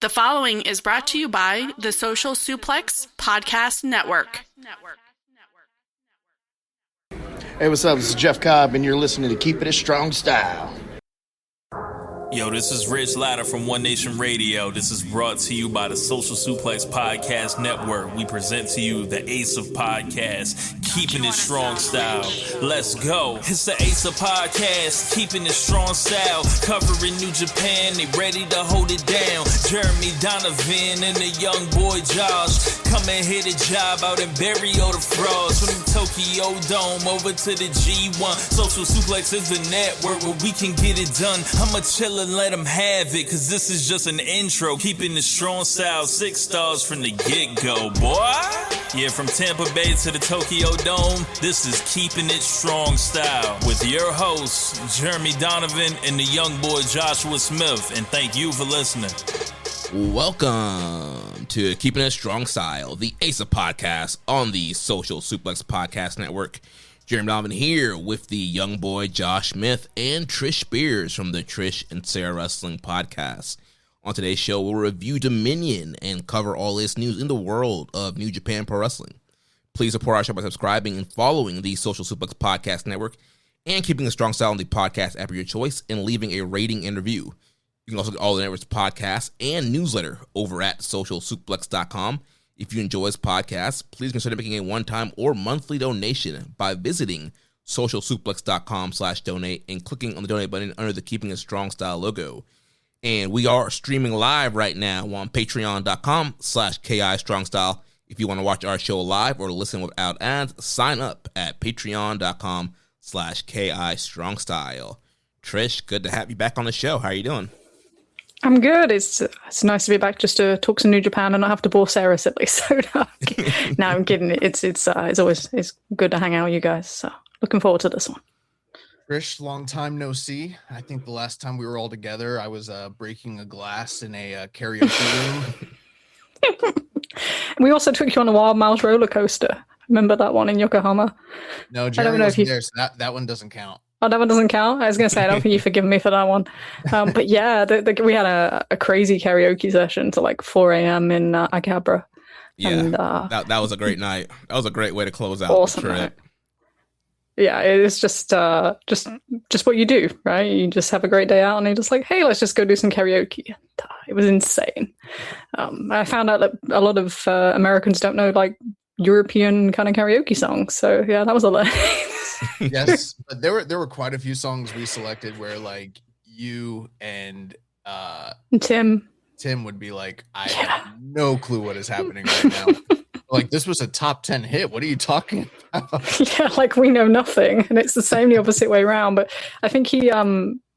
The following is brought to you by the Social Suplex Podcast Network. Hey, what's up? This is Jeff Cobb, and you're listening to Keepin' It Strong Style. Yo, this is Rich Latta from One Nation Radio. This is brought to you by the Social Suplex Podcast Network. We present to you the Ace of Podcasts, Keeping It Strong Style. Let's go. It's the Ace of Podcasts, Keeping It Strong Style. Covering New Japan, they ready to hold it down. Jeremy Donovan and the young boy Josh. Come and hit a job out and bury all the frauds. From the Tokyo Dome over to the G1. Social Suplex is the network where we can get it done. I'ma chill and let them have it, cause this is just an intro. Keeping the strong style, 6 stars from the get-go, boy. Yeah, from Tampa Bay to the Tokyo Dome, this is Keeping It Strong Style with your hosts, Jeremy Donovan and the young boy Joshua Smith. And thank you for listening. Welcome to Keeping It Strong Style, the Ace of Podcasts on the Social Suplex Podcast Network. Jeremy Donovan here with the young boy Josh Smith and Trish Spears from the Trish and Sarah Wrestling Podcast. On today's show, we'll review Dominion and cover all its news in the world of New Japan Pro Wrestling. Please support our show by subscribing and following the Social Suplex Podcast Network and Keeping a Strong Style on the podcast app of your choice and leaving a rating and review. You can also get all the network's podcasts and newsletter over at socialsuplex.com. If you enjoy this podcast, please consider making a one-time or monthly donation by visiting socialsuplex.com/donate and clicking on the donate button under the Keeping It Strong Style logo. And we are streaming live right now on patreon.com/KI Strong Style. If you want to watch our show live or listen without ads, sign up at patreon.com/KI Strong Style. Trish, good to have you back on the show. How are you doing? I'm good. It's nice to be back just to talk some New Japan and not have to bore Sarah silly. So no, I'm kidding. It's good to hang out with you guys. So looking forward to this one. Trish, long time no see. I think the last time we were all together, I was breaking a glass in a karaoke room. We also took you on a Wild Miles roller coaster. Remember that one in Yokohama? No, Jeremy wasn't there, so that one doesn't count. Oh, that one doesn't count? I was going to say, I don't think you've forgiven me for that one. But yeah, we had a crazy karaoke session till like 4 a.m. in Akihabara. Yeah, and, that was a great night. That was a great way to close out awesome the trip. night. Yeah, it's just what you do, right? You just have a great day out and you're just like, hey, let's just go do some karaoke. And, it was insane. I found out that a lot of Americans don't know like European kind of karaoke songs. So yeah, that was a learning. Yes, but there were quite a few songs we selected where like you and Tim would be like, I have no clue what is happening right now. Like, this was a top 10 hit. What are you talking about? Yeah, like we know nothing, and it's the same the opposite way around. But I think he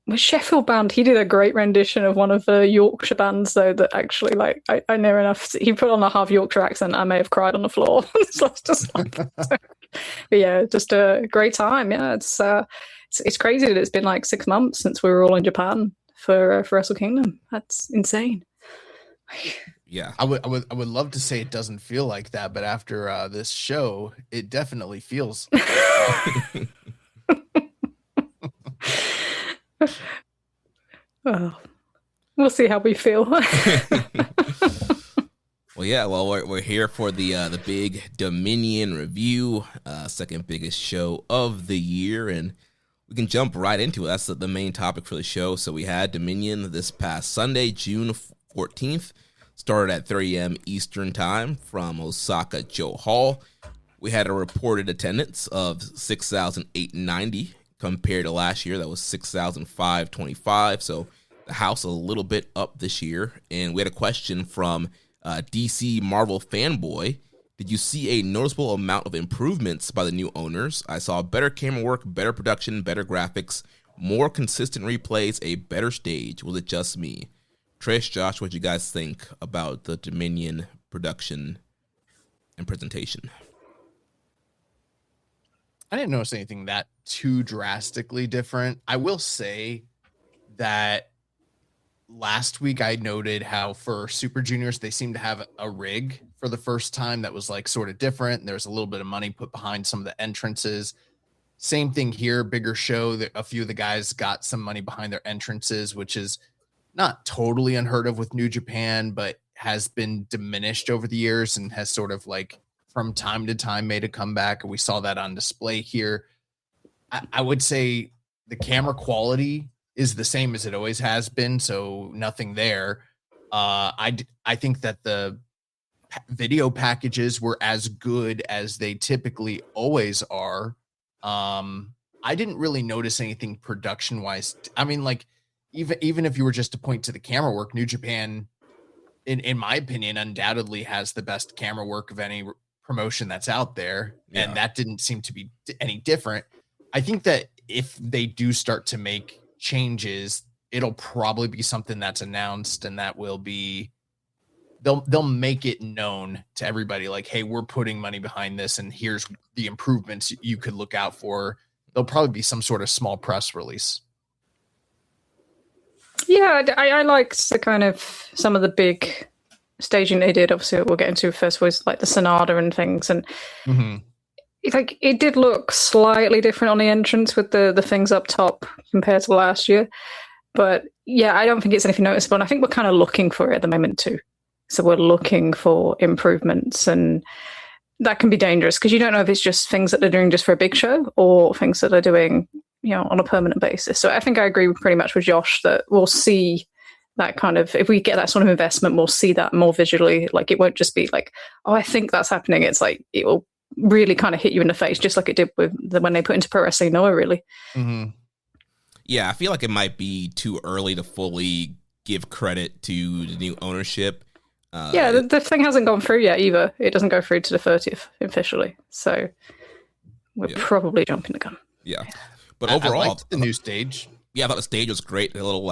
with Sheffield Band, he did a great rendition of one of the Yorkshire bands, though, that actually, like, I know enough. He put on a half Yorkshire accent. I may have cried on the floor. So it's just like, but yeah, just a great time. Yeah, it's crazy that it's been like 6 months since we were all in Japan for Wrestle Kingdom. That's insane. Yeah, I would love to say it doesn't feel like that, but after this show, it definitely feels. Oh, we'll see how we feel. Well, yeah. Well, we're here for the big Dominion review, second biggest show of the year, and we can jump right into it. That's the main topic for the show. So we had Dominion this past Sunday, June 14th. Started at 3 a.m. Eastern Time from Osaka Joe Hall. We had a reported attendance of 6,890 compared to last year. That was 6,525. So the house a little bit up this year. And we had a question from DC Marvel Fanboy. Did you see a noticeable amount of improvements by the new owners? I saw better camera work, better production, better graphics, more consistent replays, a better stage. Was it just me? Trish, Josh, what do you guys think about the Dominion production and presentation? I didn't notice anything that too drastically different. I will say that last week I noted how for Super Juniors, they seem to have a rig for the first time that was like sort of different. There's a little bit of money put behind some of the entrances. Same thing here, bigger show. A few of the guys got some money behind their entrances, which is not totally unheard of with New Japan, but has been diminished over the years and has sort of like from time to time made a comeback. And we saw that on display here. I would say the camera quality is the same as it always has been. So nothing there. I think that the video packages were as good as they typically always are. I didn't really notice anything production wise. I mean, like even if you were just to point to the camera work, New Japan, in my opinion, undoubtedly has the best camera work of any promotion that's out there. Yeah. And that didn't seem to be any different. I think that if they do start to make changes, it'll probably be something that's announced, and that will be, they'll make it known to everybody, like, hey, we're putting money behind this, and here's the improvements you could look out for. There'll probably be some sort of small press release. Yeah, I liked the kind of some of the big staging they did. Obviously, we'll get into first was like the Sonata and things, and like it did look slightly different on the entrance with the things up top compared to last year. But yeah, I don't think it's anything noticeable. And I think we're kind of looking for it at the moment too. So we're looking for improvements, and that can be dangerous because you don't know if it's just things that they're doing just for a big show or things that they're doing, on a permanent basis. So I think I agree pretty much with Josh that we'll see that kind of, if we get that sort of investment, we'll see that more visually. Like it won't just be like, oh, I think that's happening. It's like, it will really kind of hit you in the face, just like it did with when they put into Pro Wrestling Noah, really. Mm-hmm. Yeah, I feel like it might be too early to fully give credit to the new ownership. The thing hasn't gone through yet either. It doesn't go through to the 30th officially. So we're probably jumping the gun. Yeah. But overall, I liked the new stage. Yeah, I thought the stage was great. The little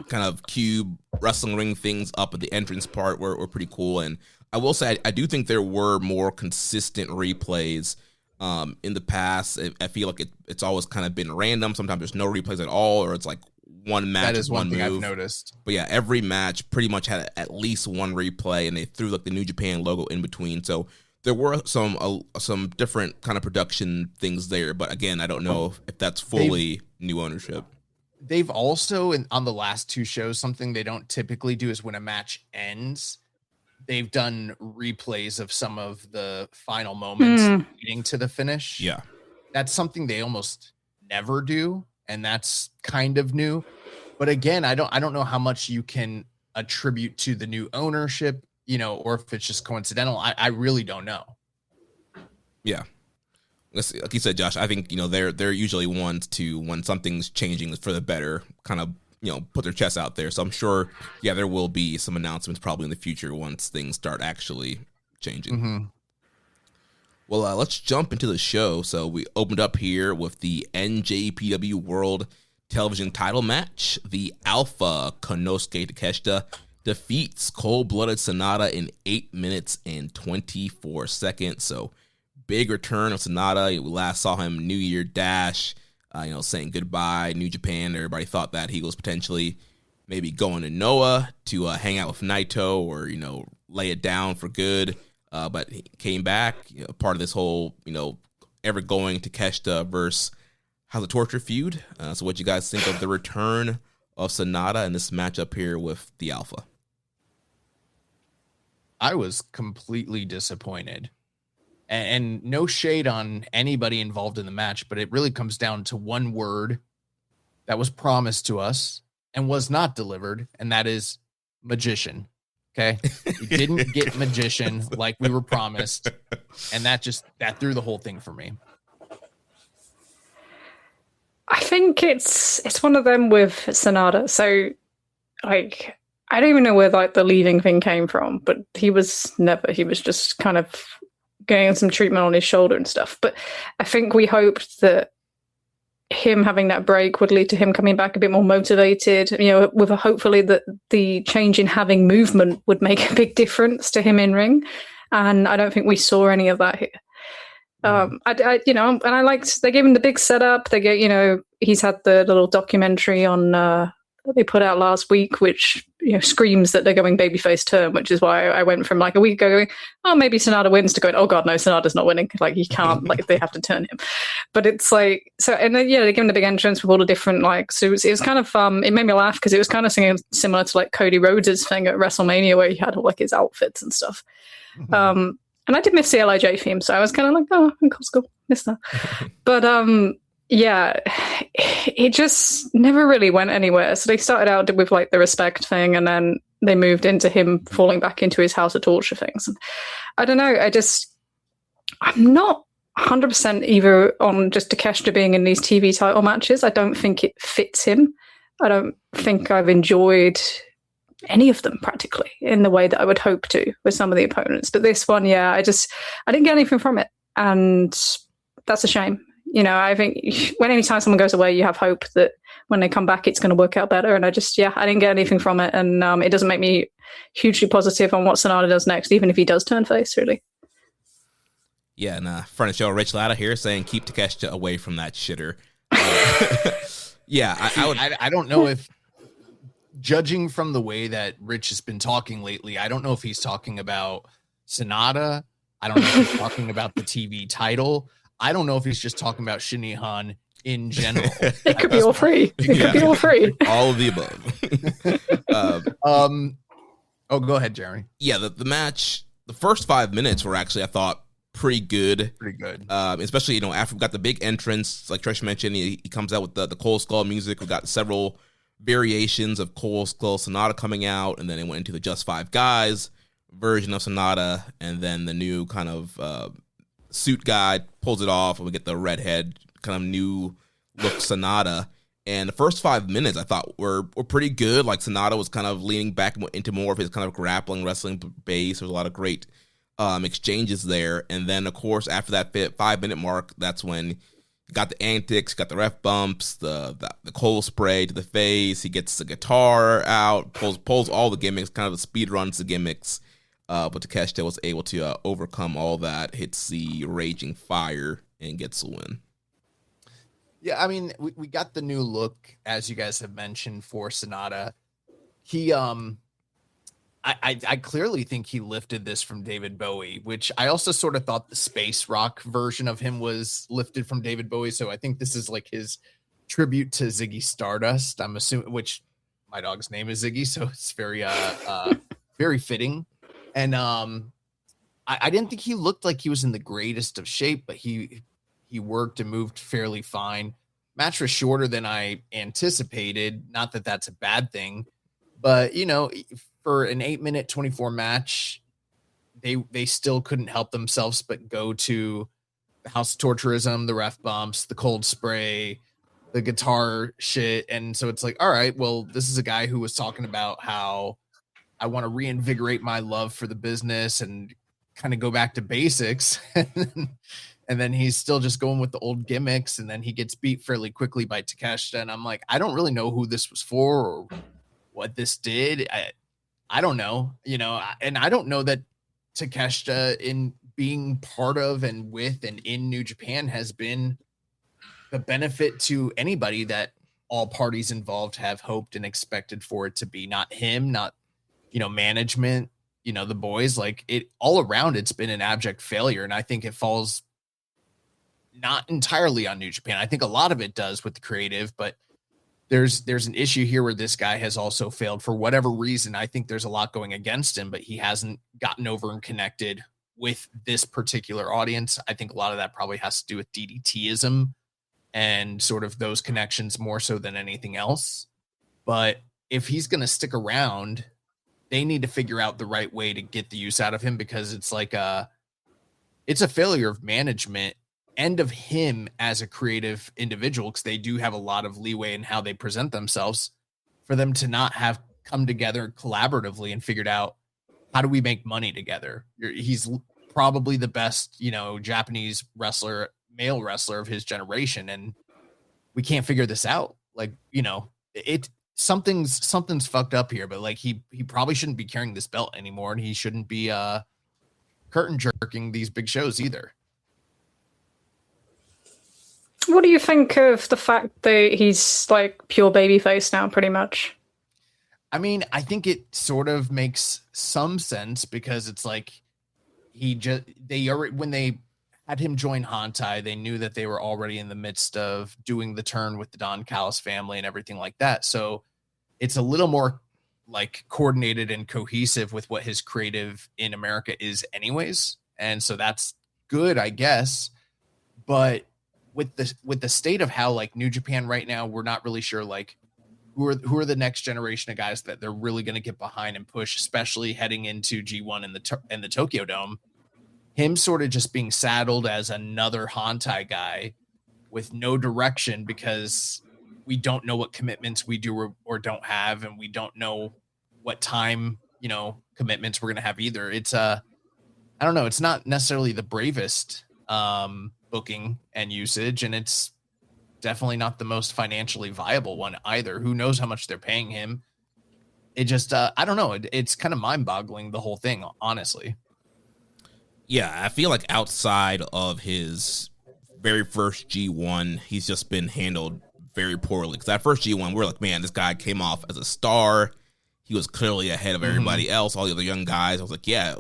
kind of cube wrestling ring things up at the entrance part were pretty cool. And I will say, I do think there were more consistent replays in the past. I feel like it's always kind of been random. Sometimes there's no replays at all, or it's like one match. That is one thing move. I've noticed. But yeah, every match pretty much had at least one replay, and they threw like the New Japan logo in between. So there were some different kind of production things there. But again, I don't know if that's fully new ownership. They've also, on the last two shows, something they don't typically do is when a match ends, they've done replays of some of the final moments leading to the finish. Yeah. That's something they almost never do, and that's kind of new. But again, I don't know how much you can attribute to the new ownership, or if it's just coincidental. I really don't know. Yeah. Like you said, Josh, I think, they're usually ones to, when something's changing for the better, kind of, put their chest out there. So I'm sure, there will be some announcements probably in the future once things start actually changing. Mm-hmm. Well, let's jump into the show. So we opened up here with the NJPW World Television title match. The Alpha Konosuke Takeshita defeats Cold-Blooded Sonata in 8 minutes and 24 seconds. So big return of Sonata. We last saw him New Year Dash, saying goodbye, New Japan. Everybody thought that he was potentially maybe going to Noah to hang out with Naito or, lay it down for good. But he came back, part of this whole, ever going to Takeshita versus House of Torture feud. So what you guys think of the return of Sonata in this matchup here with the Alpha? I was completely disappointed. And no shade on anybody involved in the match, but it really comes down to one word that was promised to us and was not delivered, and that is magician. Okay? We didn't get magician like we were promised, and that threw the whole thing for me. I think it's one of them with Sonata. So, like, I don't even know where the leaving thing came from, but he was just kind of getting some treatment on his shoulder and stuff. But I think we hoped that him having that break would lead to him coming back a bit more motivated, with hopefully that the change in having movement would make a big difference to him in ring. And I don't think we saw any of that here. And I liked, they gave him the big setup. They get, he's had the little documentary on, that they put out last week, which, screams that they're going babyface turn, which is why I went from like a week ago going, oh, maybe Sonata wins, to going, oh god, no, Sonata's not winning. Like he can't, like they have to turn him. But it's like, so, and then they give him the big entrance with all the different like suits. It was kind of it made me laugh because it was kind of similar to like Cody Rhodes' thing at WrestleMania where he had all like his outfits and stuff. Mm-hmm. And I did miss the LIJ theme, so I was kind of like, oh, cool, missed that. But yeah, it just never really went anywhere. So they started out with like the respect thing, and then they moved into him falling back into his House of Torture things. And I don't know. I'm not 100% either on just Takeshita being in these TV title matches. I don't think it fits him. I don't think I've enjoyed any of them practically in the way that I would hope to with some of the opponents. But this one, I didn't get anything from it. And that's a shame. I think anytime someone goes away, you have hope that when they come back, it's going to work out better. And I didn't get anything from it. And it doesn't make me hugely positive on what Sonata does next, even if he does turn face, really. Yeah, and friend of the show, Rich Latta here saying, keep Takeshita away from that shitter. Yeah, I don't know if, judging from the way that Rich has been talking lately, I don't know if he's talking about Sonata. I don't know if he's talking about the TV title. I don't know if he's just talking about Shinny Han in general. It could be all three. All of the above. Oh, go ahead, Jeremy. Yeah, the match, the first 5 minutes were actually, I thought, pretty good. Especially, after we got the big entrance, like Trish mentioned, he comes out with the Cold Skull music. We got several variations of Cold Skull Sonata coming out, and then it went into the Just Five Guys version of Sonata, and then the new kind of suit guy pulls it off, and we get the redhead kind of new look Sonata. And the first 5 minutes I thought were pretty good. Like Sonata was kind of leaning back into more of his kind of grappling wrestling base. There was a lot of great exchanges there. And then of course after that 5 minute mark, that's when you got the antics, got the ref bumps, the cold spray to the face. He gets the guitar out, pulls all the gimmicks, kind of the speed runs the gimmicks. But Takeshita was able to overcome all that, hits the raging fire, and gets the win. Yeah, I mean, we got the new look, as you guys have mentioned, for Sonata. He, I clearly think he lifted this from David Bowie, which I also sort of thought the space rock version of him was lifted from David Bowie. So I think this is like his tribute to Ziggy Stardust. I'm assuming, which my dog's name is Ziggy, so it's very, very fitting. And I didn't think he looked like he was in the greatest of shape, but he worked and moved fairly fine. Match was shorter than I anticipated. Not that that's a bad thing, but for an 8-minute 24 match, they still couldn't help themselves but go to the House of Torturism, the ref bumps, the cold spray, the guitar shit. And so it's like, all right, well, this is a guy who was talking about how I want to reinvigorate my love for the business and kind of go back to basics. And then he's still just going with the old gimmicks. And then he gets beat fairly quickly by Takeshita. And I'm like, I don't really know who this was for or what this did. I don't know, and I don't know that Takeshita in being part of and with and in New Japan has been the benefit to anybody that all parties involved have hoped and expected for it to be. Not him, not management, the boys, like it all around. It's been an abject failure. And I think it falls not entirely on New Japan. I think a lot of it does with the creative, but there's an issue here where this guy has also failed for whatever reason. I think there's a lot going against him, but he hasn't gotten over and connected with this particular audience. I think a lot of that probably has to do with DDTism and sort of those connections more so than anything else. But if he's going to stick around, they need to figure out the right way to get the use out of him, because it's like it's a failure of management and of him as a creative individual, because they do have a lot of leeway in how they present themselves, for them to not have come together collaboratively and figured out, how do we make money together? He's probably the best, Japanese wrestler, male wrestler of his generation. And we can't figure this out. Like, something's fucked up here, but like he probably shouldn't be carrying this belt anymore, and he shouldn't be curtain jerking these big shows either. What do you think of the fact that he's like pure babyface now, pretty much? I mean, I think it sort of makes some sense because it's like when they had him join Hantai, they knew that they were already in the midst of doing the turn with the Don Callis family and everything like that. So it's a little more like coordinated and cohesive with what his creative in America is anyways. And so that's good, I guess. But with the state of how like New Japan right now, we're not really sure like who are the next generation of guys that they're really going to get behind and push, especially heading into G1 in the Tokyo Dome. Him sort of just being saddled as another Hantai guy with no direction because we don't know what commitments we do or don't have, and we don't know what time, commitments we're going to have either. It's I don't know. It's not necessarily the bravest booking and usage, and it's definitely not the most financially viable one either. Who knows how much they're paying him? It just, I don't know. It's kind of mind-boggling, the whole thing, honestly. Yeah, I feel like outside of his very first G1, he's just been handled very poorly. Because that first G1, we're like, man, this guy came off as a star. He was clearly ahead of everybody else, all the other young guys. I was like, yeah,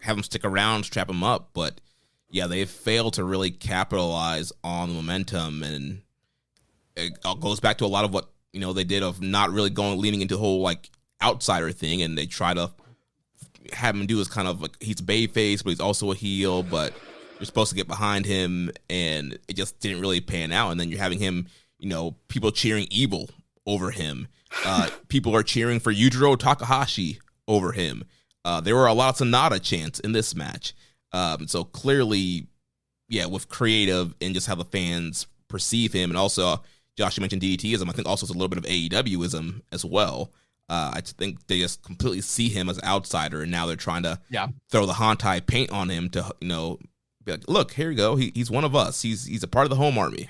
have him stick around, strap him up. But yeah, they've failed to really capitalize on the momentum, and it goes back to a lot of what they did of not really leaning into the whole like outsider thing, and they try to have him do is kind of like he's a babyface, but he's also a heel, but you're supposed to get behind him, and it just didn't really pan out. And then you're having him, people cheering evil over him. People are cheering for Yujiro Takahashi over him. There were a lot of Sonata chants in this match. So clearly, yeah, with creative and just how the fans perceive him, and also Josh, you mentioned DDTism. I think also it's a little bit of AEWism as well. I think they just completely see him as an outsider, and now they're trying to throw the Hantai paint on him to be like, look, here you go. He's one of us. He's a part of the home army.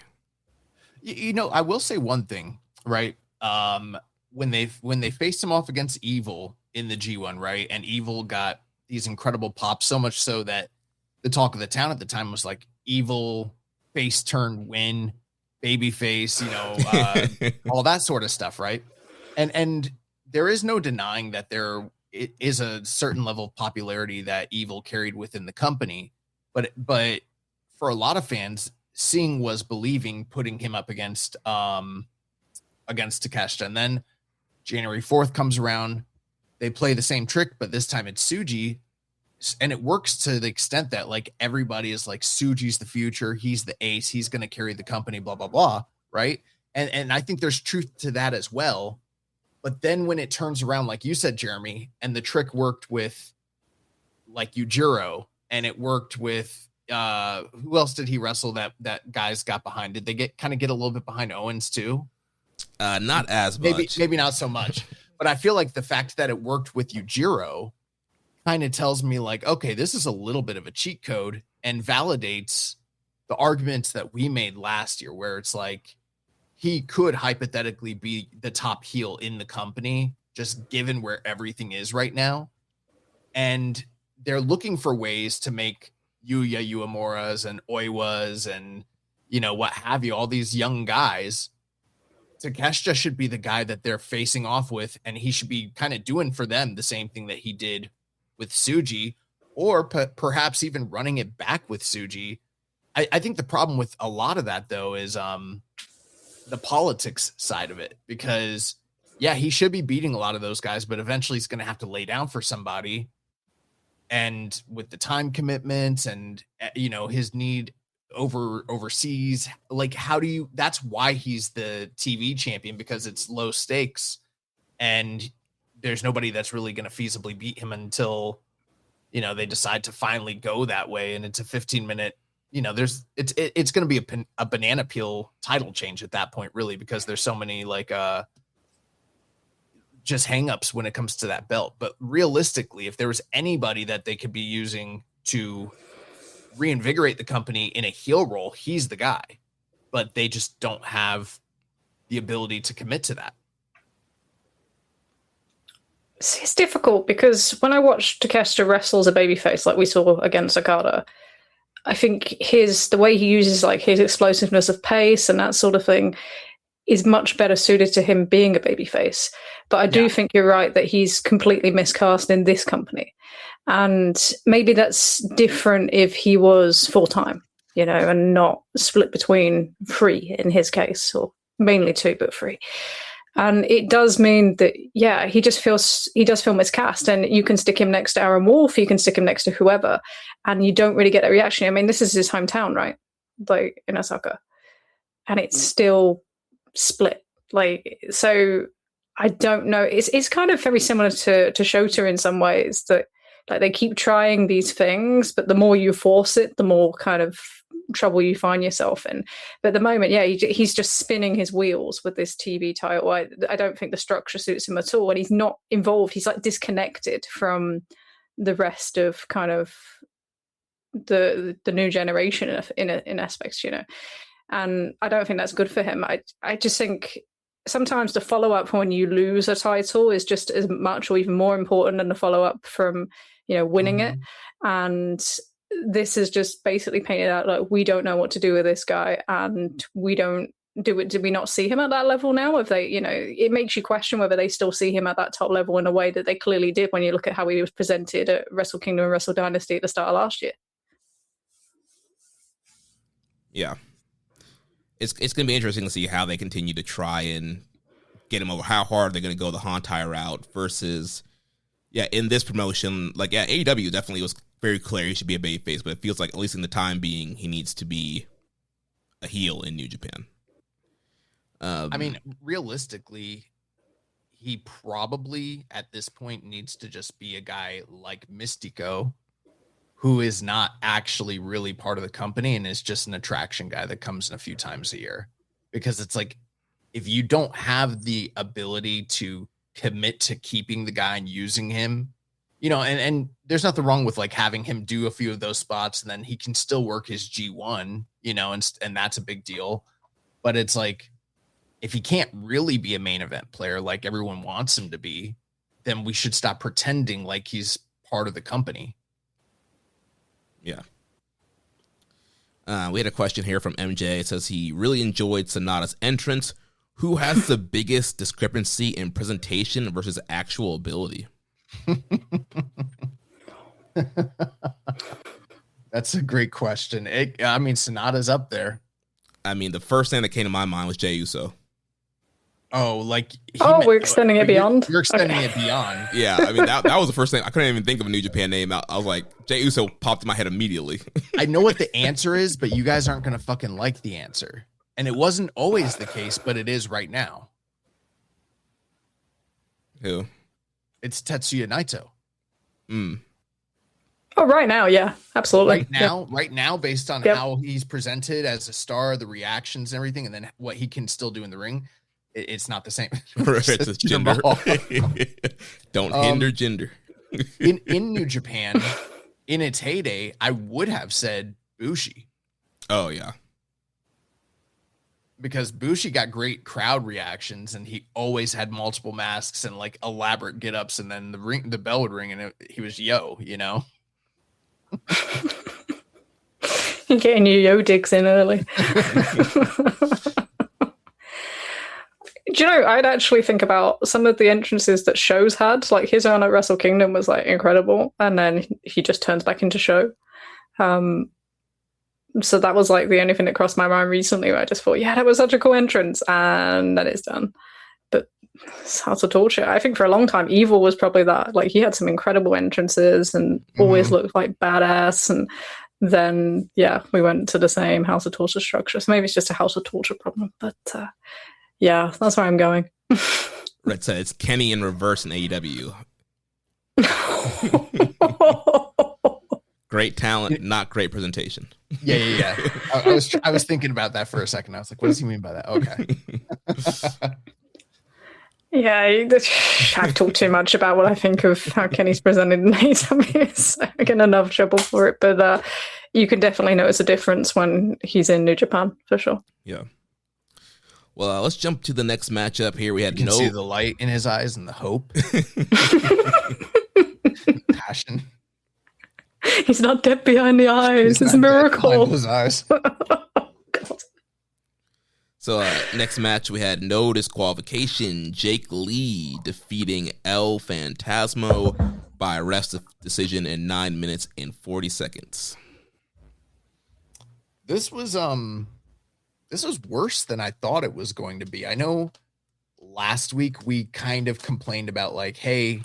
I will say one thing, right? When they faced him off against Evil in the G1, right, and Evil got these incredible pops, so much so that the talk of the town at the time was like Evil face turn win, baby face, all that sort of stuff, right? And there is no denying that there is a certain level of popularity that Evil carried within the company, but for a lot of fans, seeing was believing, putting him up against Takeshita. And then January 4th comes around, they play the same trick, but this time it's Tsuji, and it works to the extent that like everybody is like, Tsuji's the future, he's the ace, he's going to carry the company, blah blah blah, right? And I think there's truth to that as well. But then when it turns around, like you said, Jeremy, and the trick worked with like Yujiro, and it worked with who else did he wrestle that guys got behind? Did they get a little bit behind Owens too? Not as much. Maybe not so much. But I feel like the fact that it worked with Yujiro kind of tells me like, okay, this is a little bit of a cheat code, and validates the arguments that we made last year, where it's like he could hypothetically be the top heel in the company, just given where everything is right now. And they're looking for ways to make Yuya Uemuras and Oiwas and, what have you, all these young guys. Takeshita should be the guy that they're facing off with, and he should be kind of doing for them the same thing that he did with Tsuji, or perhaps even running it back with Tsuji. I think the problem with a lot of that, though, is the politics side of it, because he should be beating a lot of those guys, but eventually he's going to have to lay down for somebody. And with the time commitments and, his need overseas, like that's why he's the TV champion, because it's low stakes and there's nobody that's really going to feasibly beat him until, they decide to finally go that way. And it's a 15-minute, it's going to be a banana peel title change at that point, really, because there's so many like just hangups when it comes to that belt. But realistically, if there was anybody that they could be using to reinvigorate the company in a heel role, he's the guy. But they just don't have the ability to commit to that. It's difficult because when I watch Takeshita wrestle as a babyface, like we saw against Okada, I think the way he uses like his explosiveness of pace and that sort of thing, is much better suited to him being a babyface. But I do think you're right that he's completely miscast in this company. And maybe that's different if he was full-time, and not split between 3 in his case, or mainly 2, but 3. And it does mean that, he does feel miscast, and you can stick him next to Aaron Wolf, you can stick him next to whoever, and you don't really get that reaction. I mean, this is his hometown, right? Like, in Osaka. And it's still split. Like, so I don't know. It's kind of very similar to Shota in some ways, that like they keep trying these things, but the more you force it, the more kind of trouble you find yourself in. But at the moment, he's just spinning his wheels with this TV title. I don't think the structure suits him at all, and he's not involved. He's like disconnected from the rest of kind of the new generation in aspects, and I don't think that's good for him. I just think sometimes the follow-up when you lose a title is just as much or even more important than the follow-up from winning it. And this is just basically painted out like, we don't know what to do with this guy, and we don't do it. Did we not see him at that level now? If they, it makes you question whether they still see him at that top level in a way that they clearly did when you look at how he was presented at Wrestle Kingdom and Wrestle Dynasty at the start of last year. Yeah. It's going to be interesting to see how they continue to try and get him over, how hard they're going to go the Hantai route versus, in this promotion, like, AEW definitely was very clear he should be a babyface, but it feels like, at least in the time being, he needs to be a heel in New Japan. I mean, realistically, he probably, at this point, needs to just be a guy like Mystico, who is not actually really part of the company and is just an attraction guy that comes in a few times a year. Because it's like, if you don't have the ability to commit to keeping the guy and using him, and there's nothing wrong with like having him do a few of those spots, and then he can still work his G1, and that's a big deal. But it's like, if he can't really be a main event player like everyone wants him to be, then we should stop pretending like he's part of the company. Yeah. We had a question here from MJ. It says he really enjoyed Sonata's entrance. Who has the biggest discrepancy in presentation versus actual ability? That's a great question. Sonata's up there. I mean, the first thing that came to my mind was Jey Uso. Oh, like we're extending it beyond. You're extending it beyond. Yeah, I mean that was the first thing. I couldn't even think of a New Japan name. I was like, Jey Uso popped in my head immediately. I know what the answer is, but you guys aren't gonna fucking like the answer. And it wasn't always the case, but it is right now. Who? It's Tetsuya Naito. Oh, right now, yeah, absolutely. Right now, based on how he's presented as a star, the reactions and everything, and then what he can still do in the ring, it's not the same. It's a gender. Don't hinder gender. in New Japan, in its heyday, I would have said Bushi. Oh yeah, because Bushi got great crowd reactions, and he always had multiple masks and like elaborate get-ups, and then the bell would ring, and he was Yo. You're getting your Yo digs in early. Do you know, I'd actually think about some of the entrances that shows had, like his own at Wrestle Kingdom was like incredible, and then he just turns back into show. So that was like the only thing that crossed my mind recently, where I just thought, that was such a cool entrance, and then it's done. But it's House of Torture. I think for a long time, Evil was probably that. Like he had some incredible entrances and always looked like badass, and then we went to the same House of Torture structure. So maybe it's just a House of Torture problem, but that's where I'm going. Red said it's Kenny in reverse in AEW. Great talent, not great presentation. Yeah. I was thinking about that for a second. I was like, what does he mean by that? Okay. I've talked too much about what I think of how Kenny's presented in AEW. So I get enough trouble for it. But you can definitely notice a difference when he's in New Japan, for sure. Yeah. Well, let's jump to the next matchup here. We had you can see the light in his eyes and the hope. Passion. He's not dead behind the eyes. It's a miracle. His eyes. So next match, we had no disqualification. Jake Lee defeating El Phantasmo by ref decision in 9 minutes and 40 seconds. This was worse than I thought it was going to be. I know last week we kind of complained about like, hey,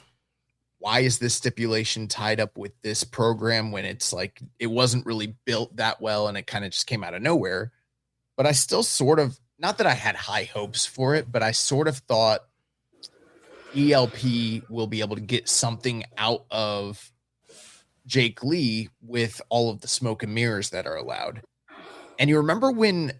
why is this stipulation tied up with this program when it's like it wasn't really built that well and it kind of just came out of nowhere. But I still sort of, not that I had high hopes for it, but I sort of thought ELP will be able to get something out of Jake Lee with all of the smoke and mirrors that are allowed. And you remember when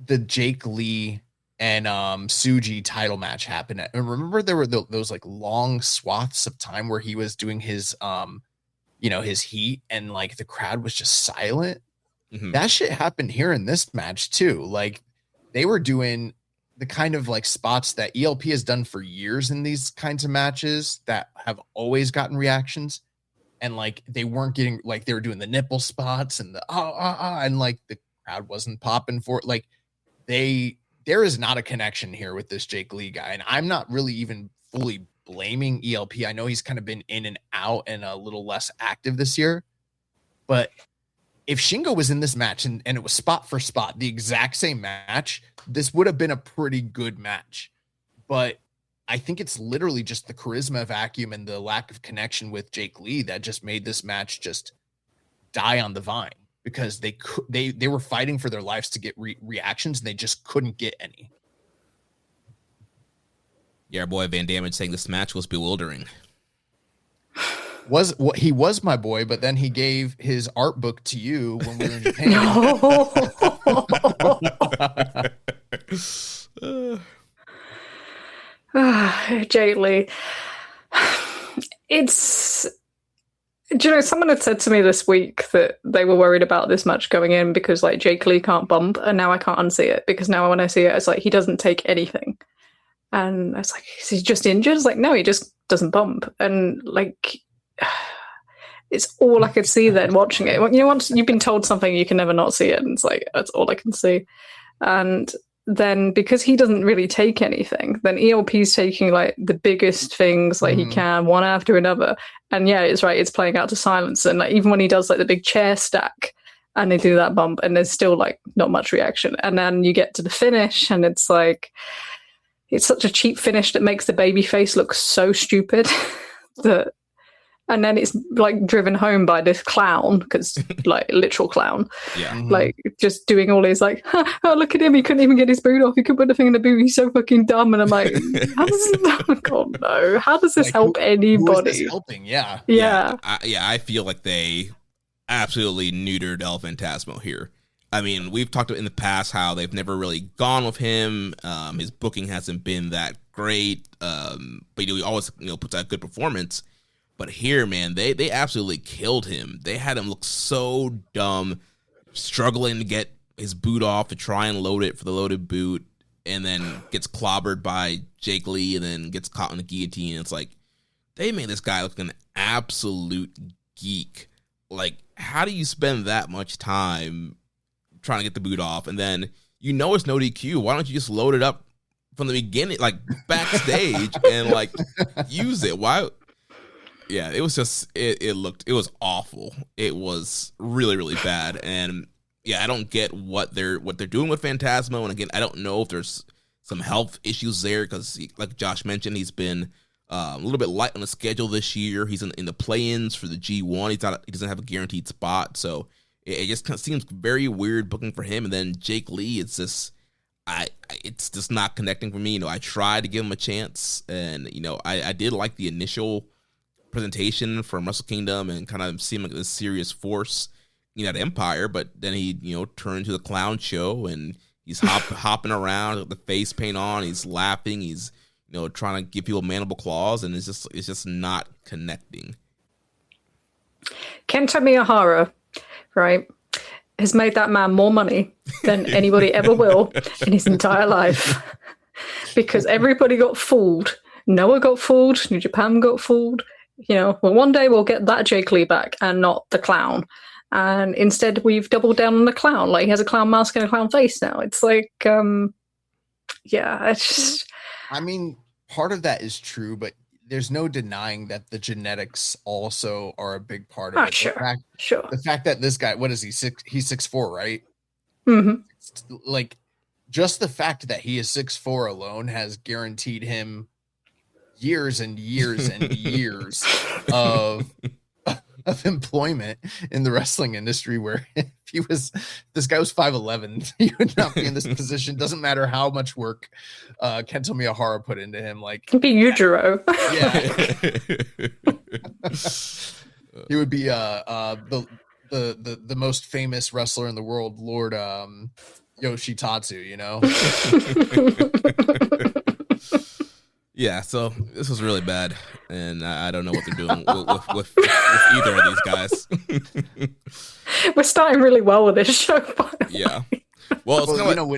the Jake Lee and Suji title match happened? And remember there were those like long swaths of time where he was doing his, his heat and like the crowd was just silent. Mm-hmm. That shit happened here in this match too. Like they were doing the kind of like spots that ELP has done for years in these kinds of matches that have always gotten reactions. And like they weren't getting, like they were doing the nipple spots and the and like the crowd wasn't popping for it. Like there is not a connection here with this Jake Lee guy. And I'm not really even fully blaming ELP. I know he's kind of been in and out and a little less active this year, but if Shingo was in this match and it was spot for spot, the exact same match, this would have been a pretty good match. But I think it's literally just the charisma vacuum and the lack of connection with Jake Lee that just made this match just die on the vine, because they were fighting for their lives to get reactions and they just couldn't get any. Yeah, our boy Van Damage saying this match was bewildering. He was my boy, but then he gave his art book to you when we were in Japan. Jake Lee. Someone had said to me this week that they were worried about this match going in because like Jake Lee can't bump, and now I can't unsee it because now when I see it, it's like he doesn't take anything. And I was like, is he just injured? It's like, no, he just doesn't bump. And like, it's all I could see then watching it. Once you've been told something, you can never not see it. And it's like, that's all I can see. And then because he doesn't really take anything, then ELP's taking like the biggest things like he can, one after another. And yeah, it's right. It's playing out to silence. And like, even when he does like the big chair stack and they do that bump and there's still like not much reaction. And then you get to the finish and it's like, it's such a cheap finish that makes the baby face look so stupid that, and then it's like driven home by this clown, because like literal clown, like just doing all his like, oh look at him, he couldn't even get his boot off, he could put the thing in the boot, he's so fucking dumb. And I'm like, how does this, oh God, no, how does this help anybody? Who is this helping? I feel like they absolutely neutered El Phantasmo here. I mean, we've talked in the past how they've never really gone with him. His booking hasn't been that great, but he always puts out a good performance. But here, man, they absolutely killed him. They had him look so dumb, struggling to get his boot off to try and load it for the loaded boot, and then gets clobbered by Jake Lee and then gets caught in the guillotine. It's like, they made this guy look an absolute geek. Like, how do you spend that much time trying to get the boot off, and then it's no DQ? Why don't you just load it up from the beginning, like backstage, and like use it? Why? Yeah, it was just it was awful. It was really, really bad. And yeah, I don't get what they're doing with Phantasmo. And again, I don't know if there's some health issues there, because like Josh mentioned, he's been a little bit light on the schedule this year. He's in the play-ins for the G1. He doesn't have a guaranteed spot, so it just kind of seems very weird booking for him. And then Jake Lee, it's just not connecting for me. I tried to give him a chance, and I did like the initial presentation from Wrestle Kingdom and kind of seemed like a serious force at Empire, but then he turned to the clown show and he's hopping around with the face paint on, he's laughing, he's trying to give people mandible claws, and it's just not connecting. Kenta Miyahara, right, has made that man more money than anybody ever will in his entire life, because everybody got fooled. Noah got fooled, New Japan got fooled. Well, one day we'll get that Jake Lee back and not the clown. And instead we've doubled down on the clown. Like, he has a clown mask and a clown face now. It's like, yeah, it's just. I mean, part of that is true, but there's no denying that the genetics also are a big part of it. Sure. The fact that this guy, what is he, he's 6'4", right? Mm-hmm. Like, just the fact that he is 6'4" alone has guaranteed him years and years and years of employment in the wrestling industry, where if this guy was 5'11", he would not be in this position. Doesn't matter how much work Kento Miyahara put into him. Like, it'd be Yujiro. Yeah. He would be the most famous wrestler in the world, Lord Yoshitatsu, you know. Yeah, so this was really bad, and I don't know what they're doing with either of these guys. We're starting really well with this show. Yeah. Well, it's you know,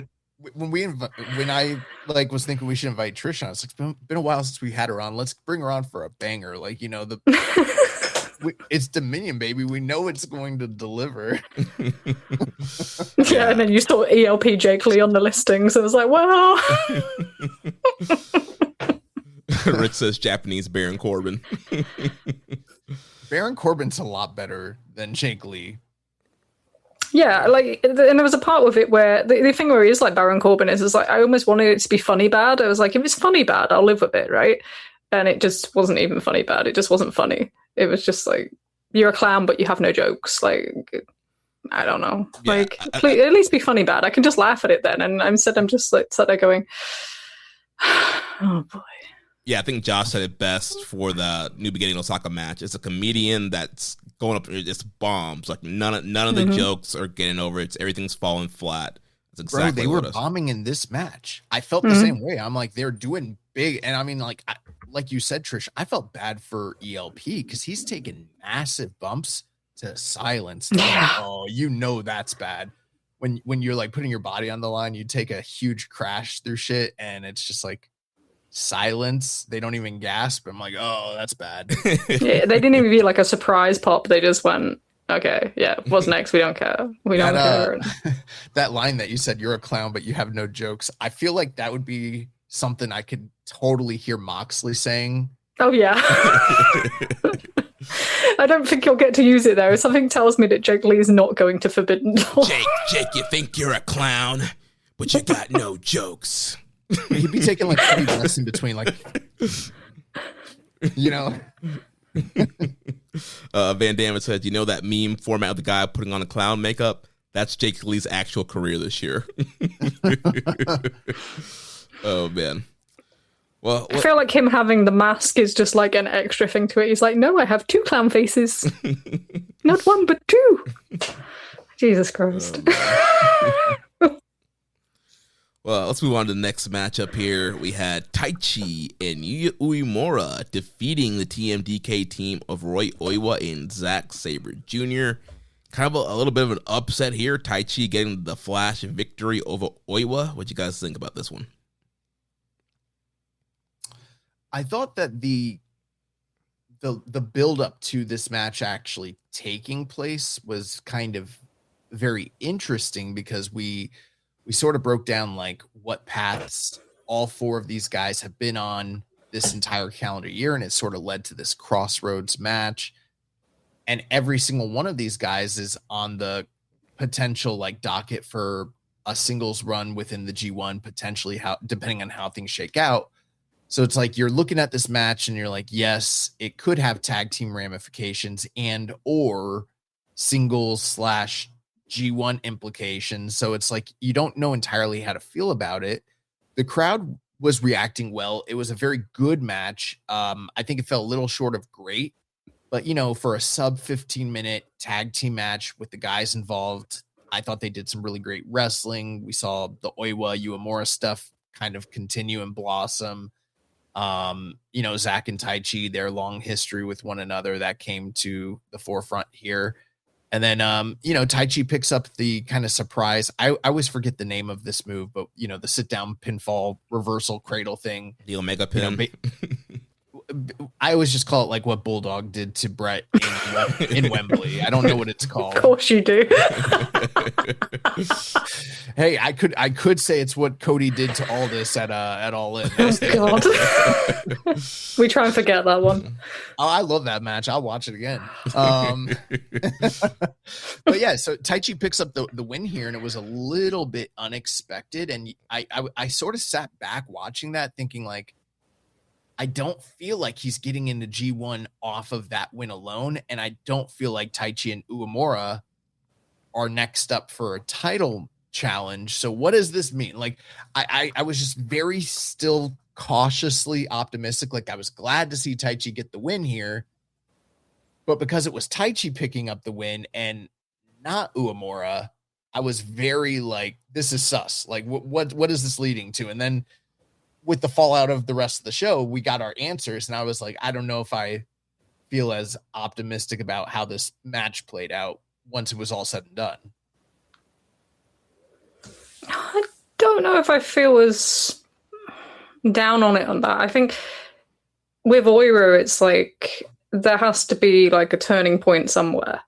when I like was thinking we should invite Trish on, it's like, been a while since we had her on. Let's bring her on for a banger. Like, you know, it's Dominion, baby. We know it's going to deliver. Yeah, and then you saw ELP Jake Lee on the listings. I was like, well. Rich says Japanese Baron Corbin. Baron Corbin's a lot better than Jake Lee. Yeah, like, and there was a part of it where the thing where he is like Baron Corbin is like, I almost wanted it to be funny bad. I was like, if it's funny bad, I'll live with it, right? And it just wasn't even funny bad. It just wasn't funny. It was just like, you're a clown, but you have no jokes. Like, I don't know. Yeah, like, please, at least be funny bad. I can just laugh at it then. And instead, I'm just like sat there going, oh boy. Yeah, I think Josh said it best for the New Beginning Osaka match. It's a comedian that's going up, it's bombs. Like, none of the jokes are getting over. Everything's falling flat. That's exactly Bro, they were bombing in this match. I felt the same way. I'm like, they're doing big. And I mean, like you said, Trish, I felt bad for ELP because he's taken massive bumps to silence. Yeah. Oh, you know that's bad. When you're like putting your body on the line, you take a huge crash through shit, and it's just like silence. They don't even gasp. I'm like, oh, that's bad. Yeah, they didn't even be like a surprise pop. They just went, okay, yeah, what's next? We don't care. We don't care. That line that you said, you're a clown, but you have no jokes. I feel like that would be something I could totally hear Moxley saying. Oh, yeah. I don't think you'll get to use it, though. Something tells me that Jake Lee is not going to Forbidden Door. Jake, you think you're a clown, but you got no jokes. He'd be taking like 3 breaths in between, like, you know. Van Damme said, you know that meme format of the guy putting on a clown makeup? That's Jake Lee's actual career this year. Oh, man. Well, I feel like him having the mask is just like an extra thing to it. He's like, no, I have 2 clown faces. Not 1, but 2. Jesus Christ. Well, let's move on to the next matchup here. We had Taichi and Yuya Uemura defeating the TMDK team of Roy Oiwa and Zack Sabre Jr. Kind of a little bit of an upset here. Taichi getting the flash victory over Oiwa. What you guys think about this one? I thought that the build up to this match actually taking place was kind of very interesting because we sort of broke down like what paths all 4 of these guys have been on this entire calendar year, and it sort of led to this crossroads match. And every single one of these guys is on the potential like docket for a singles run within the G1, potentially depending on how things shake out. So it's like you're looking at this match and you're like, yes, it could have tag team ramifications and or singles / G1 implications. So it's like you don't know entirely how to feel about it. The crowd was reacting well. It was a very good match. I think it fell a little short of great, but you know, for a sub 15-minute tag team match with the guys involved, I thought they did some really great wrestling. We saw the Oiwa Uemura stuff kind of continue and blossom. You know, Zack and Taichi, their long history with one another, that came to the forefront here. And then, you know, Taichi picks up the kind of surprise. I always forget the name of this move, but, you know, the sit down pinfall reversal cradle thing. The Omega pin. You know, I always just call it like what Bulldog did to Brett in Wembley. I don't know what it's called. Of course you do. Hey, I could say it's what Cody did to Aldis at All In. Oh God. We try and forget that one. Oh, I love that match. I'll watch it again. But yeah, so Taichi picks up the win here, and it was a little bit unexpected. And I sort of sat back watching that, thinking like, I don't feel like he's getting into G1 off of that win alone, and I don't feel like Taichi and Uemura are next up for a title challenge. So what does this mean? Like, I was just very still cautiously optimistic. Like, I was glad to see Taichi get the win here, but because it was Taichi picking up the win and not Uemura, I was very like, this is sus. Like, what is this leading to? And then with the fallout of the rest of the show, we got our answers, and I was like, I don't know if I feel as optimistic about how this match played out once it was all said and done. I don't know if I feel as down on it on that. I think with Oiro, it's like there has to be like a turning point somewhere.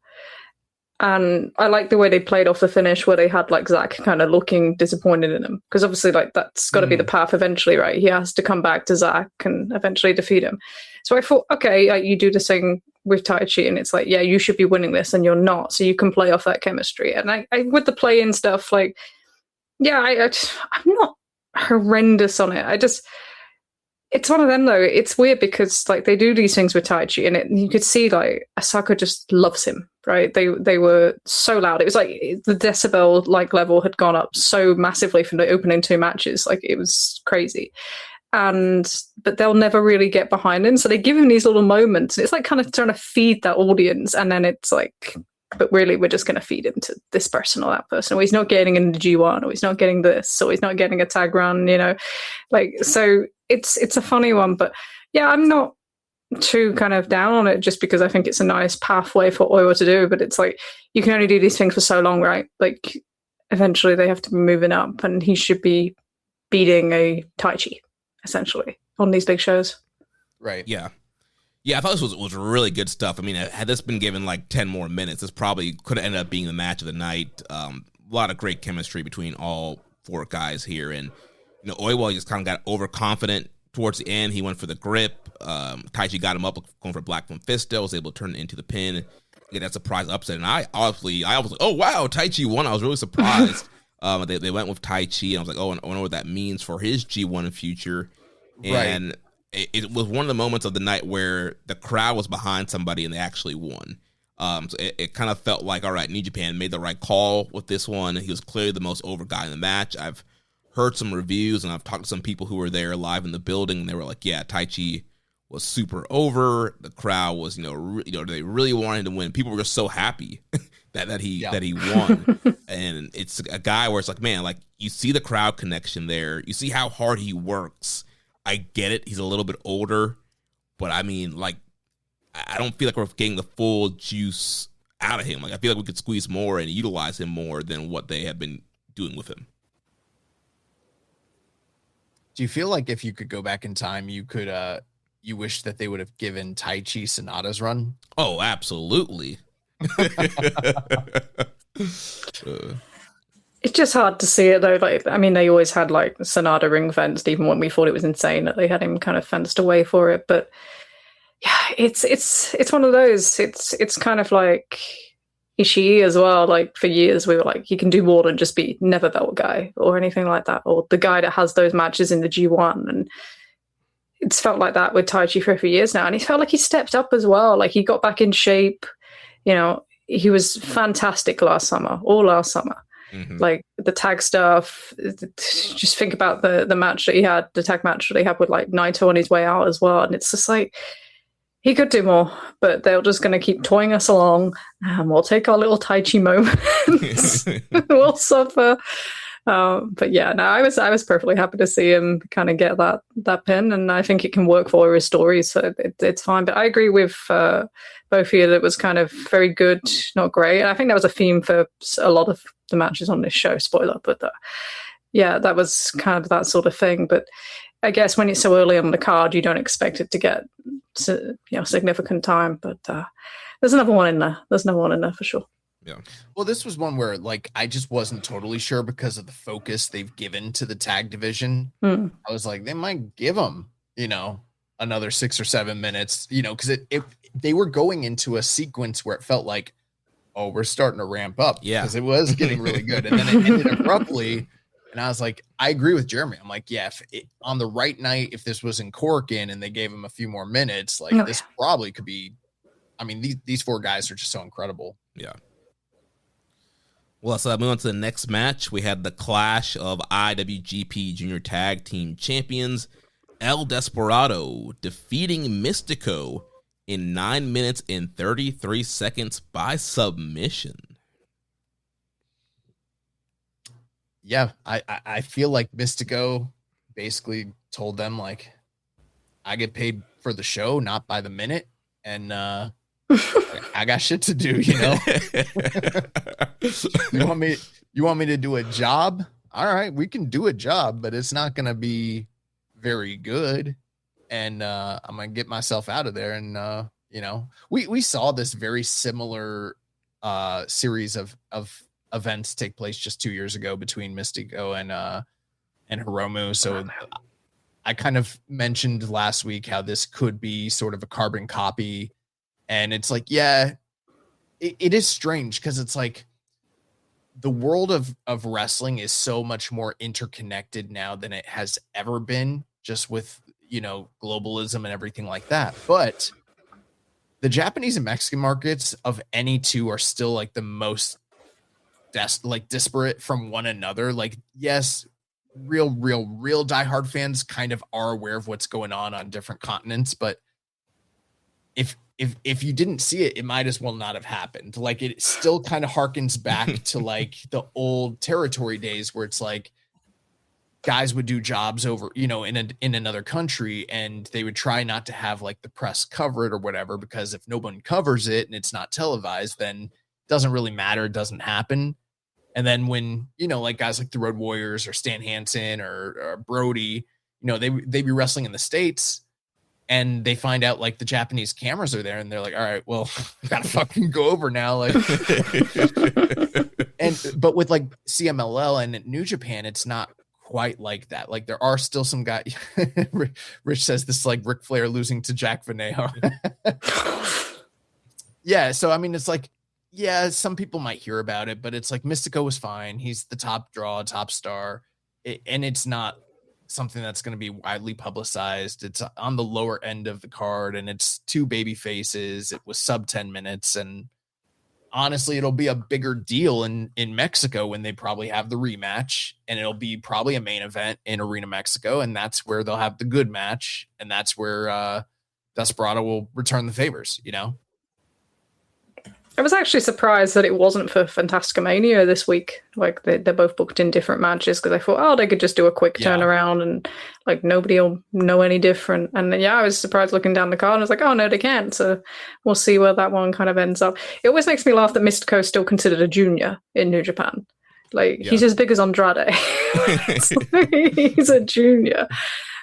And I like the way they played off the finish where they had like Zach kind of looking disappointed in him. Because obviously like that's got to be the path eventually, right? He has to come back to Zach and eventually defeat him. So I thought, okay, like, you do this thing with Taichi and it's like, yeah, you should be winning this and you're not. So you can play off that chemistry. And I with the play-in stuff, like, yeah, I'm not horrendous on it. It's one of them though. It's weird because like they do these things with Taichi, and you could see like Asaka just loves him, right? They were so loud. It was like the decibel like level had gone up so massively from the opening 2 matches. Like it was crazy. But they'll never really get behind him. So they give him these little moments. It's like kind of trying to feed that audience, and then it's like, but really we're just going to feed him to this person or that person, or he's not getting into G1, or he's not getting this, or he's not getting a tag run, you know, like, so it's a funny one. But yeah, I'm not too kind of down on it just because I think it's a nice pathway for Oiwa to do, but it's like, you can only do these things for so long, right? Like eventually they have to be moving up, and he should be beating a Taichi essentially on these big shows. Right. Yeah. Yeah, I thought this was really good stuff. I mean, had this been given like 10 more minutes, this probably could have ended up being the match of the night. A lot of great chemistry between all 4 guys here. And, you know, Oiwa just kind of got overconfident towards the end. He went for the grip. Taichi got him up going for Black Mephisto, was able to turn it into the pin, get that surprise upset. And I was like, oh, wow, Taichi won. I was really surprised. They went with Taichi, and I was like, oh, I wonder what that means for his G1 future. And Right. It was one of the moments of the night where the crowd was behind somebody and they actually won. So it kind of felt like, all right, New Japan made the right call with this one. He was clearly the most over guy in the match. I've heard some reviews, and I've talked to some people who were there live in the building, and they were like, yeah, Taichi was super over. The crowd was, they really wanted to win. People were just so happy that he won. And it's a guy where it's like, man, like you see the crowd connection there. You see how hard he works. I get it. He's a little bit older, but I mean, like, I don't feel like we're getting the full juice out of him. Like, I feel like we could squeeze more and utilize him more than what they have been doing with him. Do you feel like if you could go back in time, you could, you wish that they would have given Taichi Sonata's run? Oh, absolutely. It's just hard to see it though. Like, I mean, they always had like Sonata ring fenced, even when we thought it was insane that they had him kind of fenced away for it. But yeah, it's one of those. It's kind of like Ishii as well. Like for years, we were like, he can do more than just be never belt guy or anything like that, or the guy that has those matches in the G1. And it's felt like that with Taichi for a few years now, and he felt like he stepped up as well. Like he got back in shape. You know, he was fantastic all last summer. Mm-hmm. Like the tag stuff, just think about the match that he had, the tag match that he had with like Naito on his way out as well. And it's just like, he could do more, but they're just going to keep toying us along, and we'll take our little Taichi moments. We'll suffer. But yeah, no, I was perfectly happy to see him kind of get that pin, and I think it can work for his story, so it's fine. But I agree with both of you that it was kind of very good, not great. And I think that was a theme for a lot of the matches on this show, spoiler, but yeah, that was kind of that sort of thing. But I guess when it's so early on the card, you don't expect it to get significant time. But there's another one in there. There's another one in there for sure. Yeah. Well, this was one where I just wasn't totally sure because of the focus they've given to the tag division. I was like, they might give them, another 6 or 7 minutes, because they were going into a sequence where it felt like, oh, we're starting to ramp up. Yeah. Because it was getting really good. And then it ended abruptly. And I was like, I agree with Jeremy. I'm like, yeah, on the right night, if this was in Corkin and they gave him a few more minutes, this probably could be, these 4 guys are just so incredible. Yeah. Well, so moving on to the next match, we had the clash of IWGP Junior Tag Team Champions El Desperado defeating Mystico in 9 minutes and 33 seconds by submission. Yeah, I feel like Mystico basically told them, I get paid for the show, not by the minute, and I got shit to do, You want me to do a job? All right, we can do a job, but it's not gonna be very good. And I'm gonna get myself out of there. And we saw this very similar series of events take place just 2 years ago between Mystico and Hiromu. So I kind of mentioned last week how this could be sort of a carbon copy. And it's like, yeah, it is strange because it's like the world of wrestling is so much more interconnected now than it has ever been, just with, globalism and everything like that. But the Japanese and Mexican markets of any two are still like the most disparate from one another. Yes, real diehard fans kind of are aware of what's going on different continents, but if you didn't see it, it might as well not have happened. It still kind of harkens back to the old territory days where it's like guys would do jobs over, in another country, and they would try not to have the press cover it or whatever, because if no one covers it and it's not televised, then it doesn't really matter. It doesn't happen. And then when, guys like the Road Warriors or Stan Hansen or Brody, they be wrestling in the States, and they find out the Japanese cameras are there, and they're like, all right, well, we gotta fucking go over now. But with CMLL and New Japan, it's not quite like that. There are still some guys. Rich says this is Ric Flair losing to Jack Venejo. Yeah, so it's yeah, some people might hear about it, but it's Mystico was fine. He's the top draw, top star, and it's not something that's going to be widely publicized. It's on the lower end of the card, and it's 2 baby faces. It was sub 10 minutes, and honestly, it'll be a bigger deal in Mexico when they probably have the rematch, and it'll be probably a main event in Arena Mexico, and that's where they'll have the good match, and that's where Desperado will return the favors, I was actually surprised that it wasn't for Fantasticamania this week. They're both booked in different matches, because I thought, they could just do a quick turnaround and nobody will know any different. And then, I was surprised looking down the card, and I was like, oh no, they can't. So we'll see where that one kind of ends up. It always makes me laugh that Mystico is still considered a junior in New Japan. He's as big as Andrade. He's a junior.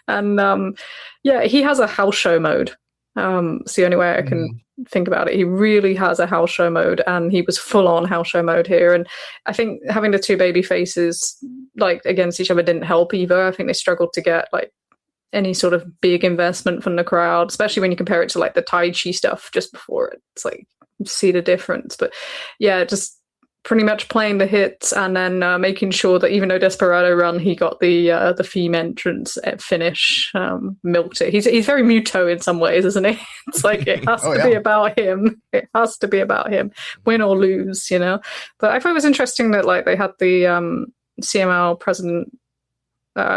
And he has a house show mode. It's the only way I can think about it. He really has a house show mode, and he was full on house show mode here. And I think having the 2 baby faces against each other didn't help either. I think they struggled to get any sort of big investment from the crowd, especially when you compare it to the Tai Chi stuff just before it. It's you see the difference. But yeah, just pretty much playing the hits, and then making sure that even though Desperado run, he got the theme entrance finish, milked it. He's very Muto in some ways, isn't he? It's it has to be about him. It has to be about him, win or lose, But I thought it was interesting that they had the CML president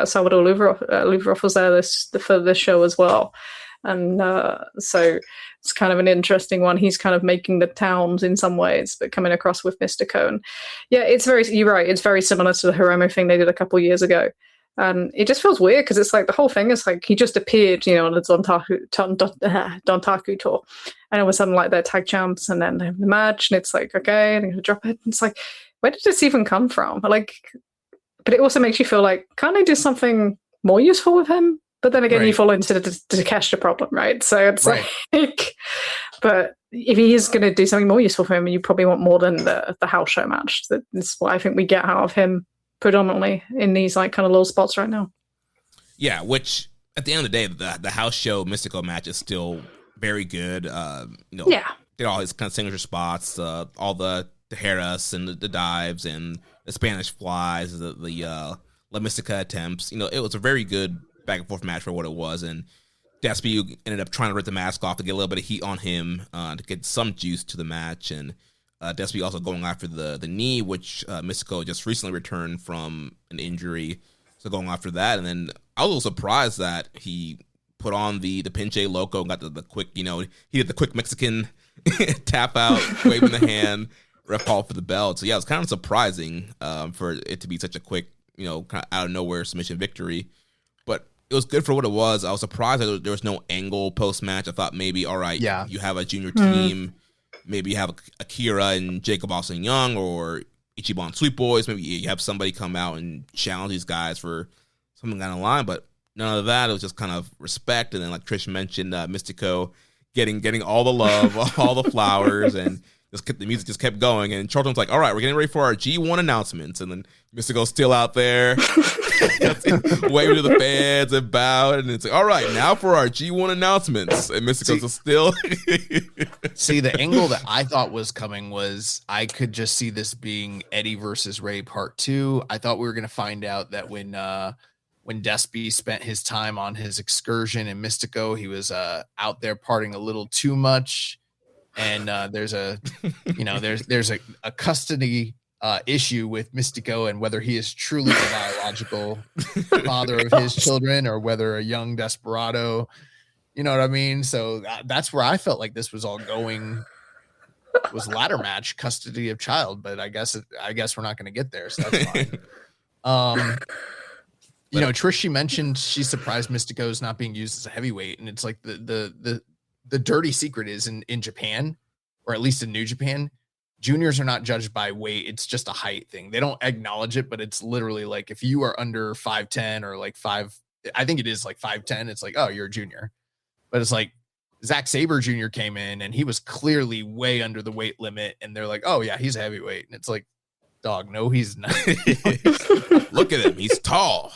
Salvador Luveroff was there for this show as well. And so it's kind of an interesting one. He's kind of making the towns in some ways, but coming across with Mystico. And yeah, you're right. It's very similar to the Hiromu thing they did a couple of years ago. And it just feels weird because it's the whole thing is he just appeared, on the Dontaku tour. And all of a sudden, they're tag champs, and then they have the match, and it's okay, and they're going to drop it. And it's where did this even come from? But it also makes you feel can't they do something more useful with him? But then again, Right. you fall into the Takeshita problem, right? So it's Right. like, but if he is going to do something more useful for him, you probably want more than the house show match. That's what I think we get out of him predominantly in these like kind of little spots right now. Yeah, which at the end of the day, the house show Mystico match is still very good. Did all his kind of signature spots, all the Harris and the dives and the Spanish flies, the La Mystica attempts. It was a very good back and forth match for what it was. And Despy ended up trying to rip the mask off to get a little bit of heat on him to get some juice to the match. And Despy also going after the knee, which Mystico just recently returned from an injury. So going after that. And then I was a little surprised that he put on the Pinche Loco and got the quick, he did the quick Mexican tap out, waving the hand, ref call for the belt. So yeah, it was kind of surprising for it to be such a quick, kind of out of nowhere submission victory. But it was good for what it was. I was surprised that there was no angle post match. I thought maybe, all right, you have a junior team, maybe you have Akira and Jacob Austin Young or Ichiban Sweet Boys. Maybe you have somebody come out and challenge these guys for something down the line, but none of that. It was just kind of respect. And then, like Trish mentioned, Mystico getting all the love, all the flowers, and the music just kept going. And Charlton's like, all right, we're getting ready for our G1 announcements. And then Mystico's still out there waving to the fans and bowing. And it's like, all right, now for our G1 announcements. And Mystico's still. See, the angle that I thought was coming was I could just see this being Eddie versus Ray part 2. I thought we were going to find out that when Despy spent his time on his excursion in Mystico, he was out there partying a little too much. And there's a custody issue with Mystico and whether he is truly the biological father of his children or whether a young desperado, you know what I mean? So that's where I felt like this was all going, was ladder match, custody of child. But I guess we're not going to get there. So that's fine. Trish, she mentioned she's surprised Mystico's not being used as a heavyweight. And it's like the dirty secret is in Japan, or at least in New Japan, juniors are not judged by weight. It's just a height thing. They don't acknowledge it, but it's literally like if you are under 5'10" or like 5, I think it is like 5'10", it's like, oh, you're a junior. But it's like Zack Sabre Jr. came in and he was clearly way under the weight limit. And they're like, oh yeah, he's a heavyweight. And it's like, dog, no, he's not. Look at him. He's tall.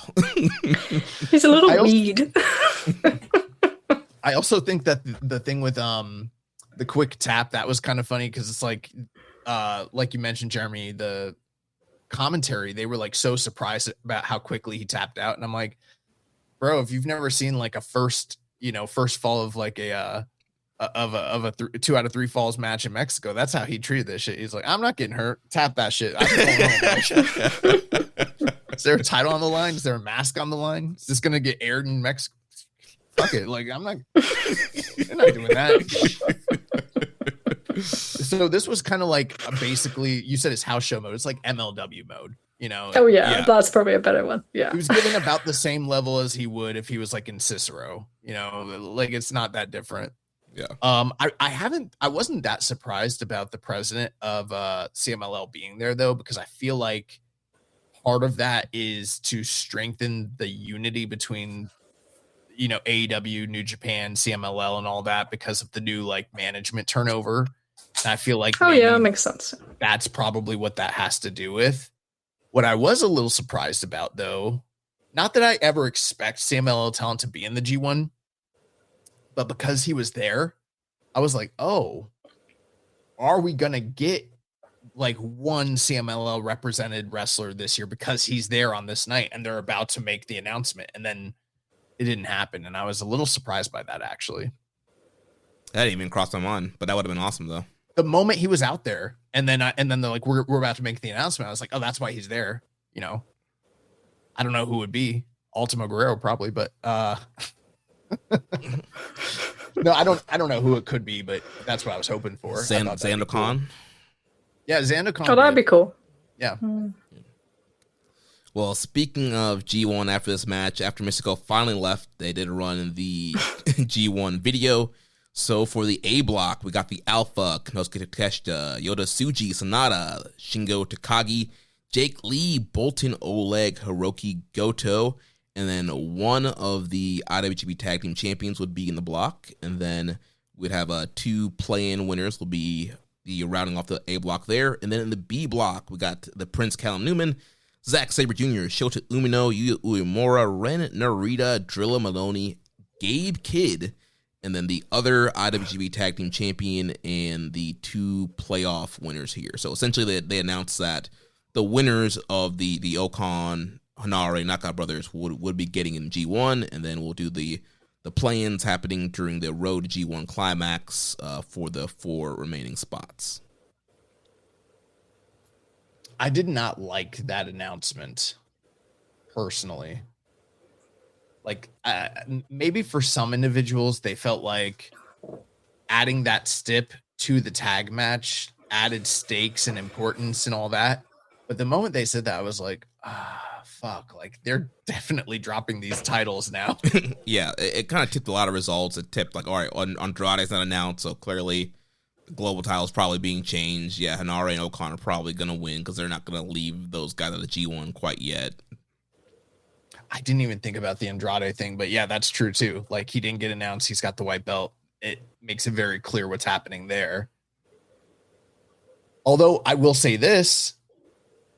He's a little weed. I also think that the thing with the quick tap, that was kind of funny because it's like you mentioned, Jeremy, the commentary, they were like so surprised about how quickly he tapped out. And I'm like, bro, if you've never seen like a first fall of like a 2 out of 3 falls match in Mexico, that's how he treated this shit. He's like, I'm not getting hurt. Tap that shit. Is there a title on the line? Is there a mask on the line? Is this gonna get aired in Mexico? Fuck it. Like, I'm not. You're not doing that. So this was kind of like basically, you said it's house show mode. It's like MLW mode. Oh yeah, that's probably a better one. Yeah, he was given about the same level as he would if he was like in Cicero. Like it's not that different. Yeah. I wasn't that surprised about the president of CMLL being there though, because I feel like part of that is to strengthen the unity between AEW, New Japan, CMLL, and all that because of the new like management turnover. And I feel like that makes sense. That's probably what that has to do with. What I was a little surprised about though, not that I ever expect CMLL talent to be in the G1, but because he was there, I was like, oh, are we going to get like one CMLL represented wrestler this year because he's there on this night and they're about to make the announcement? And then it didn't happen. And I was a little surprised by that, actually. That didn't even cross my mind, but that would have been awesome though. The moment he was out there and then they're like, we're about to make the announcement. I was like, oh, that's why he's there. I don't know who it would be. Ultimo Guerrero probably, but no, I don't know who it could be, but that's what I was hoping for. Xander Khan. Cool. Yeah, Xander Khan. Oh, that'd be cool. Yeah. Well, speaking of G1, after this match, after Mystico finally left, they did run the G1 video. So for the A block, we got the Alpha, Konosuke Takeshita, Yoda Tsuji, Sanada, Shingo Takagi, Jake Lee, Bolton Oleg, Hiroki Goto, and then one of the IWGP Tag Team Champions would be in the block, and then we'd have 2 play-in winners will be the rounding off the A block there, and then in the B block, we got the Prince Callum Newman, Zack Sabre Jr., Shota Umino, Yuya Uemura, Ren Narita, Drilla Maloney, Gabe Kidd, and then the other IWGP Tag Team Champion and the 2 playoff winners here. So essentially they announced that the winners of the Okan, Hanare, Knockout Brothers would be getting in G1, and then we'll do the play-ins happening during the Road to G1 Climax for the 4 remaining spots. I did not like that announcement, personally. Like, maybe for some individuals, they felt like adding that stip to the tag match added stakes and importance and all that. But the moment they said that, I was like, fuck, like they're definitely dropping these titles now. Yeah, it kind of tipped a lot of results. It tipped like, all right, Andrade's not announced, so clearly the global title's probably being changed. Yeah, Hanare and Okan are probably going to win because they're not going to leave those guys at the G1 quite yet. I didn't even think about the Andrade thing, but yeah, that's true too. Like, he didn't get announced. He's got the white belt. It makes it very clear what's happening there. Although I will say this,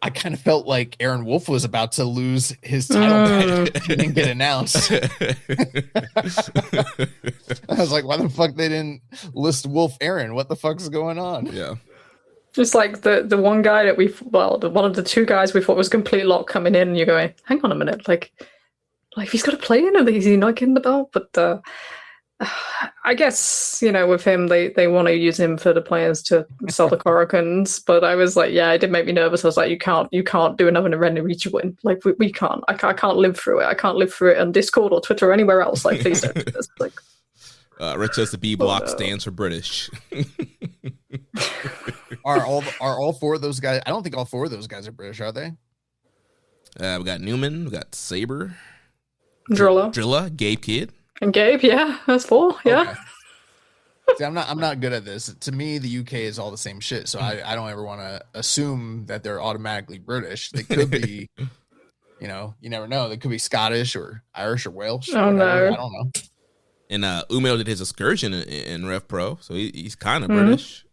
I kind of felt like Aaron Wolf was about to lose his title. He didn't get announced. I was like, why the fuck they didn't list Wolf Aaron? What the fuck's going on? Yeah. Just like the one guy that one of the 2 guys we thought was complete lock coming in, and you're going, hang on a minute, like he's got to play in it, is he not getting the belt? But I guess, with him, they want to use him for the players to sell the Korokans. But I was like, yeah, it did make me nervous. I was like, you can't do another Narita win. Like, we can't. I can't live through it. I can't live through it on Discord or Twitter or anywhere else. Like, please don't do this. Like, Rich says the B block stands for British. Are all 4 of those guys? I don't think all 4 of those guys are British, are they? We got Newman, we got Sabre, Drilla, Gabe Kidd, and Gabe. Yeah, that's 4. Yeah. Okay. See, I'm not good at this. To me, the UK is all the same shit, so I don't ever want to assume that they're automatically British. They could be, you never know. They could be Scottish or Irish or Welsh. Oh, no. I don't know. And Umeo did his excursion in Rev Pro, so he's kind of British.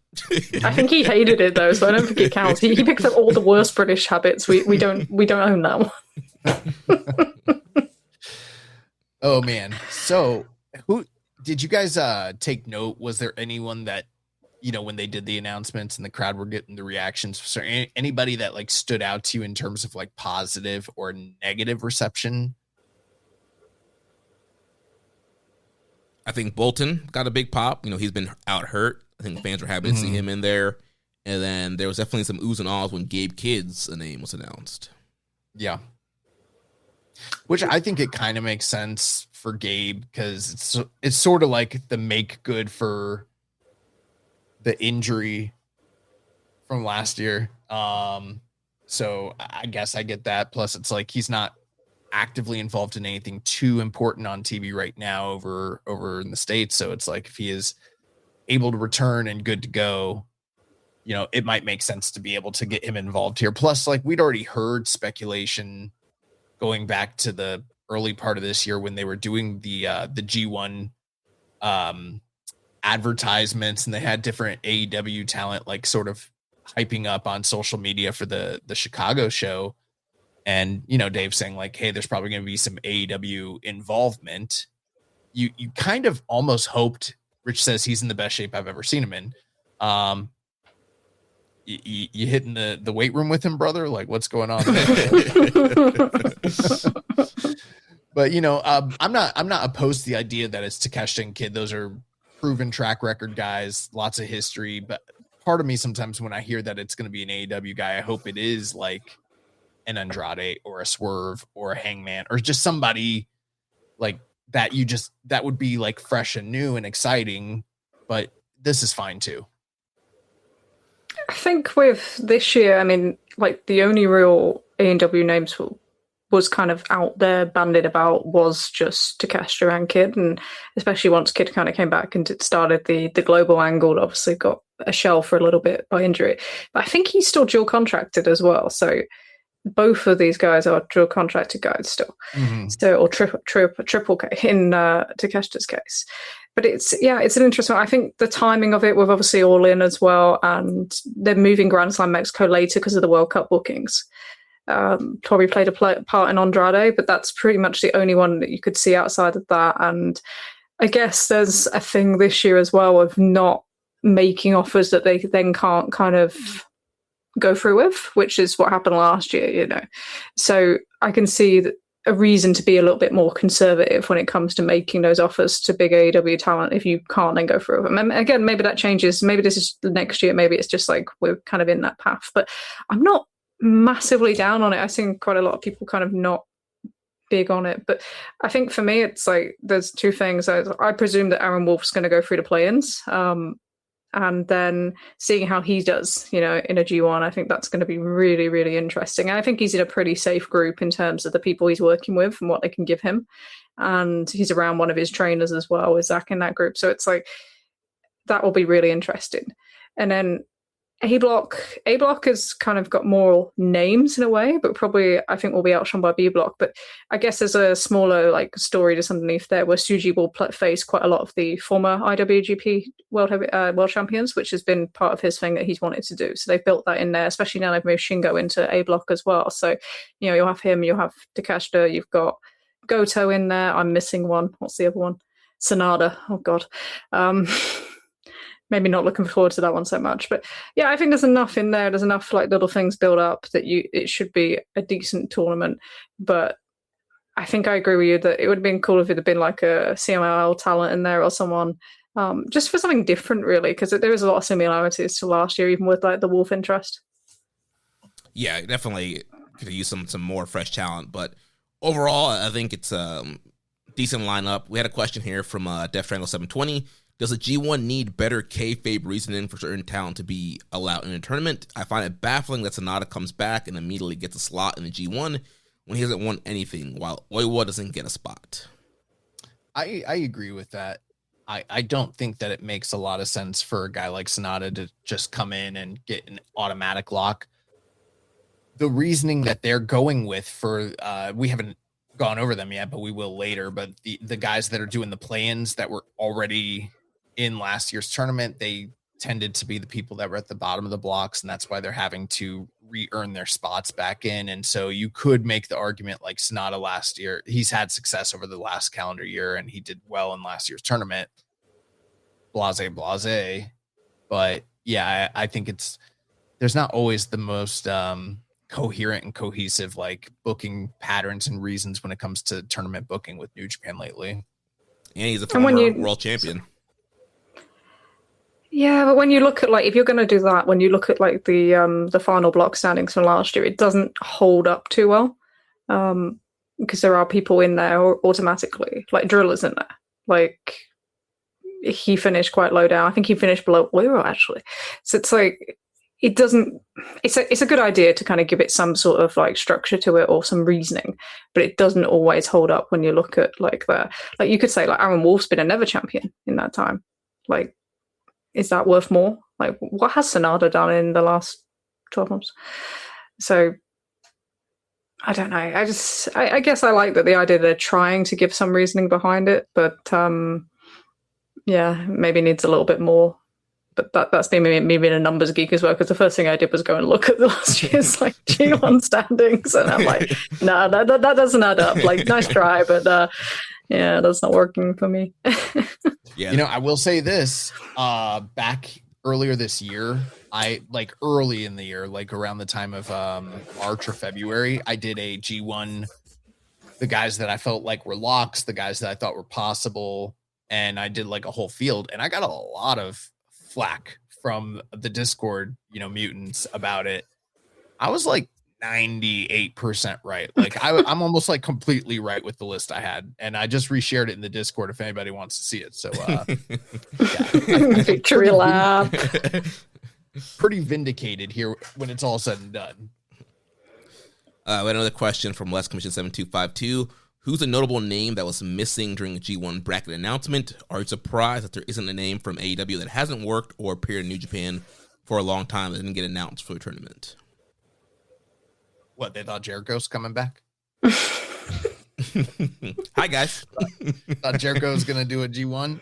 I think he hated it though, so I don't think it counts. He picked up all the worst British habits. We don't own that one. Oh man. So who did you guys take note? Was there anyone that, when they did the announcements and the crowd were getting the reactions, was there anybody that like stood out to you in terms of like positive or negative reception? I think Bolton got a big pop. He's been out hurt. I think fans were happy to see him in there. And then there was definitely some oohs and ahs when Gabe Kidd's name was announced. Yeah. Which I think it kind of makes sense for Gabe, because it's sort of like the make good for the injury from last year. So I guess I get that. Plus, it's like he's not actively involved in anything too important on TV right now over in the States. So it's like if he is able to return and good to go, it might make sense to be able to get him involved here. Plus, like, we'd already heard speculation going back to the early part of this year when they were doing the G1 advertisements, and they had different AEW talent like sort of hyping up on social media for the Chicago show. And, Dave saying like, hey, there's probably going to be some AEW involvement. You kind of almost hoped. Rich says he's in the best shape I've ever seen him in. You hitting the weight room with him, brother? Like, what's going on there? But I'm not opposed to the idea that it's Takeshi and Kidd. Those are proven track record guys, lots of history. But part of me sometimes when I hear that it's going to be an AEW guy, I hope it is like an Andrade or a Swerve or a Hangman or just somebody like that. That would be like fresh and new and exciting. But this is fine too. I think with this year, I mean, like the only real AEW names was kind of out there bandied about was just Takeshi and Kidd, and especially once Kidd kind of came back and it started the global angle, obviously got a shell for a little bit by injury. But I think he's still dual contracted as well, so both of these guys are dual contracted guys still. So, or triple K in Takeshita's case. But it's an interesting one. I think the timing of it with obviously All In as well, and they're moving Grand Slam Mexico later because of the World Cup bookings. Probably played a part in Andrade, but that's pretty much the only one that you could see outside of that. And I guess there's a thing this year as well of not making offers that they then can't kind of go through with, which is what happened last year, you know. So I can see that a reason to be a little bit more conservative when it comes to making those offers to big AEW talent if you can't then go through with them. And again, maybe that changes. Maybe this is the next year. Maybe it's just like we're kind of in that path. But I'm not massively down on it. I've seen quite a lot of people kind of not big on it. But I think for me, it's like there's two things. I presume that Aaron Wolf's going to go through the play-ins. And then seeing how he does, you know, in a G1, I think that's going to be really, really interesting. And I think he's in a pretty safe group in terms of the people he's working with and what they can give him. And he's around one of his trainers as well, with Zach in that group. So it's like, that will be really interesting. And then A Block has kind of got more names in a way, but probably I think will be outshone by B Block. But I guess there's a smaller like story just underneath there where Suji will face quite a lot of the former IWGP World Champions, which has been part of his thing that he's wanted to do. So they've built that in there, especially now they've moved Shingo into A Block as well. So, you know, you'll have him, you'll have Takeshita, you've got Goto in there. I'm missing one. What's the other one? Sonada. Oh, God. Maybe not looking forward to that one so much, but yeah, I think there's enough in there. There's enough like little things built up that it should be a decent tournament. But I think I agree with you that it would have been cool if it had been like a CMLL talent in there or someone, just for something different, really, because there is a lot of similarities to last year, even with like the Wolf interest. Yeah, definitely could use some more fresh talent, but overall, I think it's a decent lineup. We had a question here from Def Triangle 720. Does a G1 need better kayfabe reasoning for certain talent to be allowed in a tournament? I find it baffling that Sonata comes back and immediately gets a slot in the G1 when he hasn't won anything, while Oiwa doesn't get a spot. I agree with that. I don't think that it makes a lot of sense for a guy like Sonata to just come in and get an automatic lock. The reasoning that they're going with for, we haven't gone over them yet, but we will later, but the guys that are doing the play-ins that were already in last year's tournament, they tended to be the people that were at the bottom of the blocks, and that's why they're having to re-earn their spots back in. And so you could make the argument like Sonata last year, he's had success over the last calendar year and he did well in last year's tournament. Blase. But yeah, I think there's not always the most coherent and cohesive like booking patterns and reasons when it comes to tournament booking with New Japan lately. And he's a former world champion. Yeah, but when you look at like, if you're going to do that, when you look at like the final block standings from last year, it doesn't hold up too well, because there are people in there automatically, like Driller's in there. Like he finished quite low down. I think he finished below Oiwa actually. So it's like it doesn't. It's a good idea to kind of give it some sort of like structure to it or some reasoning, but it doesn't always hold up when you look at like like you could say like Aaron Wolf's been a never champion in that time, like. Is that worth more? Like, what has Sonata done in the last 12 months? So, I don't know. I guess I like that the idea they're trying to give some reasoning behind it, but yeah, maybe needs a little bit more. But that's me being a numbers geek as well, because the first thing I did was go and look at the last year's like G1 standings, and I'm like, no, that doesn't add up. Like, nice try, but yeah, that's not working for me. Yeah. You know, I will say this, back earlier this year, early in the year, like around the time of March or February, I did a G1, the guys that I felt like were locks, the guys that I thought were possible, and I did like a whole field, and I got a lot of flack from the Discord, mutants about it. I was like 98% right. Like I'm almost like completely right with the list I had, and I just reshared it in the Discord if anybody wants to see it. So yeah, victory lap. Pretty vindicated here when it's all said and done. We had another question from Les Commission 7252. Who's a notable name that was missing during the G1 bracket announcement? Are you surprised that there isn't a name from AEW that hasn't worked or appeared in New Japan for a long time that didn't get announced for the tournament? What, they thought Jericho's coming back? Hi guys. Thought Jericho was gonna do a G1.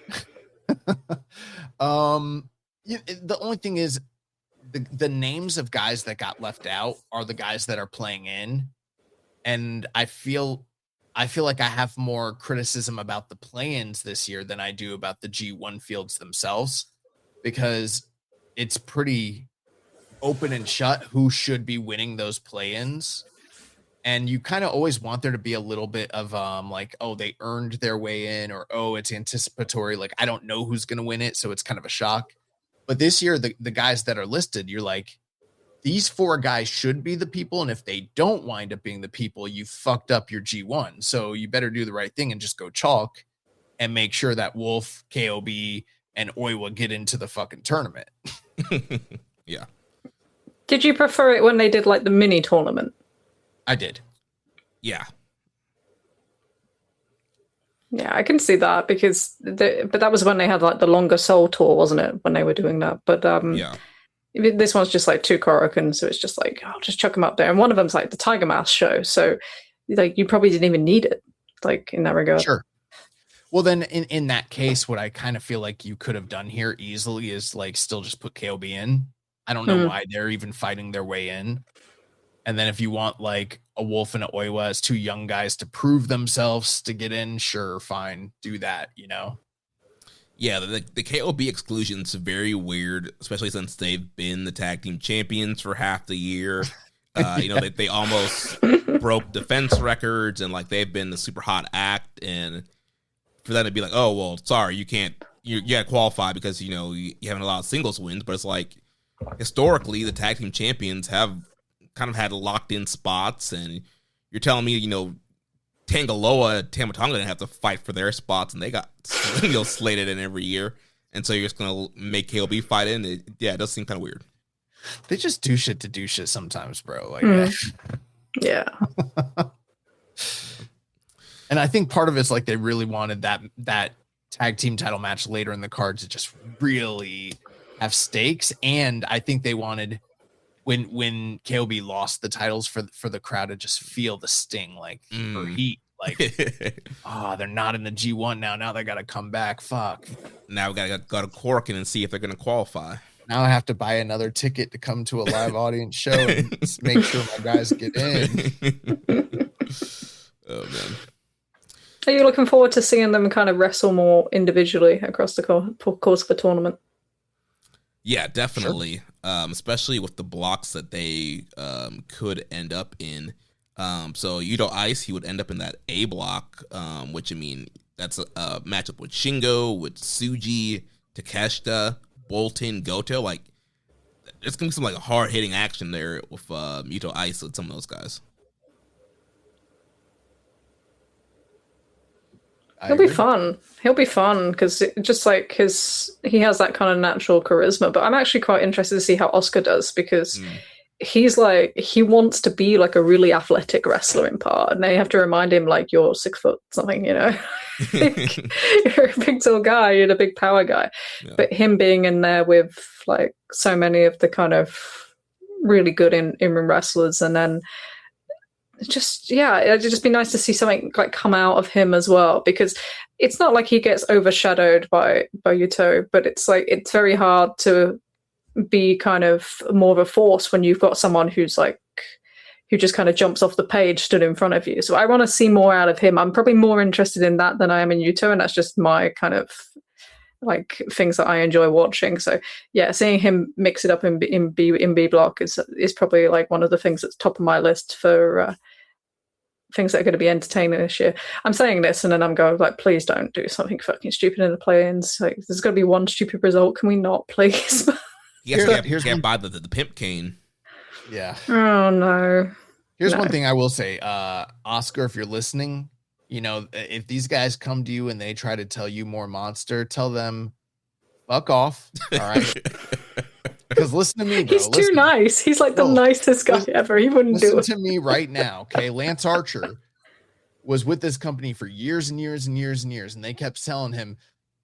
The only thing is the names of guys that got left out are the guys that are playing in, and I feel like I have more criticism about the play-ins this year than I do about the G1 fields themselves, because it's pretty open and shut who should be winning those play-ins. And you kind of always want there to be a little bit of like, oh, they earned their way in, or oh, it's anticipatory. Like, I don't know who's going to win it, so it's kind of a shock. But this year, the guys that are listed, you're like, these 4 guys should be the people. And if they don't wind up being the people, you fucked up your G1. So you better do the right thing and just go chalk and make sure that Wolf, KOB, and Oiwa get into the fucking tournament. Yeah. Did you prefer it when they did like the mini tournament? I did. Yeah. Yeah, I can see that because but that was when they had like the longer Soul Tour, wasn't it? When they were doing that. But yeah. This one's just like 2 Korokans, so it's just like, I'll just chuck them up there. And one of them's like the Tiger Mask show, so like you probably didn't even need it, like in that regard. Sure. Well, then in that case, what I kind of feel like you could have done here easily is like still just put KOB in. I don't know why they're even fighting their way in. And then if you want like a Wolf and an Oiwa as 2 young guys to prove themselves to get in, sure, fine, do that, you know? Yeah, the KOB exclusion's very weird, especially since they've been the tag team champions for half the year. You know, they almost broke defense records, and like they've been the super hot act, and for them to be like, oh, well, sorry, you gotta qualify because, you know, you haven't a lot of singles wins, but it's like, historically, the tag team champions have kind of had locked in spots, and you're telling me, you know, Tangaloa, Tamatonga didn't have to fight for their spots, and they got slated in every year, and so you're just gonna make KOB fight in. It does seem kind of weird. They just do shit to do shit sometimes, bro. Like, yeah. And I think part of it's like they really wanted that tag team title match later in the card to just really have stakes, and I think they wanted when KOB lost the titles for the crowd to just feel the sting, like or heat, like they're not in the G1 now they got to come back. Fuck. Now we gotta go to Corkin and see if they're gonna qualify. Now I have to buy another ticket to come to a live audience show and make sure my guys get in. Oh man. Are you looking forward to seeing them kind of wrestle more individually across the course of the tournament? Yeah, definitely. Sure. Especially with the blocks that they could end up in. So Yuto Ice, he would end up in that A block, which, I mean, that's a matchup with Shingo, with Tsuji, Takeshita, Bolton, Goto. Like, it's going to be some like hard-hitting action there with Yuto Ice with some of those guys. He'll be fun. He'll be fun because just like he has that kind of natural charisma. But I'm actually quite interested to see how Oscar does because he's like, he wants to be like a really athletic wrestler in part, and they have to remind him like, you're 6 foot something, you know. You're a big tall guy, you're a big power guy. Yeah. But him being in there with like so many of the kind of really good in-ring wrestlers, and then it'd just be nice to see something like come out of him as well, because it's not like he gets overshadowed by Yuto, but it's like it's very hard to be kind of more of a force when you've got someone who just kind of jumps off the page stood in front of you. So I want to see more out of him. I'm probably more interested in that than I am in Yuto, and that's just my kind of like things that I enjoy watching. So yeah, seeing him mix it up in B block is probably like one of the things that's top of my list for things that are going to be entertaining this year. I'm saying this and then I'm going like, please don't do something fucking stupid in the play-ins. Like, there's going to be one stupid result. Can we not, please? Here's can't buy the pimp cane. Yeah. Oh no. Here's one thing I will say, Oscar, if you're listening, you know, if these guys come to you and they try to tell you more monster, tell them, fuck off. All right. Because listen to me, bro. He's too nice. He's like the nicest guy ever. He wouldn't do it. Listen to me right now, okay? Lance Archer was with this company for years and years and years and years, and they kept telling him,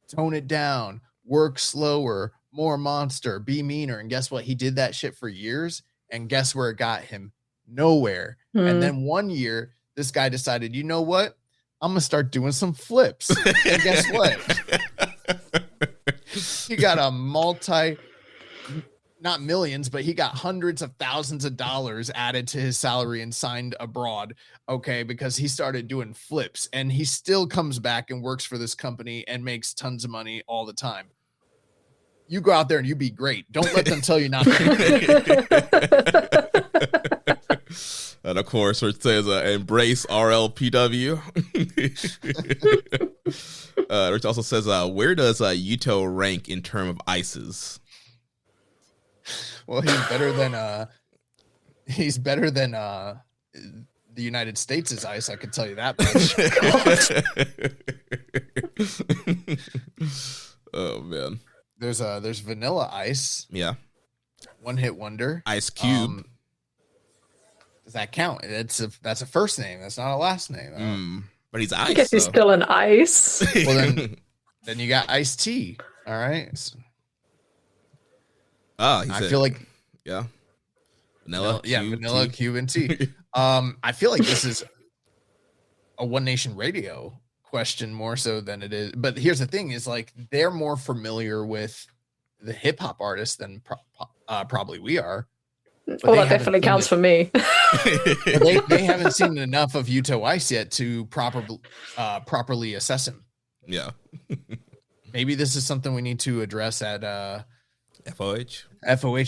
tone it down, work slower, more monster, be meaner. And guess what? He did that shit for years, and guess where it got him? nowhere. And then one year, this guy decided, you know what? I'm going to start doing some flips. And guess what? He got a not millions, but he got hundreds of thousands of dollars added to his salary and signed abroad. Okay. Because he started doing flips, and he still comes back and works for this company and makes tons of money all the time. You go out there and you be great. Don't let them tell you not to. And of course, it says embrace RLPW. Which also says, where does Yuto rank in terms of ices? Well, he's better than the United States' ice. I can tell you that much. Oh man. There's Vanilla Ice. Yeah. One Hit Wonder. Ice Cube. Does that count? That's a first name. That's not a last name. But he's ice. I guess he's still an ice. Well, then you got Ice-T. All right. I feel like vanilla, vanilla, Cube, and tea. I feel like this is a One Nation Radio question more so than it is. But here's the thing: is like they're more familiar with the hip hop artists than probably we are. Well, that definitely counts for me. They haven't seen enough of Yuto Ice yet to properly assess him. Yeah. Maybe this is something we need to address at FOH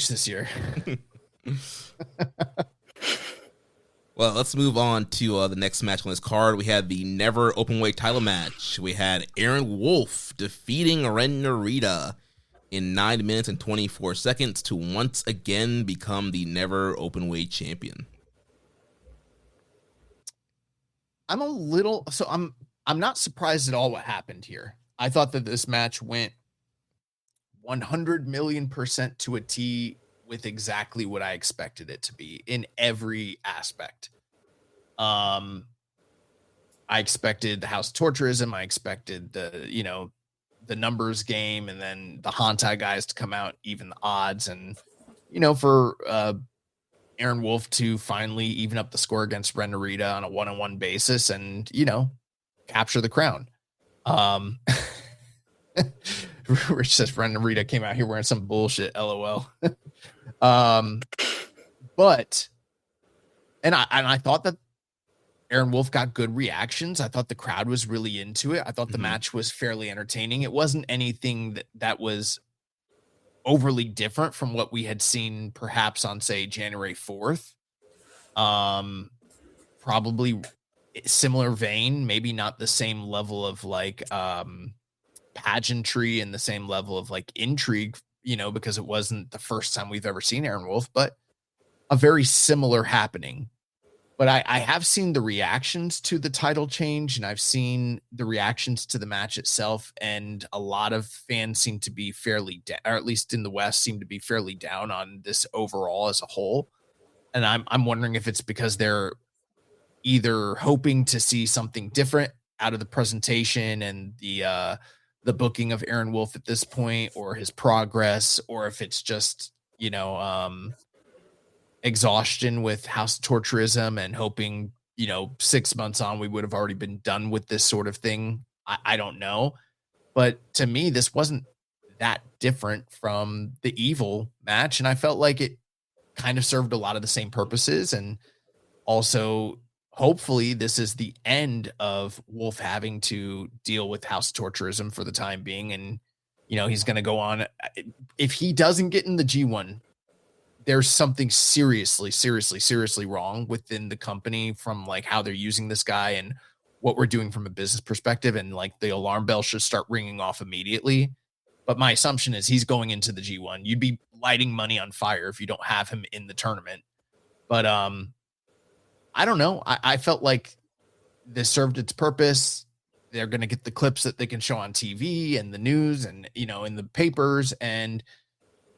this year. Well, let's move on to the next match on this card. We had the Never Openweight title match. We had Aaron Wolf defeating Ren Narita in 9 minutes and 24 seconds to once again become the Never Openweight champion. I'm not surprised at all what happened here. I thought that this match went 100 million% to a T with exactly what I expected it to be in every aspect. I expected the House of Torturism. I expected the numbers game, and then the Hantai guys to come out, even the odds, and for Aaron Wolf to finally even up the score against Ren Narita on a one-on-one basis and capture the crown. Rich says Ren Narita came out here wearing some bullshit, LOL. But I thought that Aaron Wolf got good reactions. I thought the crowd was really into it. I thought the match was fairly entertaining. It wasn't anything that was overly different from what we had seen perhaps on, say, January 4th. Probably similar vein, maybe not the same level of pageantry and the same level of intrigue, because it wasn't the first time we've ever seen Aaron Wolf, but a very similar happening. But I have seen the reactions to the title change, and I've seen the reactions to the match itself, and a lot of fans seem to be fairly or at least in the West, seem to be fairly down on this overall as a whole. And I'm wondering if it's because they're either hoping to see something different out of the presentation and the booking of Aaron Wolf at this point, or his progress, or if it's just exhaustion with House of Torturism and hoping 6 months on we would have already been done with this sort of thing. I don't know, but to me this wasn't that different from the Evil match, and I felt like it kind of served a lot of the same purposes. And also hopefully this is the end of Wolf having to deal with House of Torturism for the time being, and he's going to go on. If he doesn't get in the G1, there's something seriously wrong within the company from how they're using this guy and what we're doing from a business perspective. And the alarm bell should start ringing off immediately. But my assumption is he's going into the G1. You'd be lighting money on fire if you don't have him in the tournament. But I don't know. I felt like this served its purpose. They're going to get the clips that they can show on TV and the news and, in the papers, and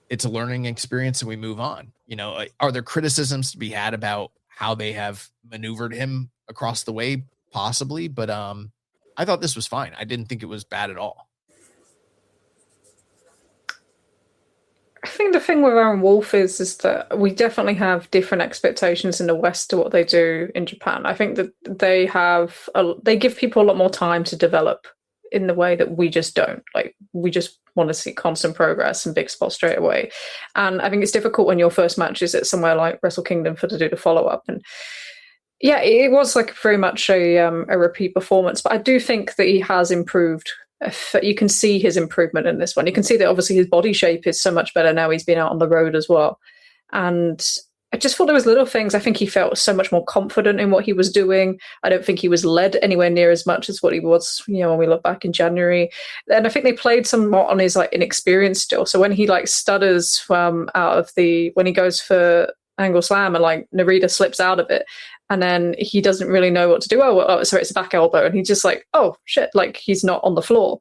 it's a learning experience, and we move on. Are there criticisms to be had about how they have maneuvered him across the way? Possibly, but I thought this was fine. I didn't think it was bad at all. think the thing with Aaron Wolf is that we definitely have different expectations in the West to what they do in Japan. I think that they give people a lot more time to develop in the way that we just don't. Like, we just want to see constant progress and big spots straight away. And I think it's difficult when your first match is at somewhere like Wrestle Kingdom to do the follow-up. And yeah, it was like very much a repeat performance, but I do think that he has improved. You can see his improvement in this one. You can see that obviously his body shape is so much better now he's been out on the road as well. And I just thought there was little things. I think he felt so much more confident in what he was doing. I don't think he was led anywhere near as much as what he was, when we look back in January. And I think they played somewhat on his like inexperience still. So when he like stutters when he goes for angle slam and like Narita slips out of it, and then he doesn't really know what to do. Sorry, it's a back elbow. And he's just like, oh, shit, like he's not on the floor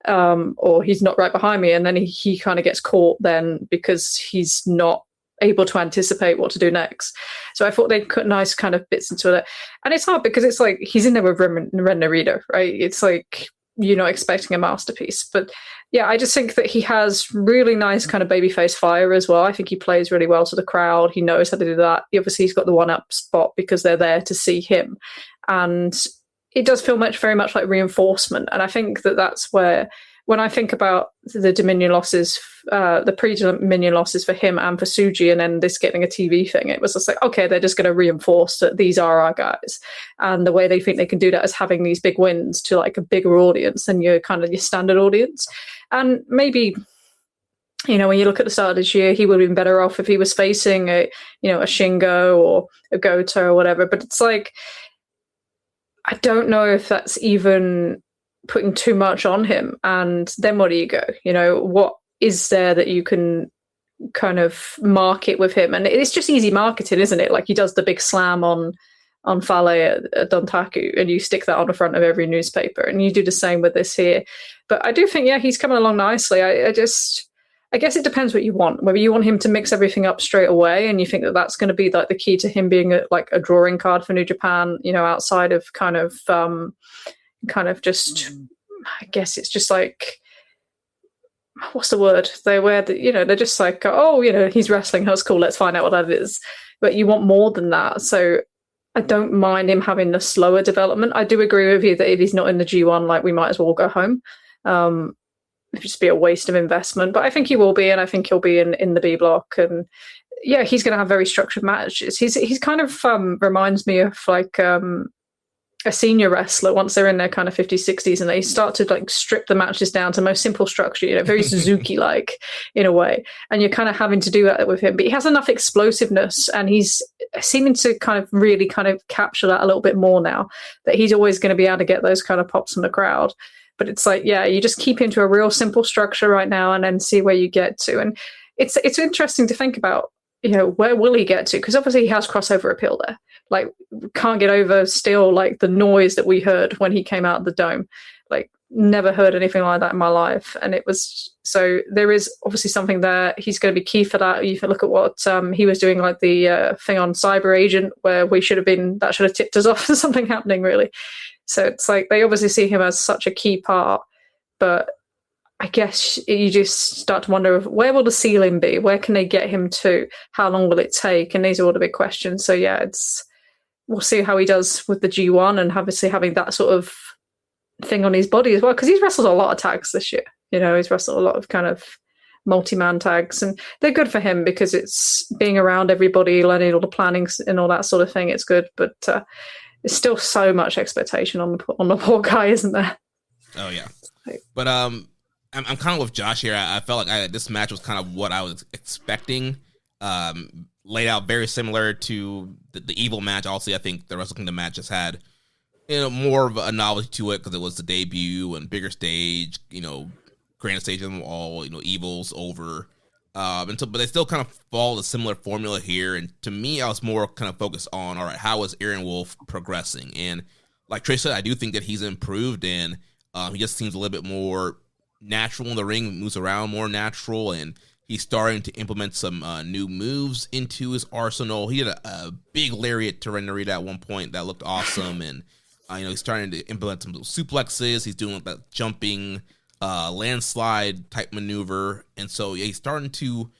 or he's not right behind me. And then he kind of gets caught then because he's not able to anticipate what to do next. So I thought they put nice kind of bits into it. And it's hard because it's like he's in there with Ren Narita, right? It's like you're not expecting a masterpiece. But yeah, I just think that he has really nice kind of babyface fire as well. I think he plays really well to the crowd. He knows how to do that. Obviously, he's got the one-up spot because they're there to see him. And it does feel very much like reinforcement. And I think that that's where, when I think about the Dominion losses, the pre-Dominion losses for him and for Tsuji, and then this getting a TV thing, it was just like, okay, they're just going to reinforce that these are our guys. And the way they think they can do that is having these big wins to like a bigger audience than your standard audience. And maybe, when you look at the start of this year, he would have been better off if he was facing a Shingo or a Goto or whatever. But it's like, I don't know if that's even putting too much on him. And then where do you go? What is there that you can kind of market with him? And it's just easy marketing, isn't it? Like he does the big slam on Fale at Dontaku, and you stick that on the front of every newspaper, and you do the same with this here. But I do think, he's coming along nicely. I guess it depends what you want. Whether you want him to mix everything up straight away, and you think that that's going to be like the key to him being a drawing card for New Japan, outside of kind of just, I guess it's just like, what's the word? They're just like, he's wrestling, that's cool, let's find out what that is. But you want more than that. So I don't mind him having the slower development. I do agree with you that if he's not in the G1, like we might as well go home. It'd just be a waste of investment. But I think he will be, and I think he'll be in the B block. And yeah, he's going to have very structured matches. He's kind of reminds me of like a senior wrestler once they're in their kind of 50s, 60s, and they start to like strip the matches down to most simple structure, very Suzuki-like in a way. And you're kind of having to do that with him. But he has enough explosiveness, and he's seeming to kind of really kind of capture that a little bit more now, that he's always going to be able to get those kind of pops from the crowd. But it's like, you just keep into a real simple structure right now and then see where you get to. And it's interesting to think about, where will he get to? Because obviously he has crossover appeal there. Like, can't get over still like the noise that we heard when he came out of the dome. Like, never heard anything like that in my life. And it was, so there is obviously something there. He's going to be key for that. You can look at what he was doing, like the thing on Cyber Agent, where that should have tipped us off to something happening, really. So it's like they obviously see him as such a key part. But I guess you just start to wonder, where will the ceiling be? Where can they get him to? How long will it take? And these are all the big questions. So yeah, we'll see how he does with the G1, and obviously having that sort of thing on his body as well, because he's wrestled a lot of tags this year. He's wrestled a lot of kind of multi-man tags, and they're good for him because it's being around everybody, learning all the planning and all that sort of thing. It's good, but there's still so much expectation on the poor guy, isn't there? Oh yeah, but I'm kind of with Josh here. I felt like this match was kind of what I was expecting. Laid out very similar to the Evil match. Also, I think the Wrestle Kingdom match just had more of a novelty to it because it was the debut and bigger stage, grand stage of them all, Evil's over. But they still kind of follow a similar formula here. And to me, I was more kind of focused on, all right, how is Aaron Wolf progressing? And like Trish said, I do think that he's improved, and he just seems a little bit more natural in the ring, moves around more natural, and he's starting to implement some new moves into his arsenal. He had a big lariat to Ren Narita at one point that looked awesome, and he's starting to implement some suplexes. He's doing that jumping landslide type maneuver, and so he's starting to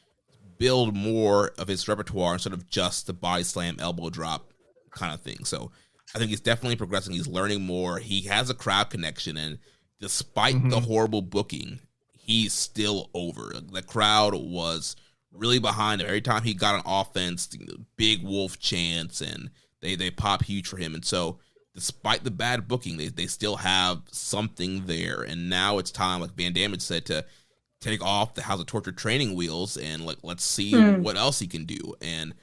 build more of his repertoire instead of just the body slam, elbow drop kind of thing. So I think he's definitely progressing. He's learning more. He has a crowd connection, and despite the horrible booking, he's still over. The crowd was really behind him. Every time he got on offense, big Wolf chants, and they pop huge for him. And so despite the bad booking, they still have something there. And now it's time, like Van Damme said, to take off the House of Torture training wheels and let's see what else he can do. And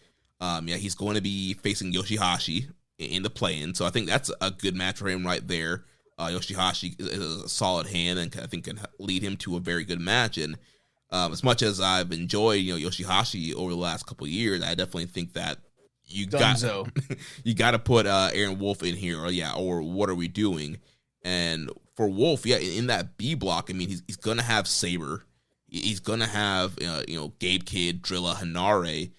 he's going to be facing Yoshihashi in the play-in, so I think that's a good match for him right there. Yoshihashi is a solid hand and I think can lead him to a very good match. And as much as I've enjoyed Yoshihashi over the last couple of years, I definitely think that you got to put Aaron Wolf in here, or what are we doing? And for Wolf, in that B block, I mean, he's gonna have Saber, he's gonna have Gabe Kidd, Drilla, Hanare.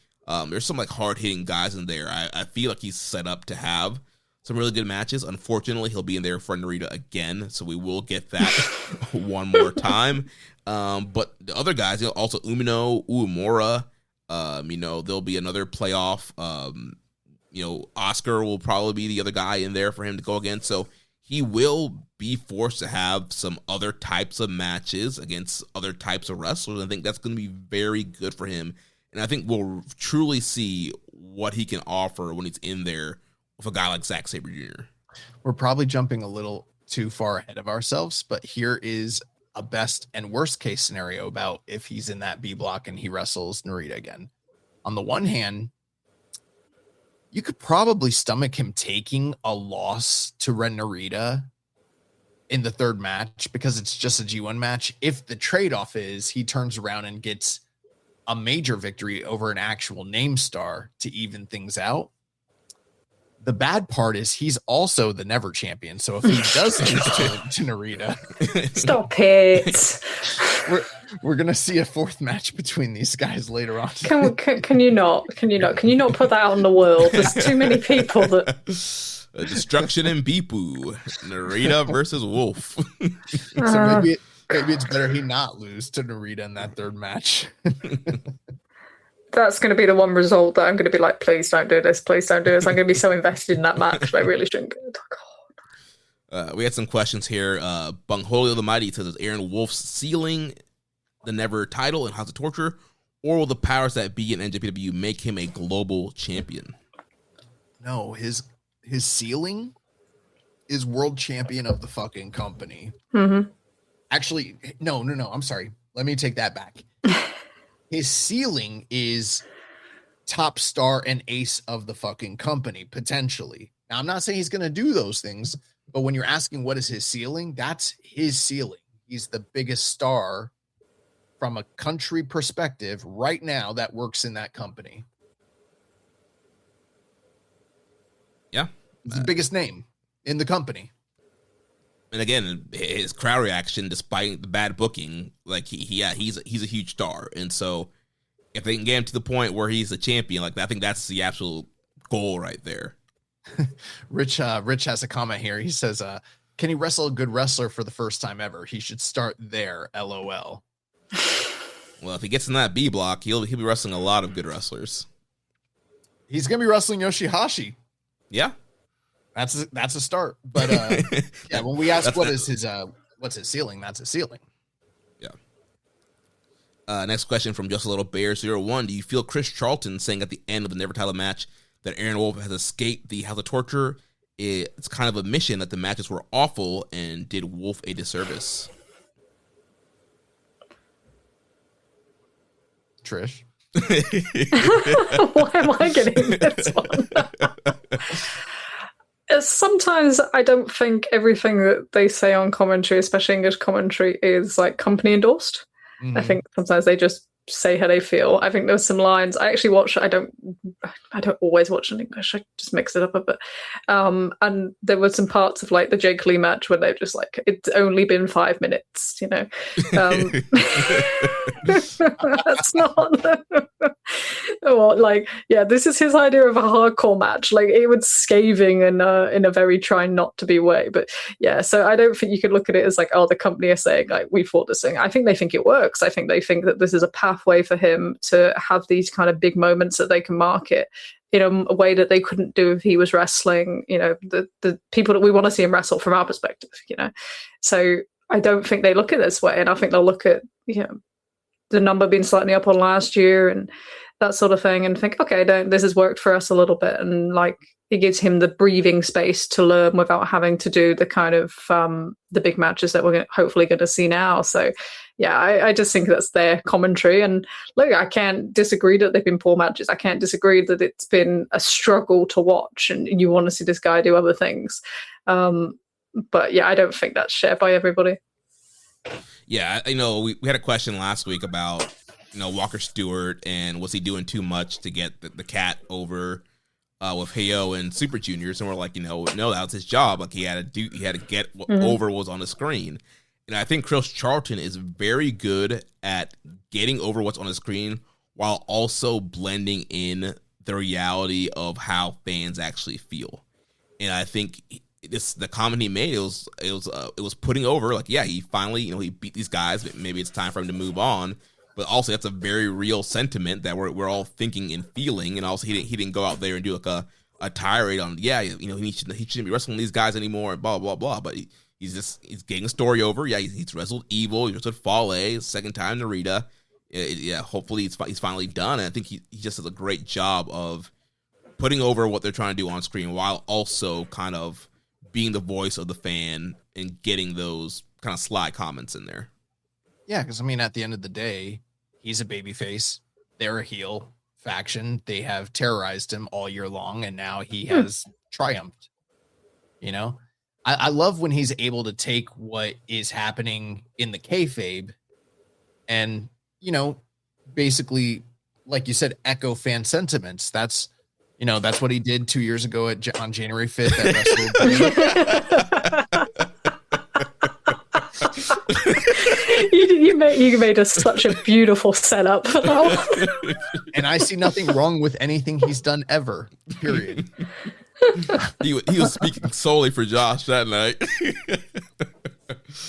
There's some like hard hitting guys in there. I feel like he's set up to have some really good matches. Unfortunately, he'll be in there for Narita again, so we will get that one more time. But the other guys, also Umino, Uemura, there'll be another playoff. Oscar will probably be the other guy in there for him to go against. So he will be forced to have some other types of matches against other types of wrestlers. I think that's going to be very good for him. And I think we'll truly see what he can offer when he's in there with a guy like Zack Sabre Jr. We're probably jumping a little too far ahead of ourselves, but here is a best and worst case scenario about if he's in that B block and he wrestles Narita again. On the one hand, you could probably stomach him taking a loss to Ren Narita in the third match because it's just a G1 match. If the trade-off is he turns around and gets a major victory over an actual name star to even things out. The bad part is he's also the never champion. So if he does lose to Narita, stop it. We're gonna see a fourth match between these guys later on. Can you not put that out in the world? There's too many people that Destruction in Bipu, Narita versus Wolf. So maybe it's better he not lose to Narita in that third match. That's going to be the one result that I'm going to be like, please don't do this. Please don't do this. I'm going to be so invested in that match, but I really shouldn't get it. We had some questions here. Bungholio the Mighty says, is Aaron Wolf's ceiling the never title in House of Torture, or will the powers that be in NJPW make him a global champion? No, his ceiling is world champion of the fucking company. Mm-hmm. Actually, no. I'm sorry. Let me take that back. His ceiling is top star and ace of the fucking company, potentially. Now, I'm not saying he's going to do those things, but when you're asking what is his ceiling, that's his ceiling. He's the biggest star from a country perspective right now that works in that company. Yeah. He's the biggest name in the company. And again, his crowd reaction, despite the bad booking, like he's a huge star. And so if they can get him to the point where he's a champion, like I think that's the absolute goal right there. Rich has a comment here. He says, can he wrestle a good wrestler for the first time ever? He should start there, LOL. Well, if he gets in that B block, he'll be wrestling a lot of good wrestlers. He's going to be wrestling Yoshihashi. Yeah. That's a start. But yeah, when we ask what's his ceiling, that's his ceiling. Yeah. Next question from Just a Little Bear 01. Do you feel Chris Charlton saying at the end of the Never Title match that Aaron Wolf has escaped the House of Torture? It's kind of a mission that the matches were awful and did Wolf a disservice. Trish. Why am I getting this one? Sometimes I don't think everything that they say on commentary, especially English commentary, is like company endorsed. Mm-hmm. I think sometimes they just say how they feel. I think there's some lines I actually watch. I don't always watch in English. I just mix it up a bit. And there were some parts of like the Jake Lee match where they're just like, it's only been 5 minutes, you know. That's not well, like, yeah, this is his idea of a hardcore match. Like, it was scathing and in a very trying not to be way. But yeah, so I don't think you could look at it as like, oh, the company is saying like we fought this thing. I think they think it works. I think they think that this is a path pathway for him to have these kind of big moments that they can market in a way that they couldn't do if he was wrestling, the people that we want to see him wrestle from our perspective, So I don't think they look at it this way. And I think they'll look at, the number being slightly up on last year and that sort of thing and think, okay, this has worked for us a little bit. And like, it gives him the breathing space to learn without having to do the kind of the big matches that we're hopefully going to see now. So, yeah, I just think that's their commentary. And look, I can't disagree that they've been poor matches. I can't disagree that it's been a struggle to watch and you want to see this guy do other things. But yeah, I don't think that's shared by everybody. Yeah, we had a question last week about, Walker Stewart and was he doing too much to get the cat over with Heo and Super Juniors, and we're like, no, that was his job. Like he had to get over what was on the screen. And I think Chris Charlton is very good at getting over what's on the screen while also blending in the reality of how fans actually feel. And I think the comment he made, it was putting over, like, yeah, he finally, he beat these guys. Maybe it's time for him to move on. But also, that's a very real sentiment that we're all thinking and feeling. And also, he didn't go out there and do like a tirade on, he shouldn't be wrestling these guys anymore, and blah blah blah. But he's getting the story over. Yeah, he's wrestled Evil. He wrestled Fale, second time Narita. Yeah, hopefully he's finally done. And I think he just does a great job of putting over what they're trying to do on screen while also kind of being the voice of the fan and getting those kind of sly comments in there. Yeah, because at the end of the day, he's a babyface. They're a heel faction. They have terrorized him all year long, and now he has triumphed. I love when he's able to take what is happening in the kayfabe and, basically, like you said, echo fan sentiments. That's what he did 2 years ago on January 5th at Wrestle. You made us such a beautiful setup for that one. And I see nothing wrong with anything he's done ever, period. He was speaking solely for Josh that night.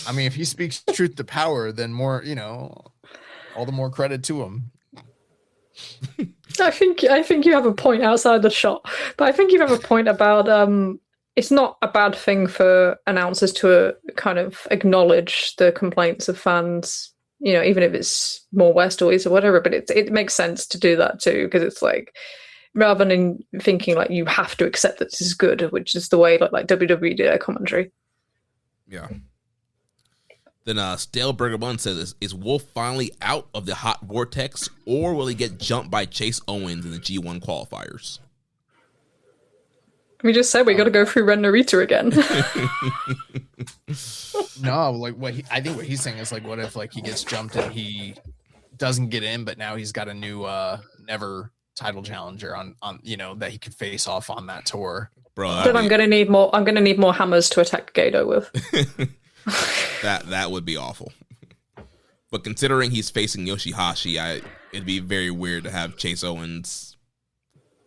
If he speaks truth to power, then more, all the more credit to him. I think you have a point outside the shot, but I think you have a point about it's not a bad thing for announcers to kind of acknowledge the complaints of fans, even if it's more West or East or whatever, but it makes sense to do that too, because it's like, rather than thinking like you have to accept that this is good, which is the way like WWE did their commentary. Yeah. Then Stale Burger Bun says, is Wolf finally out of the hot vortex, or will he get jumped by Chase Owens in the G1 qualifiers? We just said we got to go through Ren Narita again. No, like I think what he's saying is like, what if like he gets jumped and he doesn't get in, but now he's got a new never title challenger on that he could face off on that tour. Bro, but I'm gonna need more hammers to attack Gato with. That would be awful. But considering he's facing Yoshihashi, it'd be very weird to have Chase Owens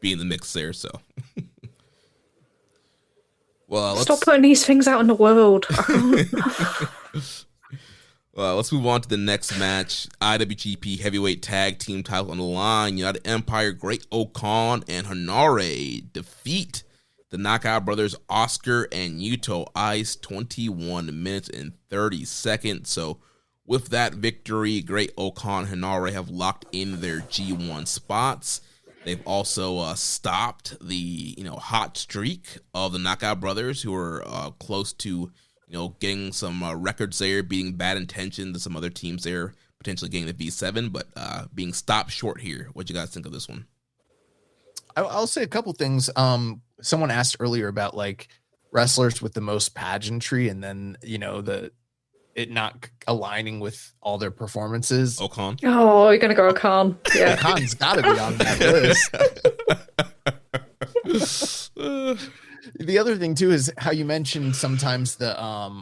be in the mix there. So, well, stop putting these things out in the world. Well, let's move on to the next match. IWGP Heavyweight Tag Team title on the line. United Empire, Great Okan and Hanare defeat the Knockout Brothers, Oscar and Yuto Ice, 21 minutes and 30 seconds. So with that victory, Great Okan and Hanare have locked in their G1 spots. They've also stopped the hot streak of the Knockout Brothers, who are close to getting some records there, beating Bad Intentions and some other teams there, potentially getting the V7, but being stopped short here. What you guys think of this one? I'll say a couple things. Someone asked earlier about like wrestlers with the most pageantry, and then it not aligning with all their performances. Okan. Oh, you're gonna go Okan. Yeah, Okan's got to be on that list. The other thing too is how you mentioned sometimes the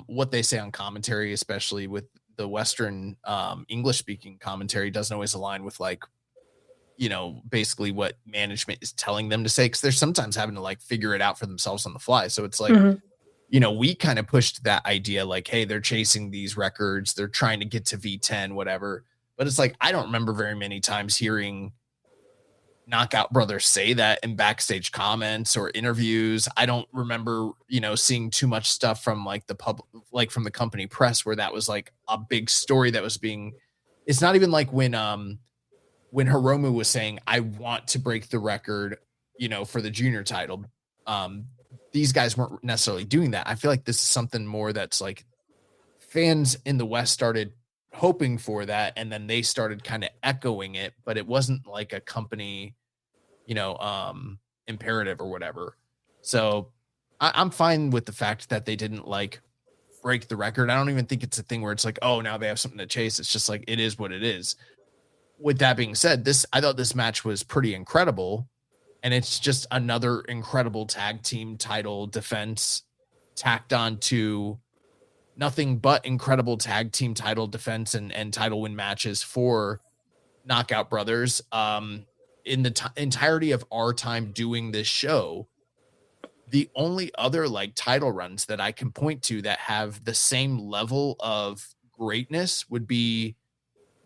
what they say on commentary, especially with the Western English speaking commentary, doesn't always align with like basically what management is telling them to say, because they're sometimes having to like figure it out for themselves on the fly. So it's like we kind of pushed that idea like, hey, they're chasing these records, they're trying to get to V10, whatever. But it's like, I don't remember very many times hearing Knockout Brothers say that in backstage comments or interviews. I don't remember, seeing too much stuff from like the public, like from the company press, where that was like a big story that was being. It's not even like when Hiromu was saying, I want to break the record, for the junior title. These guys weren't necessarily doing that. I feel like this is something more that's like fans in the West started hoping for that, and then they started kind of echoing it, but it wasn't like a company, imperative or whatever. So I'm fine with the fact that they didn't like break the record. I don't even think it's a thing where it's like, oh, now they have something to chase. It's just like, it is what it is. With that being said, I thought this match was pretty incredible, and it's just another incredible tag team title defense tacked on to nothing but incredible tag team title defense and title win matches for Knockout Brothers. In the entirety of our time doing this show, the only other like title runs that I can point to that have the same level of greatness would be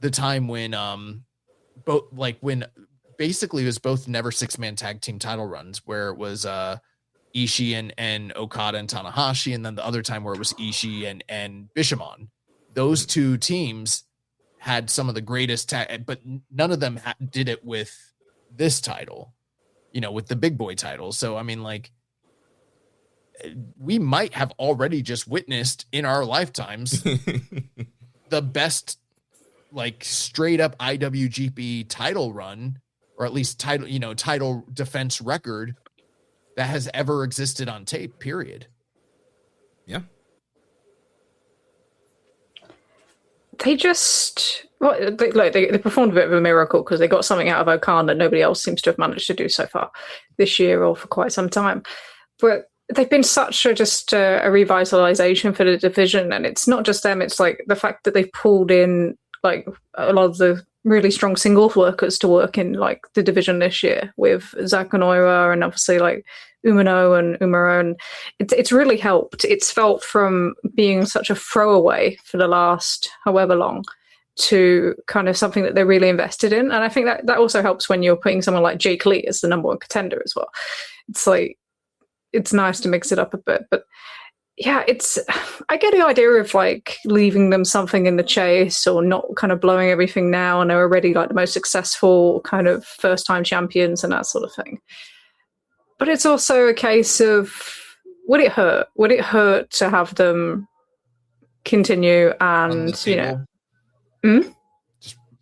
the time when when basically it was both never 6-man tag team title runs, where it was Ishii and Okada and Tanahashi, and then the other time where it was Ishii and Bishamon. Those two teams had some of the greatest but none of them did it with this title, with the big boy title. So I mean, like, we might have already just witnessed in our lifetimes the best like straight up IWGP title run, or at least title defense record that has ever existed on tape, period. Yeah. They just, they performed a bit of a miracle because they got something out of Okan that nobody else seems to have managed to do so far this year or for quite some time. But they've been such a revitalization for the division. And it's not just them. It's like the fact that they've pulled in like a lot of the really strong singles workers to work in like the division this year with Zack and Oira, and obviously like Umino and Umaro, and it's really helped. It's felt from being such a throwaway for the last however long to kind of something that they're really invested in. And I think that also helps when you're putting someone like Jake Lee as the number one contender as well. It's like, it's nice to mix it up a bit, but yeah, I get the idea of like leaving them something in the chase or not kind of blowing everything now, and they're already like the most successful kind of first time champions and that sort of thing. But it's also a case of, would it hurt? Would it hurt to have them continue and, just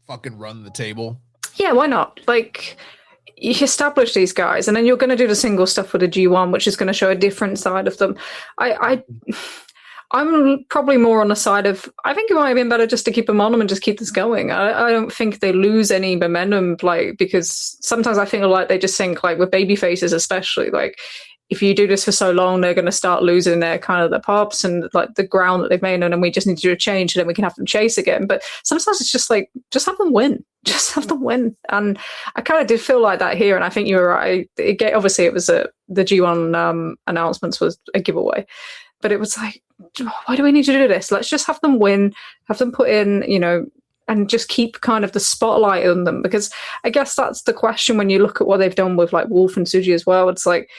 fucking run the table? Yeah, why not? Like, you establish these guys, and then you're going to do the single stuff with the G1, which is going to show a different side of them. I'm probably more on the side of, I think it might have been better just to keep them on them and just keep this going. I don't think they lose any momentum, like, because sometimes I think like they just think like with baby faces, especially like if you do this for so long, they're going to start losing their kind of the pops and like the ground that they've made, and then we just need to do a change, and then we can have them chase again. But sometimes it's just like, just have them win. Just have them win. And I kind of did feel like that here, and I think you were right. Obviously, it was the G1 announcements was a giveaway, but it was like, why do we need to do this? Let's just have them win, have them put in, and just keep kind of the spotlight on them. Because I guess that's the question when you look at what they've done with like Wolf and Tsuji as well. It's like,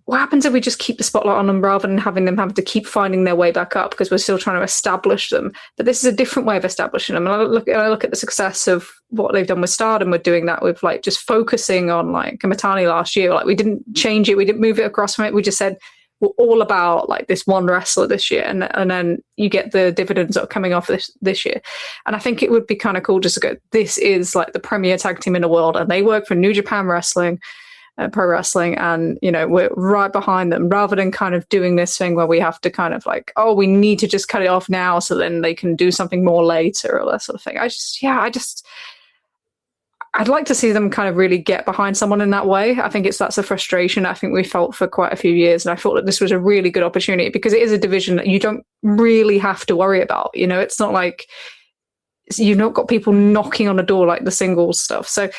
what happens if we just keep the spotlight on them rather than having them have to keep finding their way back up, because we're still trying to establish them? But this is a different way of establishing them. And I look at the success of what they've done with Stardom. We're doing that with like just focusing on like Kamitani last year. Like we didn't change it. We didn't move it across from it. We just said, we're all about like this one wrestler this year. And then you get the dividends that are coming off this year. And I think it would be kind of cool just to go, this is like the premier tag team in the world, and they work for New Japan Wrestling, Pro Wrestling, and we're right behind them, rather than kind of doing this thing where we have to kind of like, oh, we need to just cut it off now so then they can do something more later, or that sort of thing. I'd like to see them kind of really get behind someone in that way. I think that's a frustration I think we felt for quite a few years, and I thought that this was a really good opportunity because it is a division that you don't really have to worry about. It's not like you've not got people knocking on the door like the singles stuff. So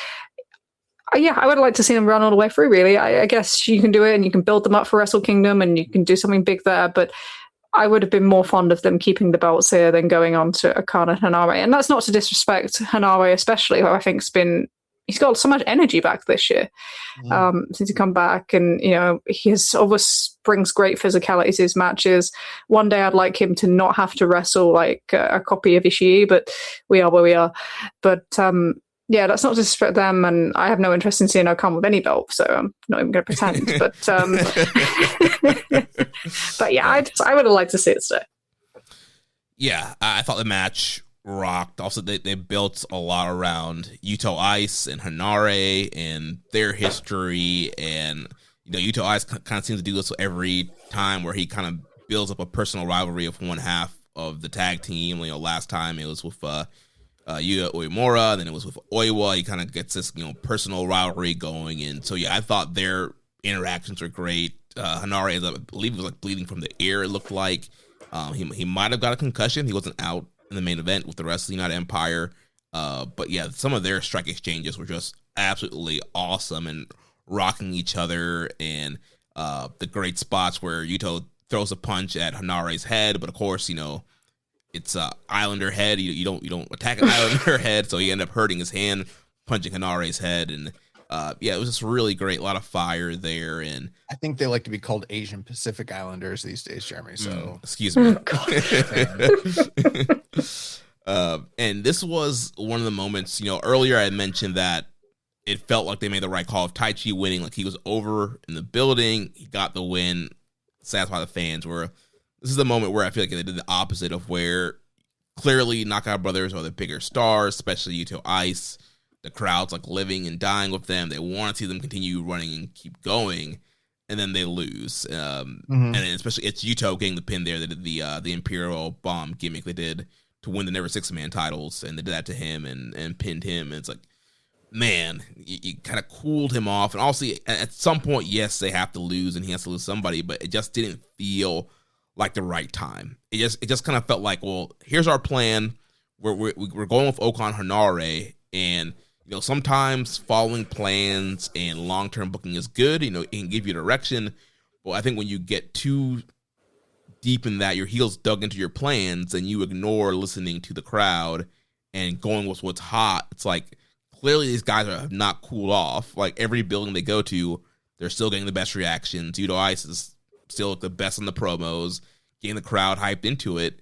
yeah, I would like to see them run all the way through, really. I guess you can do it, and you can build them up for Wrestle Kingdom, and you can do something big there. But I would have been more fond of them keeping the belts here than going on to Okan and Hanare. And that's not to disrespect Hanare especially, who I think's he's got so much energy back this year since he come back. And, he always brings great physicality to his matches. One day I'd like him to not have to wrestle like a copy of Ishii, but we are where we are. But yeah, that's not to disrespect them. And I have no interest in seeing Okan with any belt, so I'm not even going to pretend. But yeah, I would have liked to see it stay. Yeah, I thought the match rocked. Also, they built a lot around Yuto Ice and Hanare and their history. And, Yuto Ice kind of seems to do this every time, where he kind of builds up a personal rivalry of one half of the tag team. Last time it was with Yuya Uemura, then it was with Oiwa. He kind of gets this, personal rivalry going. And so, yeah, I thought their interactions were great. Hanare, I believe, was like bleeding from the ear, it looked like. He might have got a concussion. He wasn't out in the main event with the rest of the United Empire. But yeah, some of their strike exchanges were just absolutely awesome and rocking each other. And the great spots where Yuto throws a punch at Hanare's head, but of course, it's Islander head. You don't attack an Islander head, so he ended up hurting his hand, punching Hanare's head. And yeah, it was just really great. A lot of fire there. And I think they like to be called Asian Pacific Islanders these days, Jeremy. So excuse me. And this was one of the moments, earlier I mentioned that it felt like they made the right call of Tai Chi winning. Like, he was over in the building. He got the win, satisfied the fans. This is the moment where I feel like they did the opposite of where clearly Knockout Brothers are the bigger stars, especially Yuto Ice. The crowd's like living and dying with them. They want to see them continue running and keep going, and then they lose. And especially it's Yuto getting the pin there. They did the Imperial Bomb gimmick they did to win the Never Six-Man titles, and they did that to him and pinned him. And it's like, man, you kind of cooled him off. And also, at some point, yes, they have to lose, and he has to lose somebody, but it just didn't feel like the right time. It just kind of felt like, well, here's our plan. We're going with Okan Hanare, and sometimes following plans and long-term booking is good. It can give you direction. But I think when you get too deep in that, your heels dug into your plans, and you ignore listening to the crowd and going with what's hot, it's like, clearly these guys have not cooled off. Like, every building they go to, they're still getting the best reactions. Yuto Ice is still the best in the promos, getting the crowd hyped into it,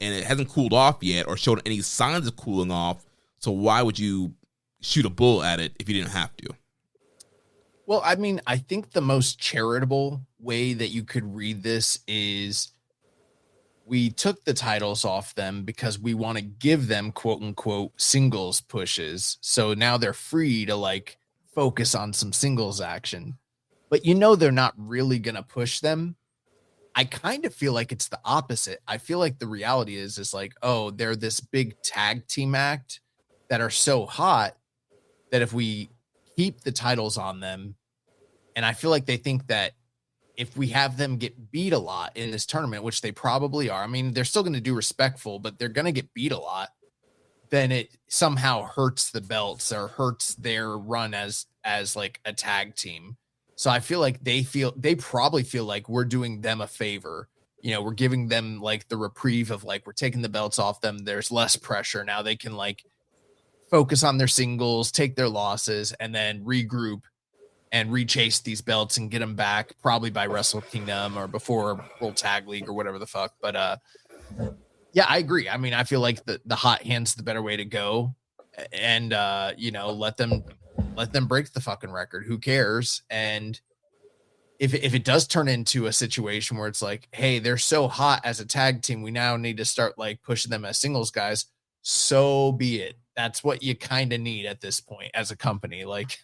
and it hasn't cooled off yet or shown any signs of cooling off. So why would you shoot a bull at it if you didn't have to? Well, I mean, I think the most charitable way that you could read this is we took the titles off them because we want to give them quote unquote singles pushes. So now they're free to like focus on some singles action, but they're not really going to push them. I kind of feel like it's the opposite. I feel like the reality is like, oh, they're this big tag team act that are so hot that if we keep the titles on them, and I feel like they think that if we have them get beat a lot in this tournament, which they probably are, I mean, they're still going to do respectful, but they're going to get beat a lot, then it somehow hurts the belts or hurts their run as like a tag team. So I feel like they probably feel like we're doing them a favor. We're giving them like the reprieve of like, we're taking the belts off them. There's less pressure. Now they can like focus on their singles, take their losses, and then regroup and rechase these belts and get them back probably by Wrestle Kingdom or before World Tag League or whatever the fuck. But yeah, I agree. I mean, I feel like the hot hand's the better way to go, and let them break the fucking record. Who cares? And if it does turn into a situation where it's like, hey, they're so hot as a tag team, we now need to start like pushing them as singles guys, so be it. That's what you kind of need at this point as a company. Like,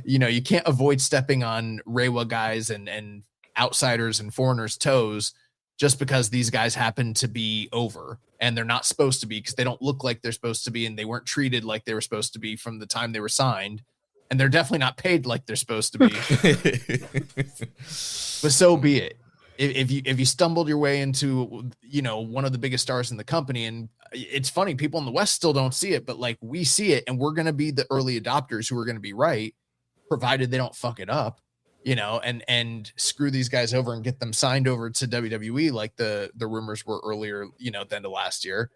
you can't avoid stepping on Reiwa guys and outsiders and foreigners' toes just because these guys happen to be over, and they're not supposed to be, because they don't look like they're supposed to be, and they weren't treated like they were supposed to be from the time they were signed, and they're definitely not paid like they're supposed to be. But so be it. If you stumbled your way into one of the biggest stars in the company, and it's funny, people in the West still don't see it, but like, we see it, and we're going to be the early adopters who are going to be right, provided they don't fuck it up. and screw these guys over and get them signed over to WWE like the rumors were earlier, at the end of last year.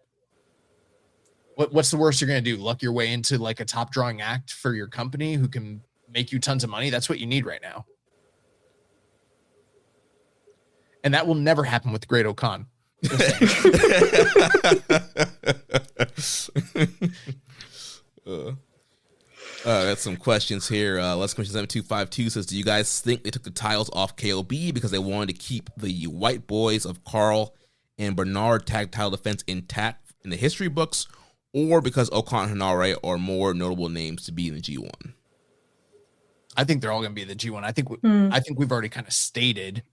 What's the worst you're going to do? Luck your way into like a top drawing act for your company who can make you tons of money? That's what you need right now. And that will never happen with Great O'Khan. Got some questions here. Let's question 7252 says, do you guys think they took the titles off KOB because they wanted to keep the white boys of Carl and Bernard tag title defense intact in the history books, or because O'Khan and Hanare are more notable names to be in the G1? I think they're all going to be in the G1. I think we've already kind of stated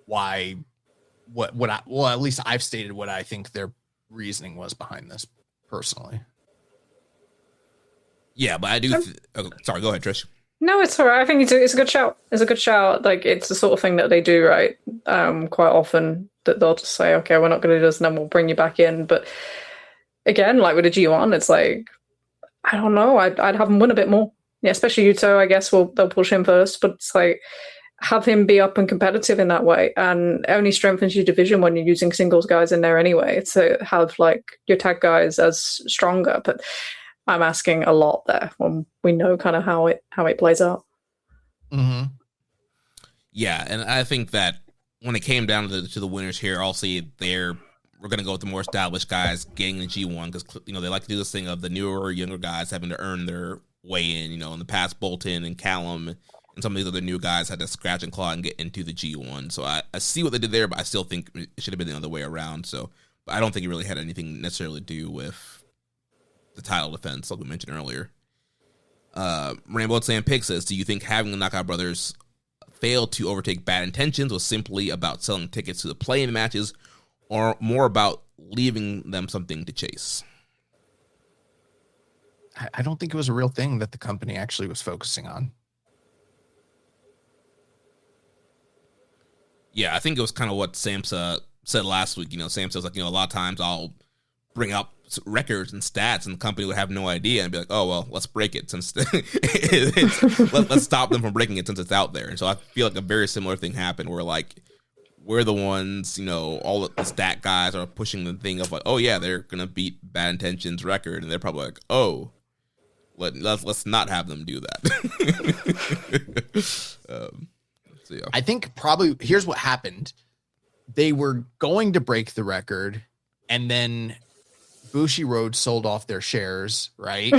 why, at least I've stated what I think their reasoning was behind this personally. Yeah, but I do. Sorry, go ahead, Trish. No, it's all right. I think it's a good shout. It's a good shout. Like, it's the sort of thing that they do, right? Quite often that they'll just say, okay, we're not going to do this, and then we'll bring you back in. But again, like with a G1, it's like, I don't know. I'd have them win a bit more. Yeah, especially Yuto, I guess they'll push him first. But it's like, have him be up and competitive in that way, and it only strengthens your division when you're using singles guys in there anyway. To have like your tag guys as stronger, but I'm asking a lot there when we know kind of how it plays out. Mm-hmm. Yeah, and I think that when it came down to the winners here, I'll say we're going to go with the more established guys getting the G1 because they like to do this thing of the newer, younger guys having to earn their way in. In the past, Bolton and Callum and some of these other new guys had to scratch and claw and get into the G1. So I see what they did there, but I still think it should have been the other way around. So, but I don't think it really had anything necessarily to do with the title defense, like we mentioned earlier. Rainbow Sand Pig says, do you think having the Knockout Brothers fail to overtake Bad Intentions was simply about selling tickets to the play-in matches, or more about leaving them something to chase? I don't think it was a real thing that the company actually was focusing on. Yeah, I think it was kind of what Samsa said last week. Samsa was like, a lot of times I'll bring up records and stats and the company would have no idea and be like, oh, well, let's break it since let's stop them from breaking it since it's out there. And so I feel like a very similar thing happened where like we're the ones, all the stat guys are pushing the thing of like, oh yeah, they're going to beat Bad Intentions record. And they're probably like, oh, let's not have them do that. So, yeah. I think probably here's what happened. They were going to break the record and then Bushiroad sold off their shares, right?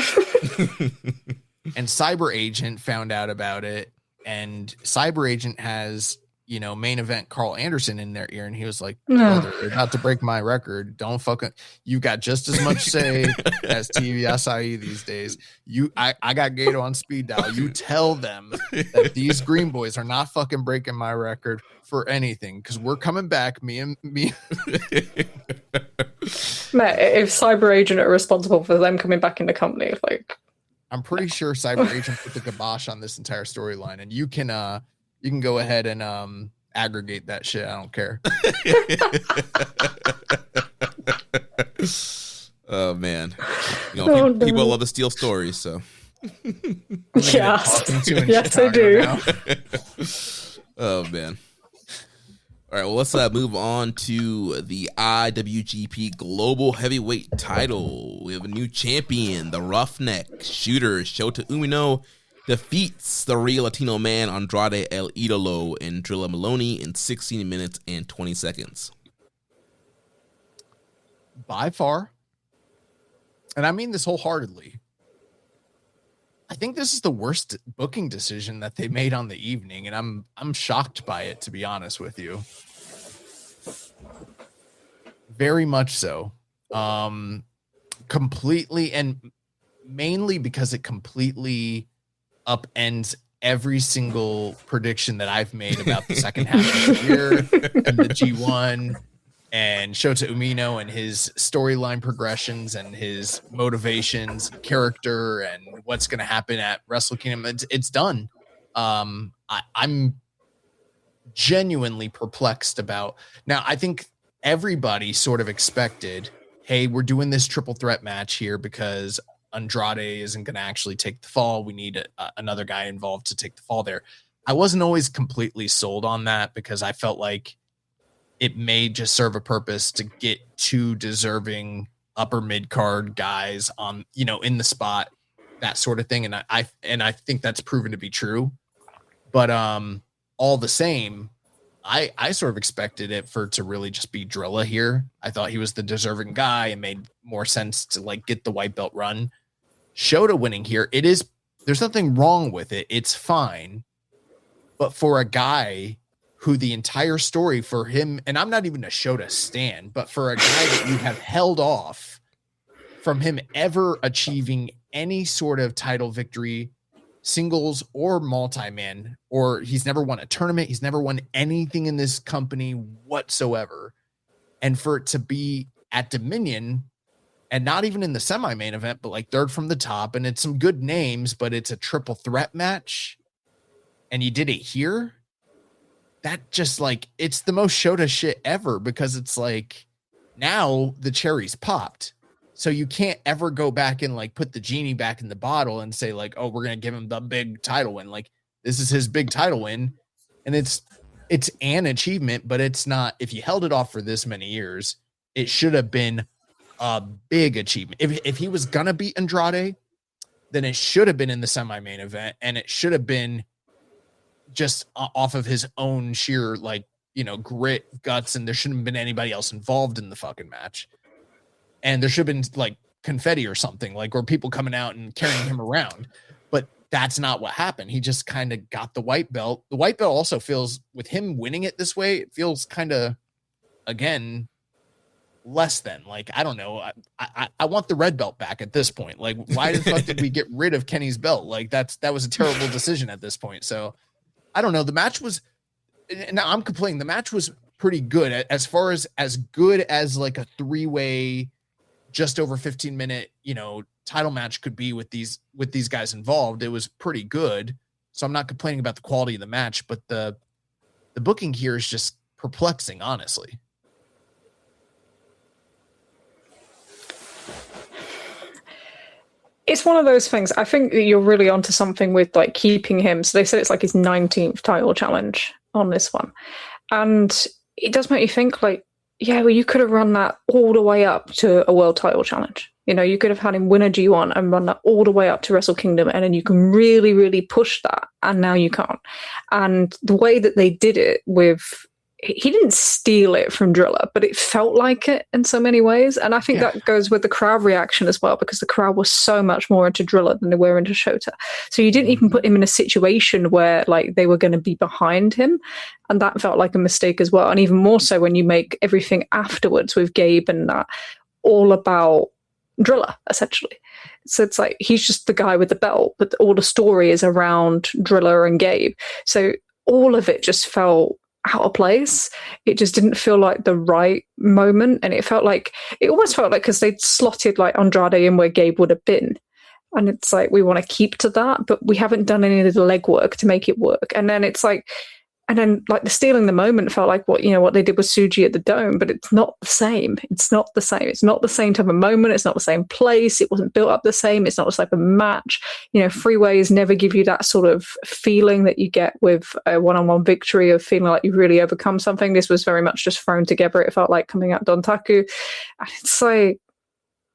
And Cyber Agent found out about it, and Cyber Agent has, main event Carl Anderson in their ear, and he was like, brother, they're about to break my record. Don't fucking, you got just as much say as TV Acai these days. I got Gato on speed dial. You tell them that these Green Boys are not fucking breaking my record for anything, because we're coming back, me. Matt, if Cyber Agent are responsible for them coming back in the company, like, I'm pretty sure Cyber Agent put the kibosh on this entire storyline, and you can go ahead and aggregate that shit. I don't care. Oh man, people love to steal stories, so yes, they do. Oh man. All right, well, let's move on to the IWGP Global Heavyweight title. We have a new champion, the Roughneck Shooter. Shota Umino defeats the Real Latino Man, Andrade El Idolo, and Drilla Maloney in 16 minutes and 20 seconds. By far, and I mean this wholeheartedly, I think this is the worst booking decision that they made on the evening, and I'm shocked by it, to be honest with you. Very much so. Completely, and mainly because it completely upends every single prediction that I've made about the second half of the year and the G1 and Shota Umino and his storyline progressions and his motivations, character, and what's going to happen at Wrestle Kingdom. It's done. I'm genuinely perplexed about. Now, I think everybody sort of expected, hey, we're doing this triple threat match here because Andrade isn't going to actually take the fall. We need another guy involved to take the fall there. I wasn't always completely sold on that because I felt like it may just serve a purpose to get two deserving upper mid card guys on, in the spot, that sort of thing. And I think that's proven to be true. But all the same, I sort of expected it to really just be Drilla here. I thought he was the deserving guy and made more sense to like get the white belt run. Shota winning here, there's nothing wrong with it. It's fine. But for a guy who the entire story for him, and I'm not even a Shota stan, but for a guy that you have held off from him ever achieving any sort of title victory, singles or multi-man, or he's never won a tournament, he's never won anything in this company whatsoever. And for it to be at Dominion and not even in the semi-main event, but like third from the top, and it's some good names, but it's a triple threat match, and you did it here, that just like, it's the most Shota shit ever, because it's like now the cherry's popped. So you can't ever go back and like put the genie back in the bottle and say like, oh, we're going to give him the big title win. Like, this is his big title win. And it's an achievement, but it's not, if you held it off for this many years, it should have been a big achievement. If he was going to beat Andrade, then it should have been in the semi-main event, and it should have been just off of his own sheer, like, grit, guts, and there shouldn't have been anybody else involved in the fucking match. And there should have been like confetti or something, like, or people coming out and carrying him around. But that's not what happened. He just kind of got the white belt. The white belt also feels, with him winning it this way, it feels kind of, again, less than, like, I don't know. I want the red belt back at this point. Like, why the fuck did we get rid of Kenny's belt? Like, that was a terrible decision at this point. So I don't know. The match was, now I'm complaining, the match was pretty good, as far as good as like a 3-way, just over 15-minute, title match could be with these guys involved. It was pretty good. So I'm not complaining about the quality of the match, but the booking here is just perplexing, honestly. It's one of those things. I think that you're really onto something with like keeping him. So they said it's like his 19th title challenge on this one. And it does make you think like, yeah, well, you could have run that all the way up to a world title challenge. You could have had him win a G1 and run that all the way up to Wrestle Kingdom, and then you can really, really push that. And now you can't. And the way that they did it he didn't steal it from Drilla, but it felt like it in so many ways. And I think that goes with the crowd reaction as well, because the crowd was so much more into Drilla than they were into Shota. So you didn't even put him in a situation where like they were going to be behind him. And that felt like a mistake as well. And even more so when you make everything afterwards with Gabe and that all about Drilla, essentially. So it's like, he's just the guy with the belt, but all the story is around Drilla and Gabe. So all of it just felt out of place. It just didn't feel like the right moment. And it almost felt like, because they'd slotted like Andrade in where Gabe would have been. And it's like, we want to keep to that, but we haven't done any of the legwork to make it work. And then it's like, the stealing the moment felt like what they did with Suji at the Dome, but it's not the same. It's not the same. It's not the same type of moment. It's not the same place. It wasn't built up the same. It's not the type of match. Freeways never give you that sort of feeling that you get with a one-on-one victory, of feeling like you've really overcome something. This was very much just thrown together. It felt like coming out Dontaku. And it's like,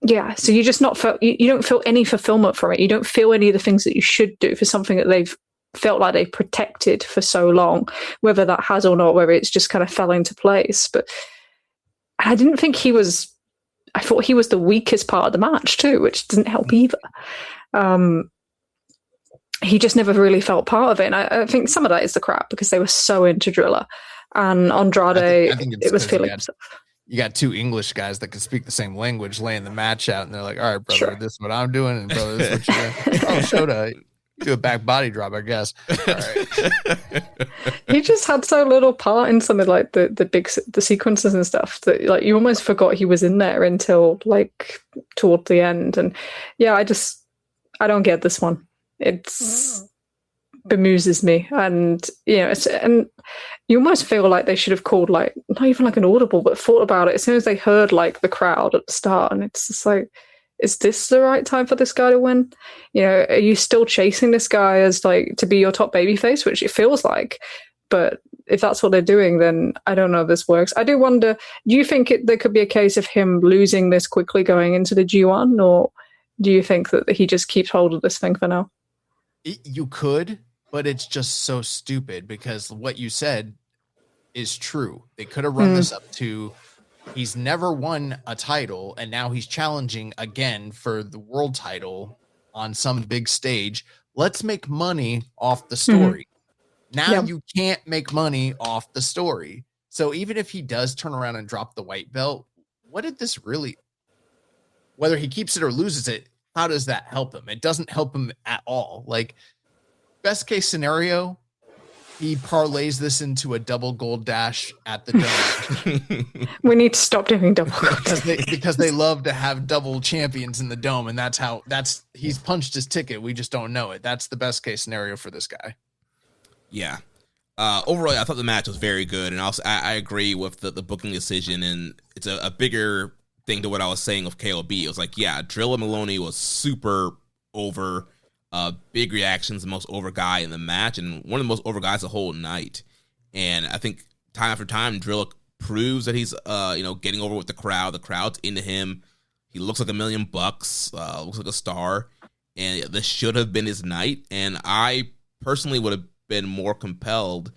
yeah, so you don't feel any fulfillment from it. You don't feel any of the things that you should do for something that they've felt like they protected for so long, whether that has or not, whether it's just kind of fell into place. But I didn't think I thought he was the weakest part of the match too, which didn't help either. He just never really felt part of it. And I think some of that is the crap, because they were so into Drilla, and Andrade, I think it was feeling himself. You got two English guys that can speak the same language laying the match out, and they're like, all right, brother, Sure. This is what I'm doing, and brother, this is what you're doing. Oh, Shota, do a back body drop, I guess. All right. He just had so little part in some of like the sequences and stuff that like you almost forgot he was in there until like toward the end. And yeah, I don't get this one. It's bemuses me, and and you almost feel like they should have called like not even like an audible, but thought about it as soon as they heard like the crowd at the start, and it's just like, is this the right time for this guy to win? You know, are you still chasing this guy as like to be your top babyface, which it feels like? But if that's what they're doing, then I don't know if this works. I do wonder, do you think there could be a case of him losing this quickly going into the G1, or do you think that he just keeps hold of this thing for now? You could, but it's just so stupid because what you said is true. They could have run this up to he's never won a title, and now he's challenging again for the world title on some big stage. Let's make money off the story. Now you can't make money off the story. So even if he does turn around and drop the white belt, what did this really, whether he keeps it or loses it, how does that help him? It doesn't help him at all. Like, best case scenario, he parlays this into a double gold dash at the Dome. We need to stop doing double gold because they love to have double champions in the Dome, and he's punched his ticket. We just don't know it. That's the best case scenario for this guy. Yeah. Overall, I thought the match was very good, and also I agree with the booking decision, and it's a bigger thing to what I was saying of KOB. It was like, yeah, Drilla Maloney was super over, big reactions, the most over guy in the match, and one of the most over guys the whole night. And I think time after time, Drilla proves that he's getting over with the crowd. The crowd's into him. He looks like $1 million, looks like a star, and this should have been his night. And I personally would have been more compelled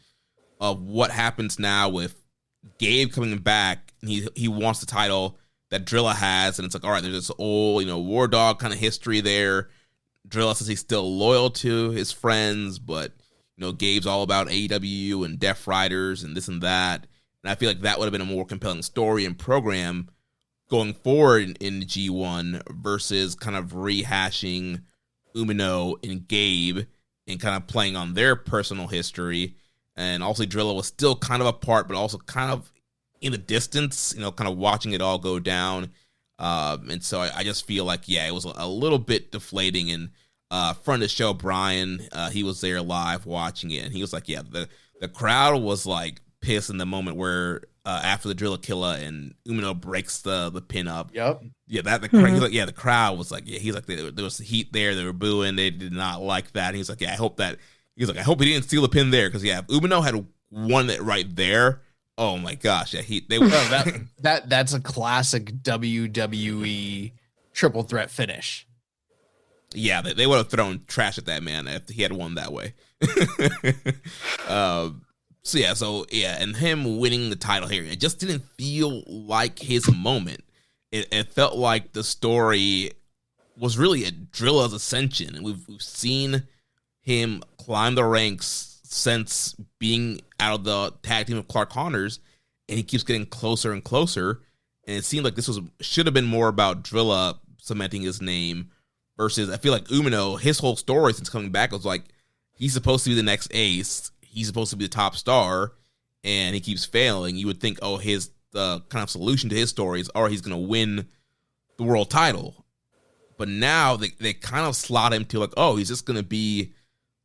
of what happens now with Gabe coming back. And he wants the title that Drilla has, and it's like, all right, there's this old, war dog kind of history there. Drilla says he's still loyal to his friends, but Gabe's all about AEW and Death Riders and this and that. And I feel like that would have been a more compelling story and program going forward in the G1 versus kind of rehashing Umino and Gabe and kind of playing on their personal history. And also Drilla was still kind of apart, but also kind of in the distance, kind of watching it all go down. And so I just feel like, it was a little bit deflating. And friend of the show, Brian, he was there live watching it. And he was like, the crowd was like pissed in the moment where after the Drilla Killa and Umino breaks the pin up. Yep. Yeah, the crowd was like, he's like, there was heat there. They were booing. They did not like that. And he's like, I hope he didn't steal the pin there. Because, if Umino had won it right there, oh my gosh, that's a classic WWE triple threat finish. Yeah, they would have thrown trash at that man if he had won that way. And him winning the title here, it just didn't feel like his moment. It felt like the story was really a Drilla's ascension, and we've seen him climb the ranks since being out of the tag team of Clark Connors, and he keeps getting closer and closer. And it seemed like this should have been more about Drilla cementing his name versus, I feel like Umino, his whole story since coming back was like, he's supposed to be the next ace. He's supposed to be the top star, and he keeps failing. You would think, his kind of solution to his story is, he's going to win the world title. But now they kind of slot him to like, he's just going to be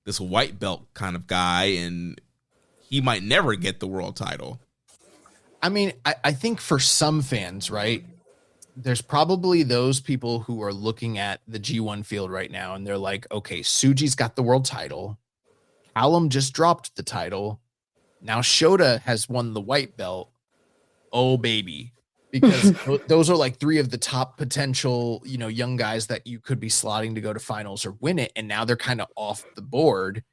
this white belt kind of guy, and he might never get the world title. I mean, I think for some fans, right, there's probably those people who are looking at the G1 field right now, and they're like, okay, Suji's got the world title. Callum just dropped the title. Now Shota has won the white belt. Oh, baby. Because those are like three of the top potential, young guys that you could be slotting to go to finals or win it. And now they're kind of off the board.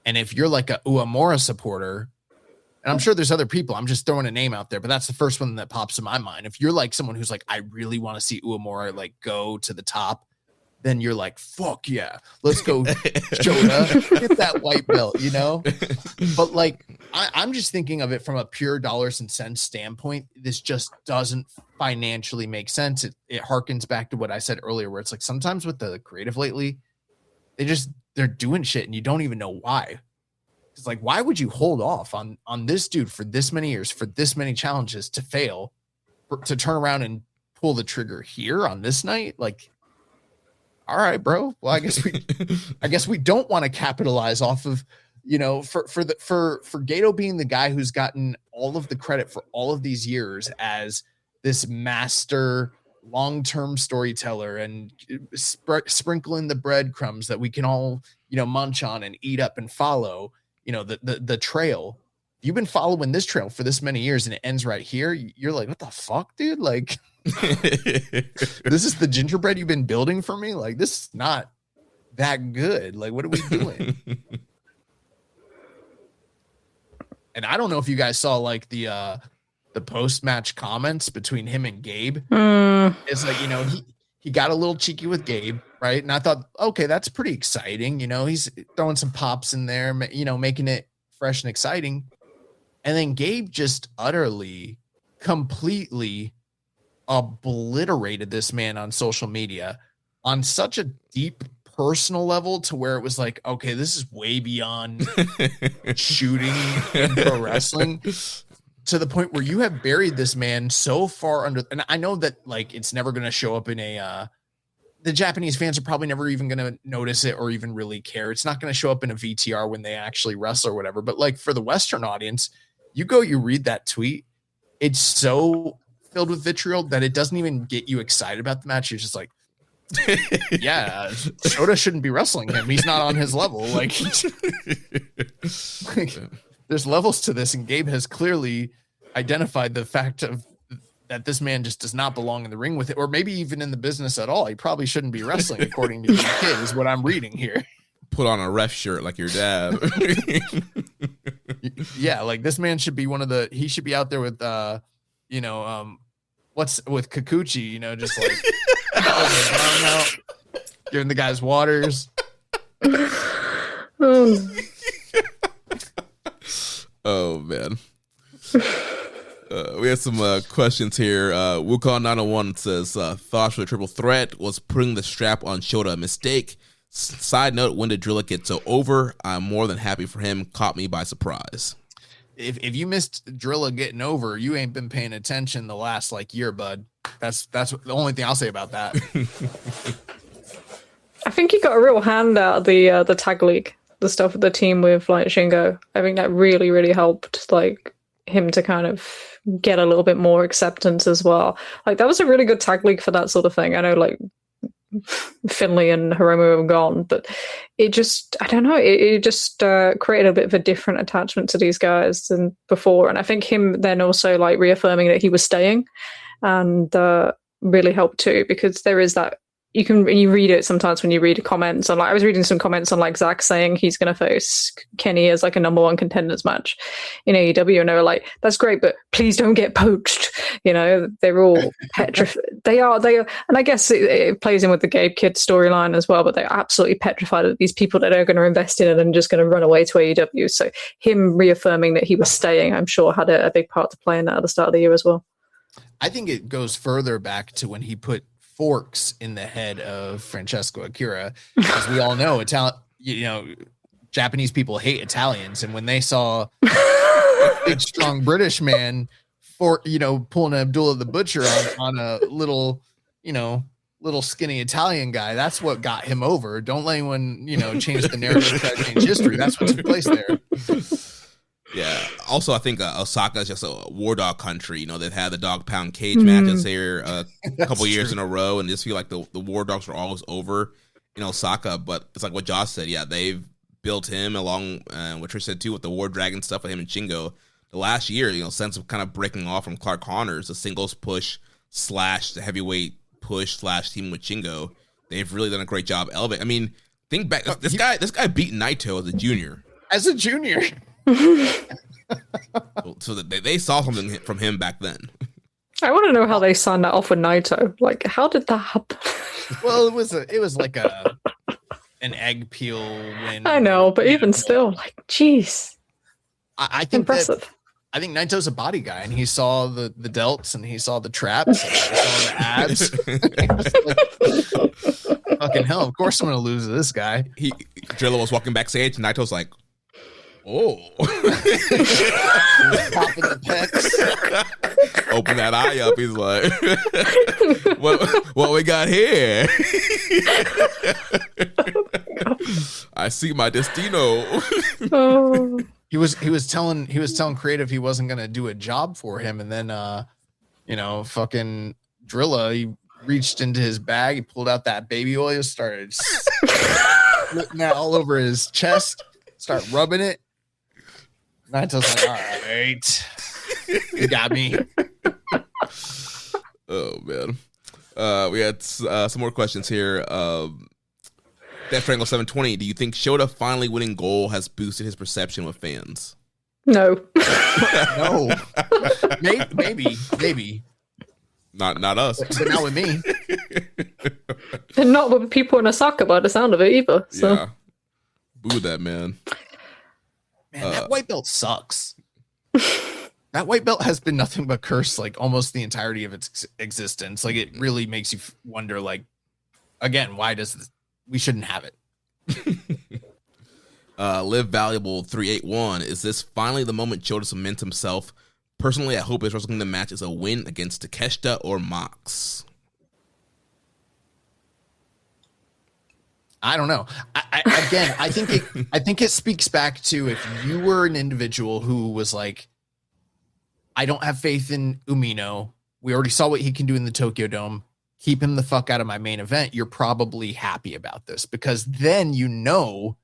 And if you're like a Uemura supporter, and I'm sure there's other people, I'm just throwing a name out there, but that's the first one that pops in my mind. If you're like someone who's like, I really want to see Uemura like go to the top, then you're like, fuck yeah, let's go Shota, get that white belt, But like, I'm just thinking of it from a pure dollars and cents standpoint. This just doesn't financially make sense. It harkens back to what I said earlier, where it's like sometimes with the creative lately, they're doing shit and you don't even know why. It's like, why would you hold off on this dude for this many years, for this many challenges to fail, to turn around and pull the trigger here on this night? Like, all right, bro. Well, I guess we don't want to capitalize off of, for Gato being the guy who's gotten all of the credit for all of these years as this master long-term storyteller and sprinkle in the breadcrumbs that we can all, munch on and eat up and follow, the trail. You've been following this trail for this many years and it ends right here. You're like, what the fuck, dude? Like, this is the gingerbread you've been building for me? Like, this is not that good. Like, what are we doing? And I don't know if you guys saw like the post-match comments between him and Gabe. It's like, he got a little cheeky with Gabe, right? And I thought, okay, that's pretty exciting. He's throwing some pops in there, making it fresh and exciting. And then Gabe just utterly, completely obliterated this man on social media on such a deep personal level to where it was like, okay, this is way beyond shooting in pro wrestling, to the point where you have buried this man so far under. And I know that like it's never going to show up in the Japanese fans are probably never even going to notice it or even really care. It's not going to show up in a VTR when they actually wrestle or whatever. But like for the Western audience, you read that tweet, it's so filled with vitriol that it doesn't even get you excited about the match. You're just like, yeah, Shota shouldn't be wrestling him. He's not on his level. Like, there's levels to this, and Gabe has clearly identified the fact of that this man just does not belong in the ring with it, or maybe even in the business at all. He probably shouldn't be wrestling, according to the kid, is what I'm reading here. Put on a ref shirt like your dad. Yeah, like this man should be he should be out there with what's with Kikuchi, just like out, giving the guys waters. Oh man. We have some questions here. Wukong 901 says, thoughts for the triple threat, was putting the strap on Shota a mistake? Side note, when did Drilla get so over? I'm more than happy for him. Caught me by surprise. If you missed Drilla getting over, you ain't been paying attention the last year, bud. That's the only thing I'll say about that. I think he got a real hand out of the tag league, the stuff with the team with Shingo. I think that really, really helped him to kind of get a little bit more acceptance as well. That was a really good tag league for that sort of thing. I know Finley and Hiromu have gone, but it just, I don't know, it just created a bit of a different attachment to these guys than before. And I think him then also reaffirming that he was staying and really helped too, because there is that, you read it sometimes when you read comments on I was reading some comments on Zach saying he's going to face Kenny as a number one contenders match in AEW, and they were like, that's great, but please don't get poached. They're all petrified. They are, and I guess it plays in with the Gabe Kidd storyline as well, but they're absolutely petrified of these people that are going to invest in it and just going to run away to AEW. So him reaffirming that he was staying, I'm sure had a big part to play in that at the start of the year as well. I think it goes further back to when he put forks in the head of Francesco Akira, because we all know Japanese people hate Italians, and when they saw a big strong British man pulling Abdullah the Butcher on a little skinny Italian guy, that's what got him over. Don't let anyone change the narrative, try to change history. That's what took place there. Yeah. Also, I think Osaka is just a war dog country. They've had the dog pound cage matches here a couple years in a row, and just feel like the war dogs are always over in Osaka. But it's like what Josh said. Yeah, they've built him along, what Trish said too, with the War Dragon stuff with him and Shingo. The last year, sense of kind of breaking off from Clark Connors, the singles push / the heavyweight push / team with Shingo. They've really done a great job elevating. I mean, think back. This guy beat Naito as a junior. So they saw something from him back then. I want to know how they signed that off with Naito. How did that happen? Well, it was like an egg peel win. I know, but even still, geez. I think impressive. I think Naito's a body guy, and he saw the delts, and he saw the traps, and he saw the abs. Fucking hell! Of course, I'm gonna lose to this guy. Drilla was walking backstage, and Naito's like, oh. Popping the pecs. Open that eye up. He's like, what we got here? I see my destino. Oh. He was telling Creative he wasn't gonna do a job for him, and then fucking Drilla, he reached into his bag, he pulled out that baby oil, started splitting that all over his chest, start rubbing it. Naito's like, all right, you got me. Oh man. We had some more questions here. Death Triangle 720. Do you think Shota finally winning gold has boosted his perception with fans? No. No. Maybe. Not us. But not with me. And not with people in Osaka by the sound of it either. So. Yeah. Boo that, man. Man, that white belt sucks. That white belt has been nothing but curse like almost the entirety of its existence. Like it really makes you wonder, like, again, why does this, we shouldn't have it. Live Valuable 381. Is this finally the moment Shota cements himself? Personally, I hope his Wrestle Kingdom match is a win against Takeshita or Mox. I don't know. I think it speaks back to if you were an individual who was like, I don't have faith in Umino. We already saw what he can do in the Tokyo Dome. Keep him the fuck out of my main event. You're probably happy about this because then you know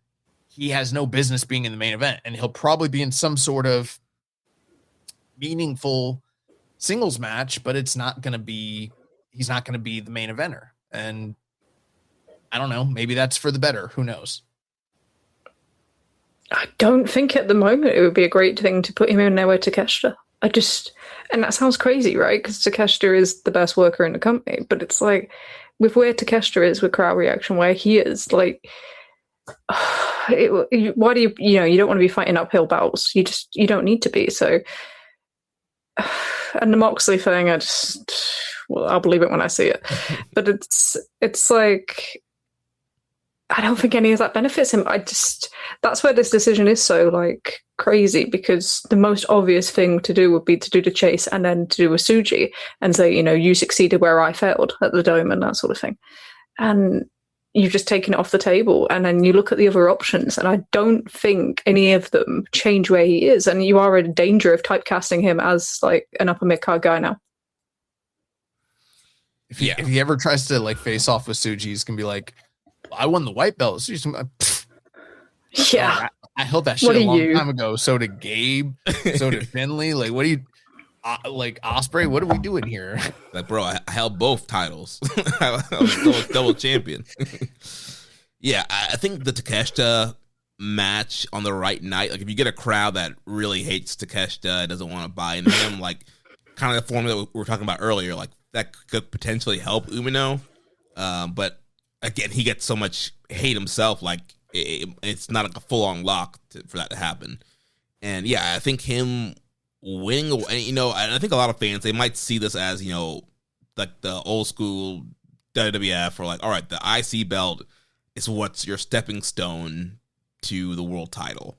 he has no business being in the main event and he'll probably be in some sort of meaningful singles match, but he's not going to be the main eventer. And I don't know, maybe that's for the better. Who knows? I don't think at the moment it would be a great thing to put him in there with Takeshita. And that sounds crazy, right? Because Takeshita is the best worker in the company, but it's like with where Takeshita is with crowd reaction, where he is, like, why do you don't want to be fighting uphill battles. You don't need to be. So, and the Moxley thing, I'll believe it when I see it. But it's like, I don't think any of that benefits him. That's where this decision is so like crazy, because the most obvious thing to do would be to do the chase and then to do a Suji and say, you succeeded where I failed at the Dome and that sort of thing. And you've just taken it off the table. And then you look at the other options, and I don't think any of them change where he is. And you are in danger of typecasting him as like an upper mid-card guy now. If he ever tries to like face off with Suji, he's gonna be like, I won the white belt. Suji's gonna be like, yeah. I held that shit a long time ago. So did Gabe. So did Finley. Like, what do you like, Osprey? What are we doing here? Like, bro, I held both titles. I was double champion. Yeah, I think the Takeshita match on the right night, like if you get a crowd that really hates Takeshita, doesn't want to buy into him, like kind of the formula we were talking about earlier, like that could potentially help Umino. But again, he gets so much hate himself, like it's not like a full-on lock for that to happen. And yeah, I think him winning, and I think a lot of fans, they might see this as, like the old school WWF, or like, all right, the IC belt is what's your stepping stone to the world title.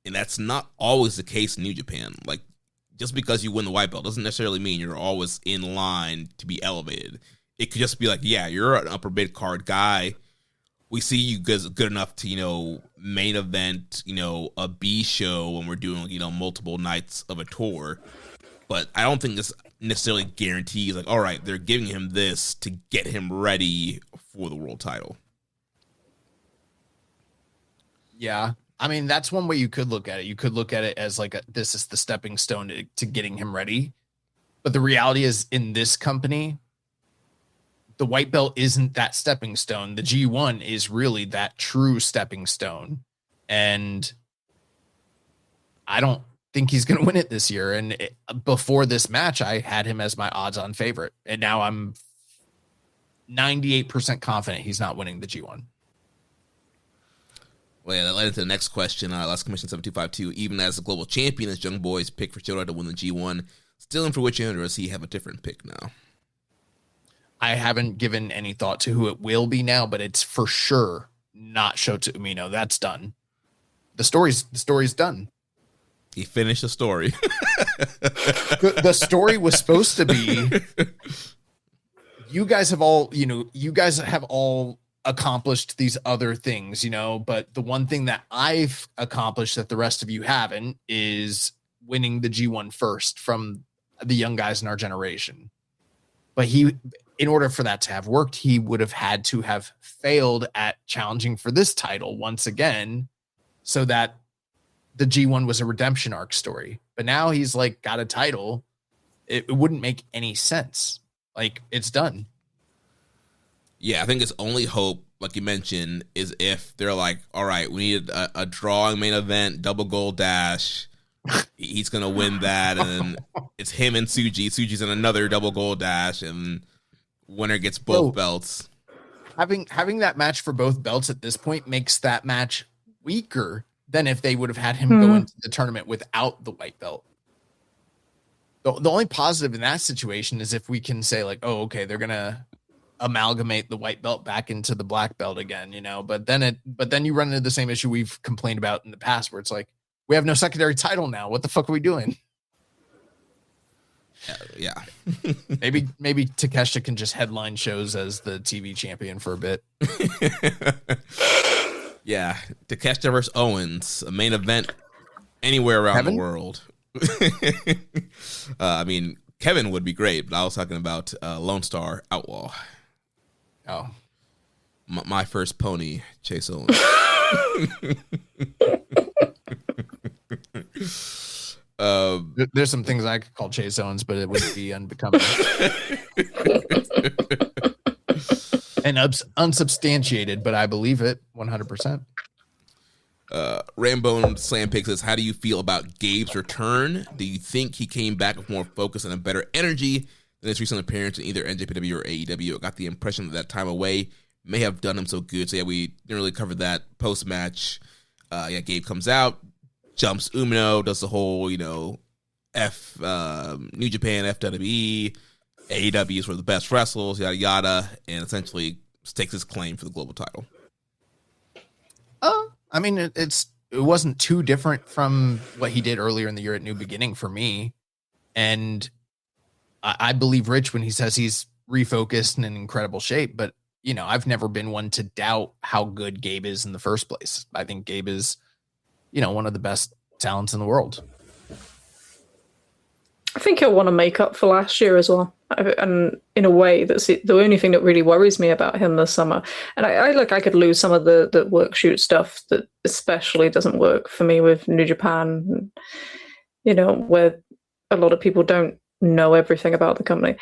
And that's not always the case in New Japan. Like, just because you win the white belt doesn't necessarily mean you're always in line to be elevated. It could just be like, yeah, you're an upper mid-card guy. We see you good enough to, main event, a B show when we're doing, multiple nights of a tour. But I don't think this necessarily guarantees, like, all right, they're giving him this to get him ready for the world title. Yeah. I mean, that's one way you could look at it. You could look at it as like, this is the stepping stone to getting him ready. But the reality is, in this company, the white belt isn't that stepping stone. The G1 is really that true stepping stone. And I don't think he's going to win it this year. And before this match, I had him as my odds-on favorite. And now I'm 98% confident he's not winning the G1. Well, yeah, that led into the next question. Last Commission 7252. Even as the global champion, as Young Boys pick for Shota to win the G1, still in for which end, or does he have a different pick now? I haven't given any thought to who it will be now, but it's for sure not Shota Umino. That's done. The story's done. He finished the story. The story was supposed to be, you guys have all accomplished these other things, but the one thing that I've accomplished that the rest of you haven't is winning the G1 first from the young guys in our generation. But in order for that to have worked, he would have had to have failed at challenging for this title once again, so that the G1 was a redemption arc story. But now he's like got a title. It wouldn't make any sense. Like, it's done. Yeah, I think his only hope, like you mentioned, is if they're like, all right, we need a drawing main event, double gold dash. He's going to win that. And it's him and Tsuji. Tsuji's in another double gold dash. And winner gets both belts. Having that match for both belts at this point makes that match weaker than if they would have had him go into the tournament without the white belt. The only positive in that situation is if we can say like, oh, okay, they're going to amalgamate the white belt back into the black belt again, you know, but then you run into the same issue we've complained about in the past where it's like, we have no secondary title now. What the fuck are we doing? Yeah. maybe Takeshita can just headline shows as the TV champion for a bit. Yeah. Takeshita versus Owens, a main event anywhere around the world. I mean, Kevin would be great, but I was talking about Lone Star Outlaw. Oh, my first pony, Chase Owens. There's some things I could call Chase Owens, but it would be unbecoming and unsubstantiated. But I believe it 100%. Rambone Slam Pig says, how do you feel about Gabe's return? Do you think he came back with more focus and a better energy than his recent appearance in either NJPW or AEW? I got the impression that time away may have done him so good. So yeah, we didn't really cover that post-match. Gabe comes out, jumps Umino, does the whole, New Japan, FWE, AEW is for the best wrestlers, yada yada, and essentially stakes his claim for the global title. I mean, it wasn't too different from what he did earlier in the year at New Beginning for me. And I believe Rich when he says he's refocused and in incredible shape, but I've never been one to doubt how good Gabe is in the first place. I think Gabe is, one of the best talents in the world. I think he'll want to make up for last year as well. And in a way, that's the only thing that really worries me about him this summer. And I could lose some of the work shoot stuff that especially doesn't work for me with New Japan, where a lot of people don't know everything about the company.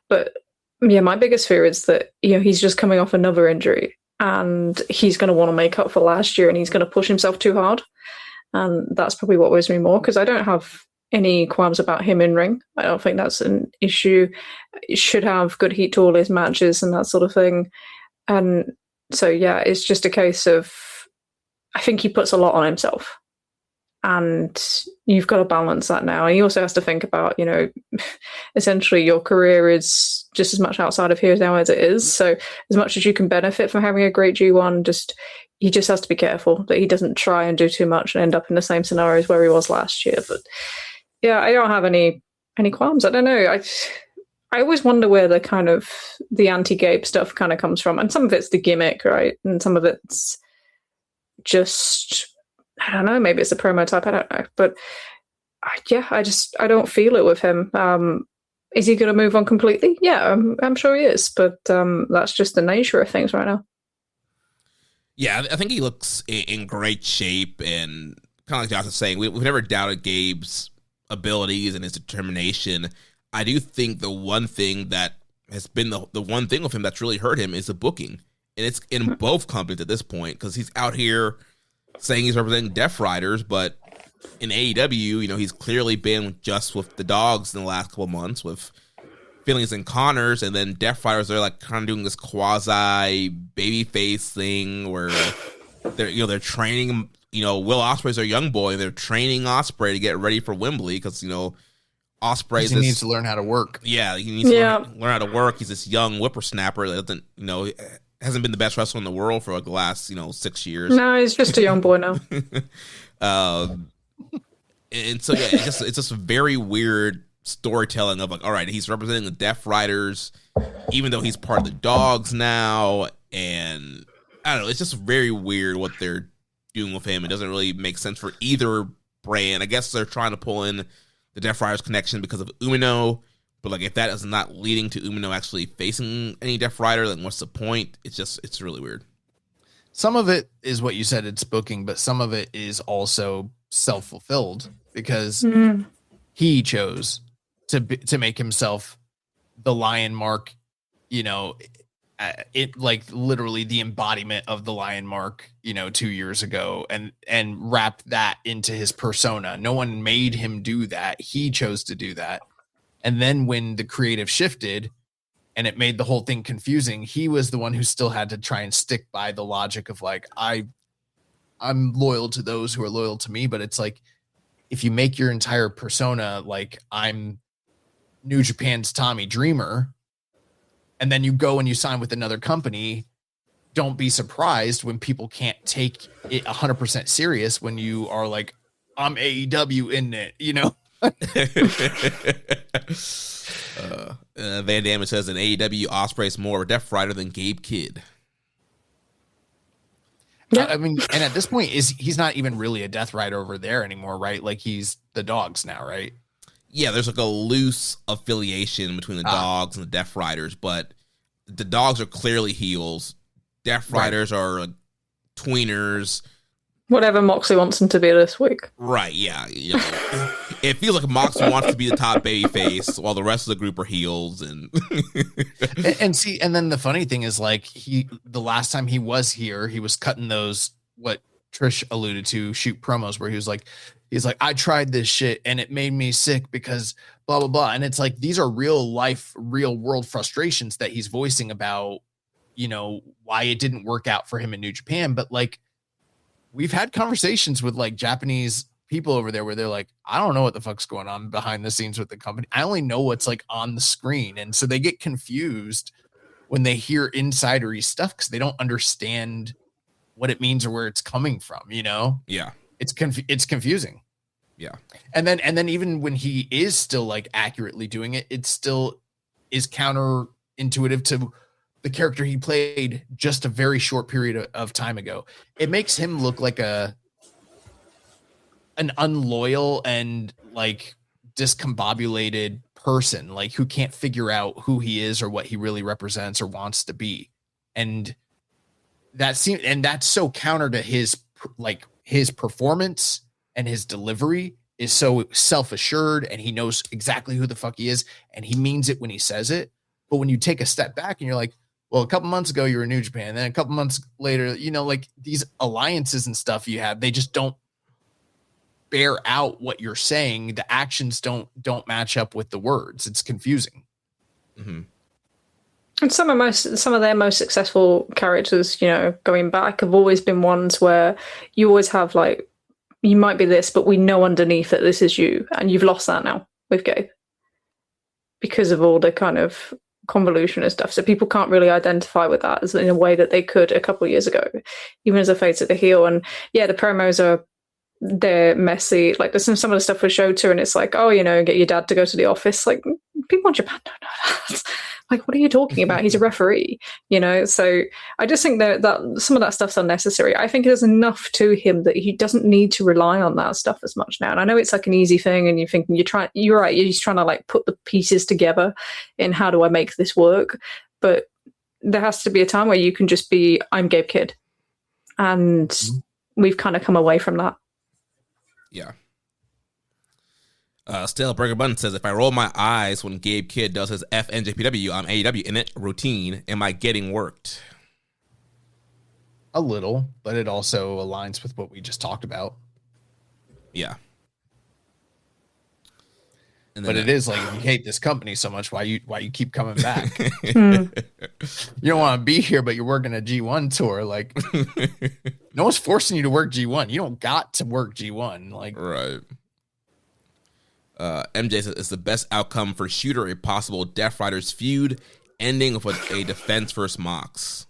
But yeah, my biggest fear is that, he's just coming off another injury and he's going to want to make up for last year and he's going to push himself too hard. And that's probably what worries me more, because I don't have any qualms about him in ring. I don't think that's an issue. He should have good heat to all his matches and that sort of thing. And so, yeah, it's just a case of, I think he puts a lot on himself. And you've got to balance that now. And he also has to think about, essentially your career is just as much outside of here now as it is. So as much as you can benefit from having a great G1, he just has to be careful that he doesn't try and do too much and end up in the same scenarios where he was last year. But yeah, I don't have any qualms. I don't know. I always wonder where the anti-Gabe stuff kind of comes from. And some of it's the gimmick, right? And some of it's just, I don't know, maybe it's a promo type, I don't know. But I don't feel it with him. Is he going to move on completely? Yeah, I'm sure he is. But that's just the nature of things right now. Yeah, I think he looks in great shape. And kind of like Josh was saying, we've never doubted Gabe's abilities and his determination. I do think the one thing that has been the one thing with him that's really hurt him is the booking. And it's in both companies at this point, because he's out here saying he's representing Death Riders, but in AEW, he's clearly been just with the dogs in the last couple months with Feelings and Connors, and then Death Riders, they're like kind of doing this quasi babyface thing where they're training. Will Ospreay's their young boy. They're training Ospreay to get ready for Wembley because Ospreay needs to learn how to work. Yeah, he needs to learn how to work. He's this young whippersnapper that doesn't hasn't been the best wrestler in the world for like the last 6 years. No, he's just a young boy now. And so yeah, it's just a very weird storytelling of like, all right, he's representing the Death Riders, even though he's part of the dogs now, and I don't know, it's just very weird what they're doing with him. It doesn't really make sense for either brand. I guess they're trying to pull in the Death Riders connection because of Umino, But like, if that is not leading to Umino actually facing any Death Rider, then what's the point? It's really weird. Some of it is what you said, it's booking, but some of it is also self-fulfilled because he chose to make himself the lion mark, you know, it like literally the embodiment of the lion mark, you know, 2 years ago, and wrap that into his persona. No one made him do that. He chose to do that. And then when the creative shifted and it made the whole thing confusing, he was the one who still had to try and stick by the logic of like, I'm loyal to those who are loyal to me. But it's like, if you make your entire persona like I'm New Japan's Tommy Dreamer, and then you go and you sign with another company, don't be surprised when people can't take it 100% serious when you are like, I'm AEW in it, you know? Van Damme says in AEW, Ospreay's more of a Death Rider than Gabe Kidd. Yeah, I mean, and at this point, he's not even really a Death Rider over there anymore, right? Like he's the Dogs now, right? Yeah, there's like a loose affiliation between the Dogs and the Death Riders, but the Dogs are clearly heels. Death Riders are like tweeners. Whatever Moxley wants them to be this week. Right, yeah. You know, it feels like Moxley wants to be the top babyface while the rest of the group are heels. And then the funny thing is, like, the last time he was here, he was cutting those, what Trish alluded to, shoot promos where he's like, I tried this shit and it made me sick because blah, blah, blah. And it's like, these are real life, real world frustrations that he's voicing about, you know, why it didn't work out for him in New Japan. But like, we've had conversations with like Japanese people over there where they're like, I don't know what the fuck's going on behind the scenes with the company. I only know what's like on the screen. And so they get confused when they hear insidery stuff because they don't understand what it means or where it's coming from, you know? Yeah. It's confusing. Yeah. And then even when he is still like accurately doing it, it still is counterintuitive to the character he played just a very short period of time ago. It makes him look like an unloyal and like discombobulated person, like who can't figure out who he is or what he really represents or wants to be. And that's so counter to his performance, and his delivery is so self-assured and he knows exactly who the fuck he is and he means it when he says it. But when you take a step back and you're like, well, a couple months ago you were in New Japan, and then a couple months later, you know, like these alliances and stuff you have, they just don't bear out what you're saying. The actions don't match up with the words. It's confusing. Mm-hmm. And some of their most successful characters, you know, going back, have always been ones where you always have like, you might be this, but we know underneath that this is you, and you've lost that now with Gabe because of all the kind of convolution and stuff. So people can't really identify with that as in a way that they could a couple of years ago, even as a face at the heel. And yeah, the promos they're messy. Like there's some of the stuff with Shota, and it's like, oh, you know, get your dad to go to the office. Like people in Japan don't know that. Like, what are you talking about? He's a referee, you know? So I just think that some of that stuff's unnecessary. I think there's enough to him that he doesn't need to rely on that stuff as much now. And I know it's like an easy thing, and you're thinking you're right. You're just trying to like put the pieces together in how do I make this work? But there has to be a time where you can just be, I'm Gabe Kidd. And we've kind of come away from that. Yeah. Stale Burger Bun says, if I roll my eyes when Gabe Kidd does his NJPW, I'm AEW in it routine. Am I getting worked? A little, but it also aligns with what we just talked about. Yeah. But it is like, you hate this company so much, why you keep coming back? You don't want to be here, but you're working a G1 tour. Like, no one's forcing you to work G1. You don't got to work G1. Like, right. MJ says it's the best outcome for Shooter, a possible Death Riders feud ending with a defense versus Mox.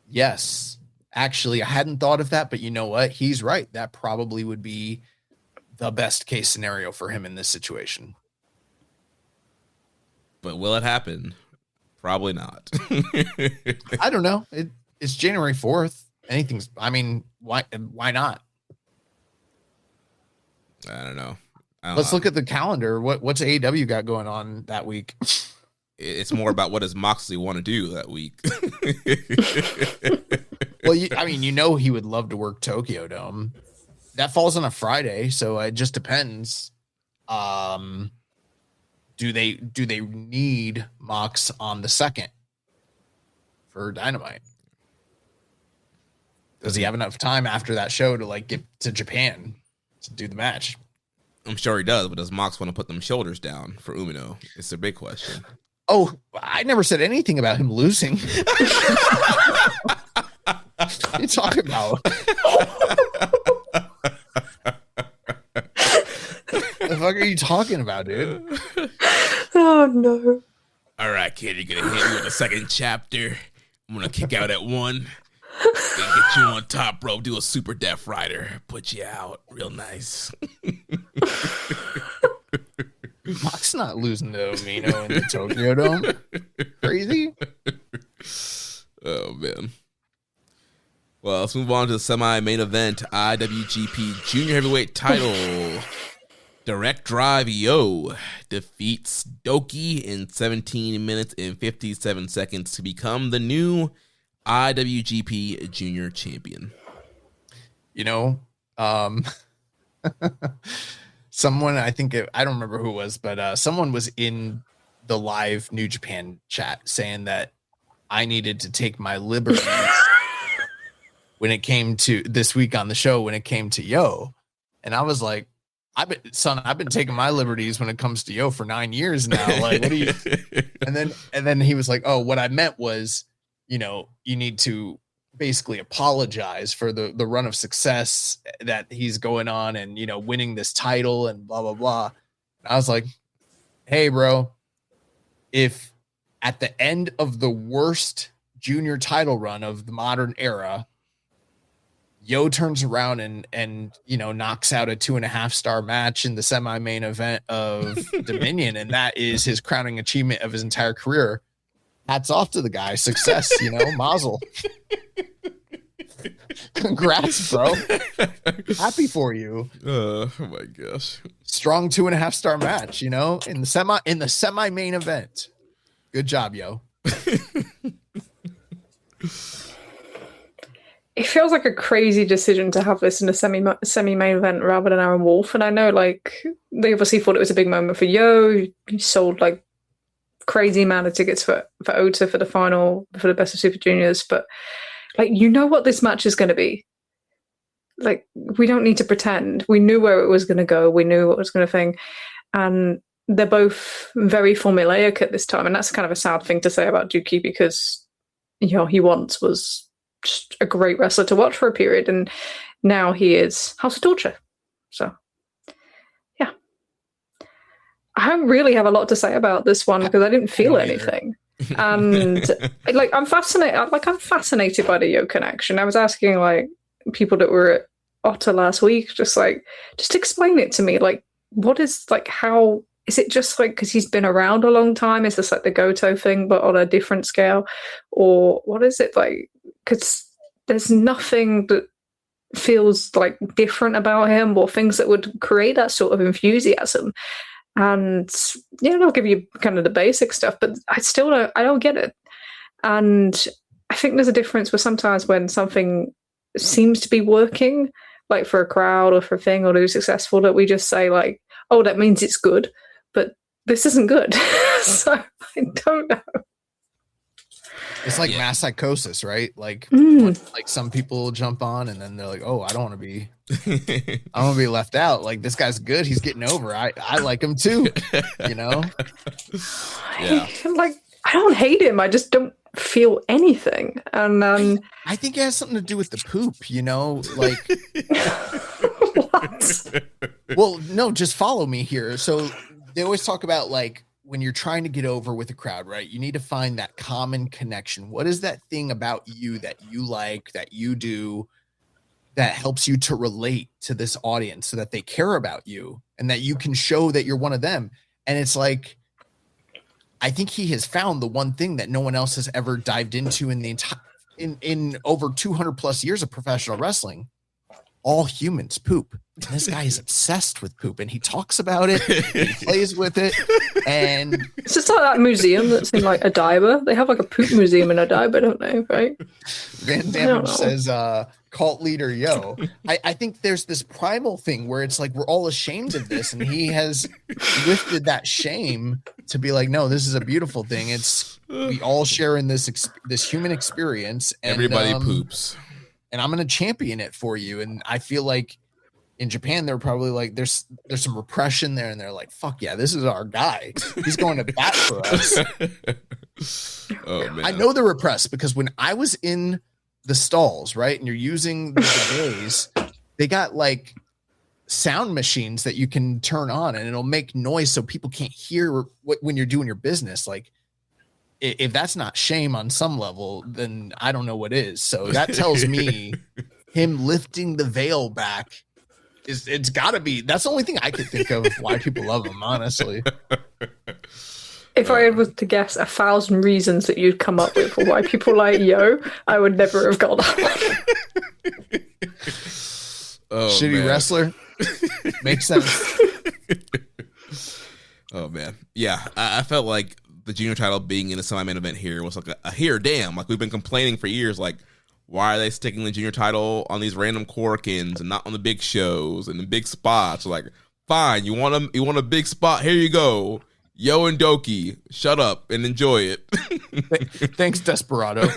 Yes. Actually, I hadn't thought of that, but you know what? He's right. That probably would be the best case scenario for him in this situation. But will it happen? Probably not. I don't know. It's January 4th. Why not? I don't know. Let's look at the calendar. What's AEW got going on that week? It's more about what does Moxley want to do that week. Well, he would love to work Tokyo Dome. That falls on a Friday, so it just depends. Do they need Mox on the 2nd for Dynamite? Does he have enough time after that show to like get to Japan to do the match? I'm sure he does, but does Mox want to put them shoulders down for Umino? It's the big question. Oh, I never said anything about him losing. What are you talking about? The fuck are you talking about, dude? Oh no. All right, kid, you're gonna hit me with the second chapter. I'm gonna kick out at 1. Then get you on top rope, do a super death rider, put you out real nice. Mox not losing to Umino in the Tokyo Dome. Crazy. Oh man. Well, let's move on to the semi-main event. IWGP Junior Heavyweight Title. Direct Drive Yo defeats Doki in 17 minutes and 57 seconds to become the new IWGP Junior Champion. Someone, I don't remember who it was, but someone was in the live New Japan chat saying that I needed to take my liberties when it came to this week on the show, when it came to Yo. And I was like, I've been taking my liberties when it comes to Yo for 9 years now. Like, what do you? And then he was like, oh, what I meant was, you need to basically apologize for the run of success that he's going on and, winning this title and blah, blah, blah. And I was like, hey, bro, if at the end of the worst junior title run of the modern era, Yo turns around and knocks out a 2.5-star match in the semi-main event of Dominion, and that is his crowning achievement of his entire career. Hats off to the guy. Success, mazel. Congrats, bro. Happy for you. Oh my gosh. Strong 2.5-star match, in the semi-main event. Good job, Yo. It feels like a crazy decision to have this in a semi-main event rather than Aaron Wolf. And I know, like, they obviously thought it was a big moment for Yo. He sold, like, crazy amount of tickets for Ota for the final, for the Best of Super Juniors. But, like, what this match is going to be. Like, we don't need to pretend. We knew where it was going to go. We knew what was going to thing. And they're both very formulaic at this time. And that's kind of a sad thing to say about Dookie because, he once was just a great wrestler to watch for a period, and now he is House of Torture. So, yeah. I don't really have a lot to say about this one because I didn't feel anything. And I'm fascinated by the Yo connection. I was asking people that were at Otta last week, just explain it to me. Like, what is how is it just because he's been around a long time? Is this the Goto thing, but on a different scale, or what is it like? Because there's nothing that feels different about him or things that would create that sort of enthusiasm. And they'll give you kind of the basic stuff, but I don't get it. And I think there's a difference with sometimes when something seems to be working, like for a crowd or for a thing or to be successful, that we just say oh, that means it's good, but this isn't good. So I don't know. It's like mass psychosis, right? Some people jump on and then they're like, "Oh, I don't want to be left out. Like, this guy's good. He's getting over. I like him too." Yeah. I don't hate him. I just don't feel anything. And I think it has something to do with the poop. What? Well, no, just follow me here. So they always talk about when you're trying to get over with a crowd, right? You need to find that common connection. What is that thing about you that you like, that you do, that helps you to relate to this audience so that they care about you and that you can show that you're one of them? And it's I think he has found the one thing that no one else has ever dived into in the entire in over 200 plus years of professional wrestling. all humans poop. And this guy is obsessed with poop, and he talks about it, he plays with it, and it's just like that museum that's in like Odaiba. They have like a poop museum in Odaiba, don't they? Right? Van Damage says, cult leader, yo. I think there's this primal thing where it's like we're all ashamed of this, and he has lifted that shame to be like, no, this is a beautiful thing. It's we all share in this human experience, and everybody poops. And I'm gonna champion it for you. And I feel like in Japan, they're probably like, there's some repression there, and they're like, fuck yeah, this is our guy. He's going to bat for us. Oh man. I know they're repressed because when I was in the stalls, right, and you're using the gays, they got like sound machines that you can turn on, and it'll make noise so people can't hear when you're doing your business. Like, if that's not shame on some level, then I don't know what is. So that tells me him lifting the veil back it's got to be. That's the only thing I could think of why people love him, honestly. If I was to guess 1,000 reasons that you'd come up with for why people like Yo, I would never have got that one. Shitty wrestler. Makes sense. Oh, man. Yeah, I felt like the junior title being in a semi-main event here was like a here, damn. Like, we've been complaining for years, like, why are they sticking the junior title on these random Korakuens and not on the big shows and the big spots? Like, fine, you want a big spot? Here you go. Yo and Doki, shut up and enjoy it. Thanks, Desperado.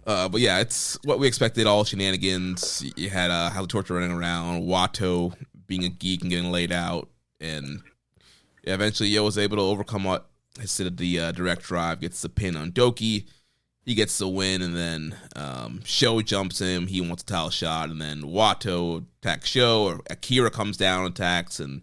But yeah, it's what we expected. All shenanigans. You had How the Torture running around, Watto being a geek and getting laid out, and yeah, eventually Yo was able to overcome what instead of the direct drive, gets the pin on Doki. He gets the win, and then Sho jumps him. He wants a title shot, and then Watto attacks Sho, or Akira comes down, attacks, and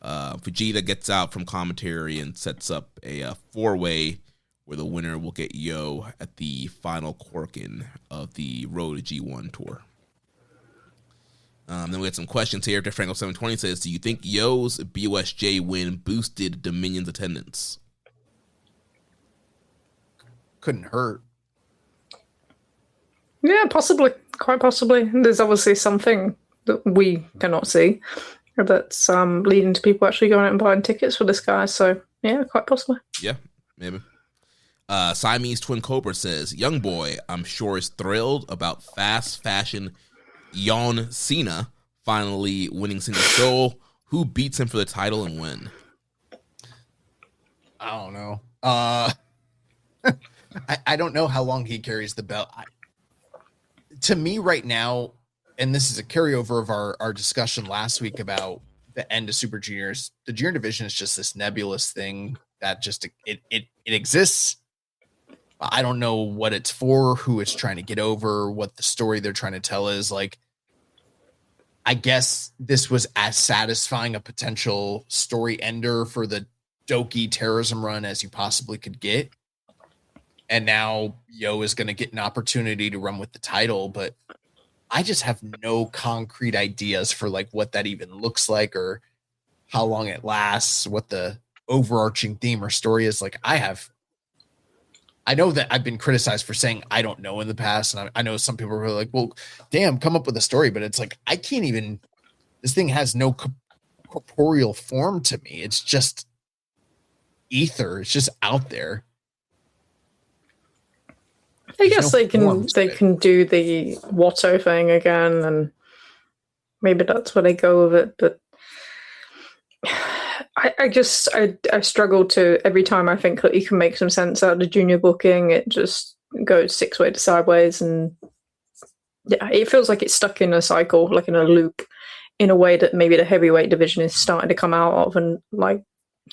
Fujita gets out from commentary and sets up a four-way where the winner will get Yo at the final Korakuen of the Road to G1 tour. Then we had some questions here. DeFranco720 says, do you think Yo's BOSJ win boosted Dominion's attendance? Couldn't hurt. Yeah, possibly. Quite possibly. There's obviously something that we cannot see that's leading to people actually going out and buying tickets for this guy. So, yeah, quite possibly. Yeah, maybe. Siamese Twin Cobra says, young boy, I'm sure is thrilled about fast fashion Yon Cena finally winning single soul. Who beats him for the title and when? I don't know. I don't know how long he carries the belt. To me right now, and this is a carryover of our discussion last week about the end of Super Juniors, the junior division is just this nebulous thing that just it exists. I don't know what it's for, who it's trying to get over, what the story they're trying to tell is. Like, I guess this was as satisfying a potential story ender for the Doki terrorism run as you possibly could get. And now Yo is going to get an opportunity to run with the title, but I just have no concrete ideas for like what that even looks like or how long it lasts, what the overarching theme or story is. Like, I know that I've been criticized for saying I don't know in the past, and I know some people are like, well, damn, come up with a story, but it's like, I can't even, this thing has no corporeal form to me. It's just ether. It's just out there. I guess they can do the Watto thing again, and maybe that's where they go with it. But I struggle to, every time I think that you can make some sense out of the junior booking, it just goes six-way to sideways, and yeah, it feels like it's stuck in a cycle, like in a loop, in a way that maybe the heavyweight division is starting to come out of, and like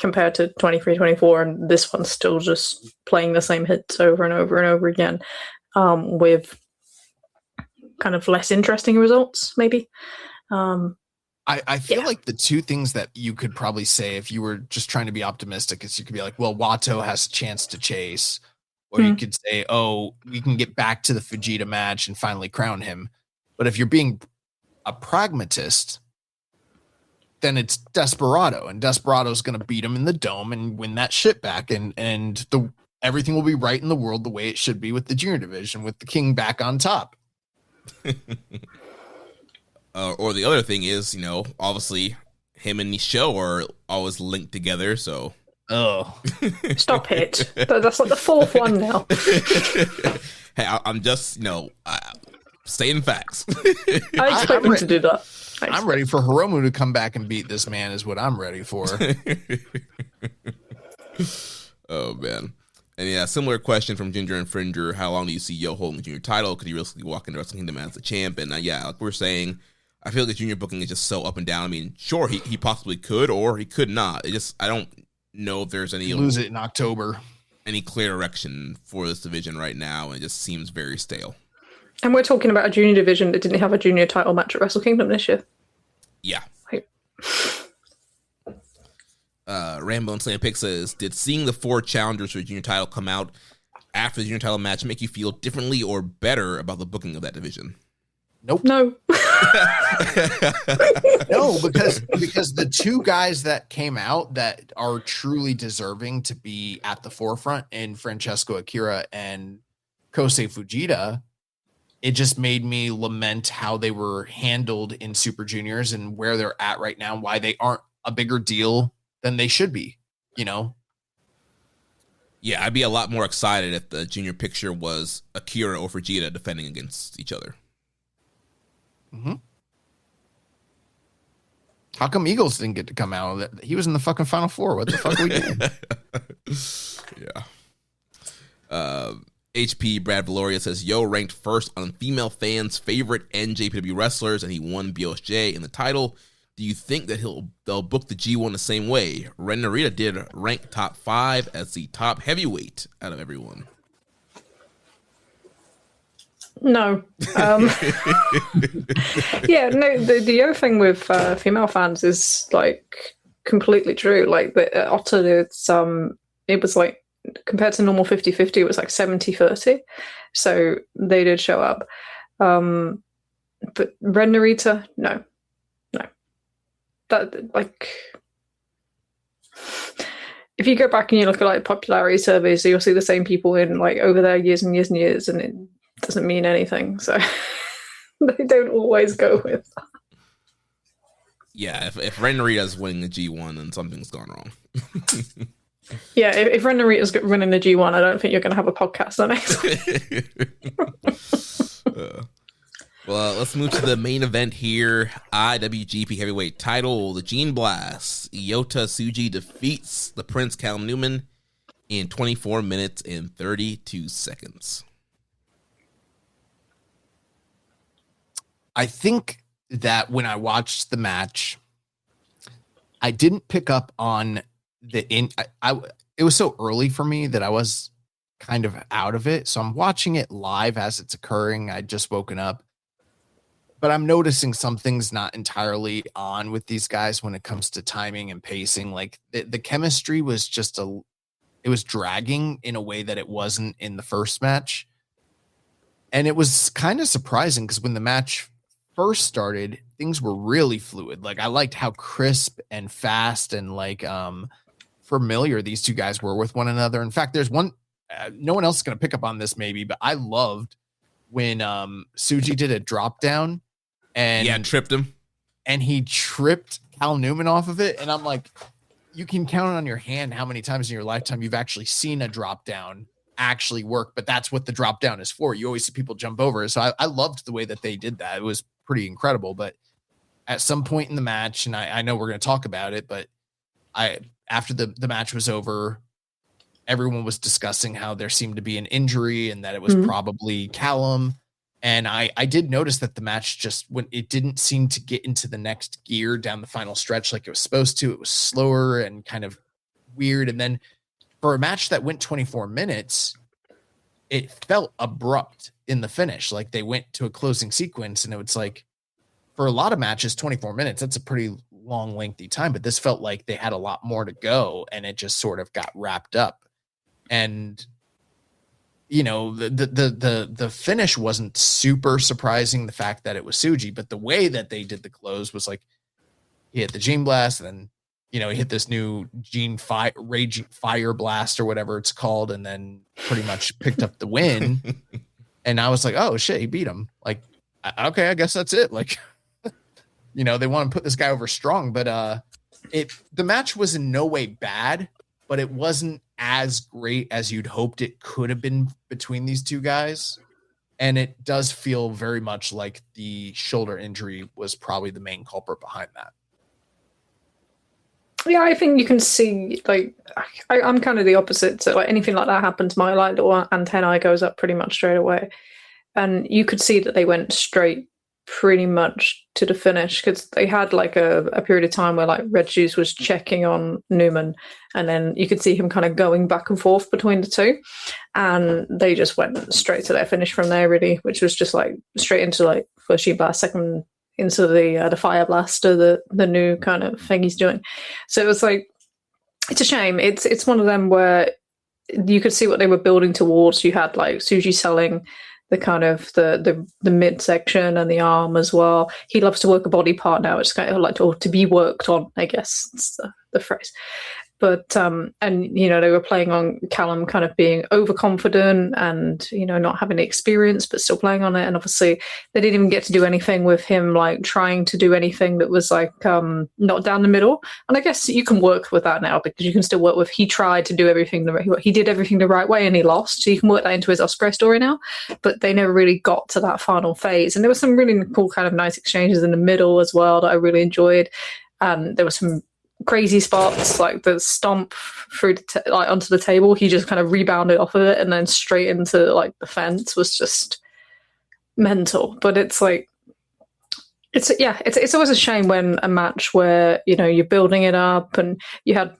compared to 23, 24, and this one's still just playing the same hits over and over and over again, with kind of less interesting results, maybe. I feel like the two things that you could probably say if you were just trying to be optimistic is you could be like, well, Watto has a chance to chase, or you could say, oh, we can get back to the Fujita match and finally crown him. But if you're being a pragmatist, then it's Desperado, and Desperado's going to beat him in the dome and win that shit back, and everything will be right in the world the way it should be with the junior division, with the king back on top. Or the other thing is, obviously him and Show are always linked together. So, Stop it! That's like the fourth one now. Hey, I'm just saying facts. I expect them to do that. I'm ready for Hiromu to come back and beat this man. Is what I'm ready for. Oh man. And yeah, similar question from Ginger and Fringer. How long do you see Yo holding the junior title? Could he really walk into Wrestle Kingdom as the champ? And like we're saying, I feel like the junior booking is just so up and down. I mean, sure, he possibly could, or he could not. I don't know if there's any lose it in October, any clear direction for this division right now. And it just seems very stale. And we're talking about a junior division that didn't have a junior title match at Wrestle Kingdom this year. Yeah. Rambo and Slam Pick says, did seeing the 4 challengers for the junior title come out after the junior title match make you feel differently or better about the booking of that division? Nope. No. No, because the 2 guys that came out that are truly deserving to be at the forefront in Francesco Akira and Kosei Fujita, it just made me lament how they were handled in Super Juniors and where they're at right now, why they aren't a bigger deal than they should be, Yeah, I'd be a lot more excited if the junior picture was Akira or Fujita defending against each other. Mm-hmm. How come Eagles didn't get to come out? He was in the fucking Final Four. What the fuck are we doing? Yeah. HP Brad Valoria says, Yo ranked first on female fans' favorite NJPW wrestlers, and he won BOSJ in the title. Do you think that they'll book the G1 the same way? Ren Narita did rank top 5 as the top heavyweight out of everyone. No. Yeah, no, the other thing with female fans is like completely true. Like the Otter, it was like, compared to normal 50-50, it was like 70-30. So they did show up. But Ren Narita, no. That, like, if you go back and you look at like popularity surveys, so you'll see the same people in like over there years and years and years, and it doesn't mean anything. So they don't always go with that. Yeah, if Ren Narita's winning the G1, then something's gone wrong. Yeah, if Ren Narita's winning the G1, I don't think you're going to have a podcast the next week. Well, let's move to the main event here. IWGP Heavyweight Title, the Gene Blast. Yota Tsuji defeats the Prince Callum Newman in 24 minutes and 32 seconds. I think that when I watched the match, I didn't pick up on it was so early for me that I was kind of out of it. So I'm watching it live as it's occurring. I'd just woken up. But I'm noticing something's not entirely on with these guys when it comes to timing and pacing. Like the chemistry was just it was dragging in a way that it wasn't in the first match. And it was kind of surprising because when the match first started, things were really fluid. Like I liked how crisp and fast and like familiar these 2 guys were with one another. In fact, there's one, no one else is going to pick up on this maybe, but I loved when Tsuji did a drop down. And tripped him. And he tripped Cal Newman off of it. And I'm like, you can count on your hand how many times in your lifetime you've actually seen a drop down actually work. But that's what the drop down is for. You always see people jump over it. So I loved the way that they did that. It was pretty incredible. But at some point in the match, and I know we're going to talk about it, but after the match was over, everyone was discussing how there seemed to be an injury and that it was probably Callum. And I did notice that the match just when it didn't seem to get into the next gear down the final stretch like it was supposed to. It was slower and kind of weird. And then for a match that went 24 minutes, it felt abrupt in the finish. Like they went to a closing sequence and it was like, for a lot of matches, 24 minutes, that's a pretty long, lengthy time. But this felt like they had a lot more to go and it just sort of got wrapped up. And the finish wasn't super surprising, the fact that it was Tsuji, but the way that they did the close was like he hit the Gene Blast, and then he hit this new Raging Fire Blast or whatever it's called, and then pretty much picked up the win. And I was like, oh shit, he beat him. Like okay, I guess that's it. Like, they want to put this guy over strong, but the match was in no way bad, but it wasn't as great as you'd hoped it could have been between these two guys. And it does feel very much like the shoulder injury was probably the main culprit behind that. Yeah, I think you can see, like, I'm kind of the opposite. So, like, anything like that happens, my light little antennae goes up pretty much straight away. And you could see that they went straight pretty much to the finish, because they had like a period of time where like Red Shoes was checking on Newman, and then you could see him kind of going back and forth between the two, and they just went straight to their finish from there, really, which was just like straight into like first sheet blast, second into the fire blaster, the new kind of thing he's doing. So it was like, it's a shame. It's one of them where you could see what they were building towards. You had like Tsuji selling the kind of the midsection and the arm as well. He loves to work a body part now. It's kind of like to be worked on, I guess it's the phrase. But and they were playing on Callum kind of being overconfident and not having the experience, but still playing on it. And obviously they didn't even get to do anything with him like trying to do anything that was like not down the middle. And I guess you can work with that now, because you can still work with, he tried to do everything he did everything the right way and he lost. So you can work that into his Ospreay story now. But they never really got to that final phase. And there were some really cool kind of nice exchanges in the middle as well that I really enjoyed. There were some crazy spots, like the stomp through onto the table. He just kind of rebounded off of it and then straight into like the fence was just mental. But it's like, it's always a shame when a match where you're building it up and you had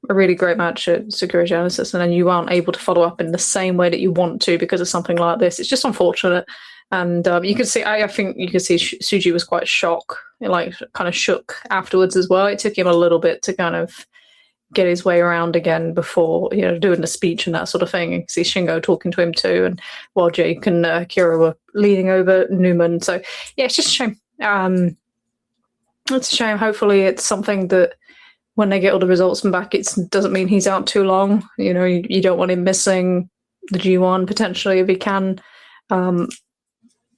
a really great match at Sakura Genesis, and then you aren't able to follow up in the same way that you want to because of something like this. It's just unfortunate. And you can see, I think you can see Tsuji was quite shocked, like kind of shook afterwards as well. It took him a little bit to kind of get his way around again before, doing the speech and that sort of thing. You can see Shingo talking to him too, and while Jake and Kira were leaning over Newman. So yeah, it's just a shame. It's a shame. Hopefully it's something that when they get all the results from back, it doesn't mean he's out too long. You don't want him missing the G1 potentially if he can.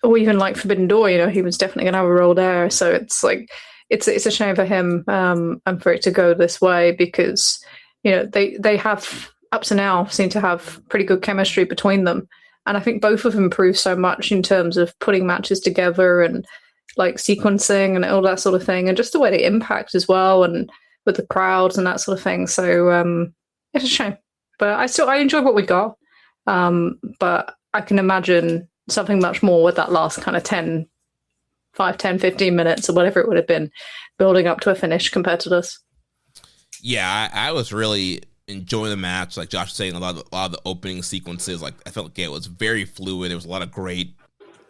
Or even like Forbidden Door, he was definitely going to have a role there. So it's like, it's a shame for him and for it to go this way, because, they have, up to now, seem to have pretty good chemistry between them. And I think both of them improved so much in terms of putting matches together and like sequencing and all that sort of thing, and just the way they impact as well, and with the crowds and that sort of thing. So it's a shame. But I enjoy what we got. But I can imagine something much more with that last kind of 10, 15 minutes or whatever it would have been building up to a finish compared to this. Yeah, I was really enjoying the match. Like Josh was saying, a lot of the opening sequences, like I felt like it was very fluid. There was a lot of great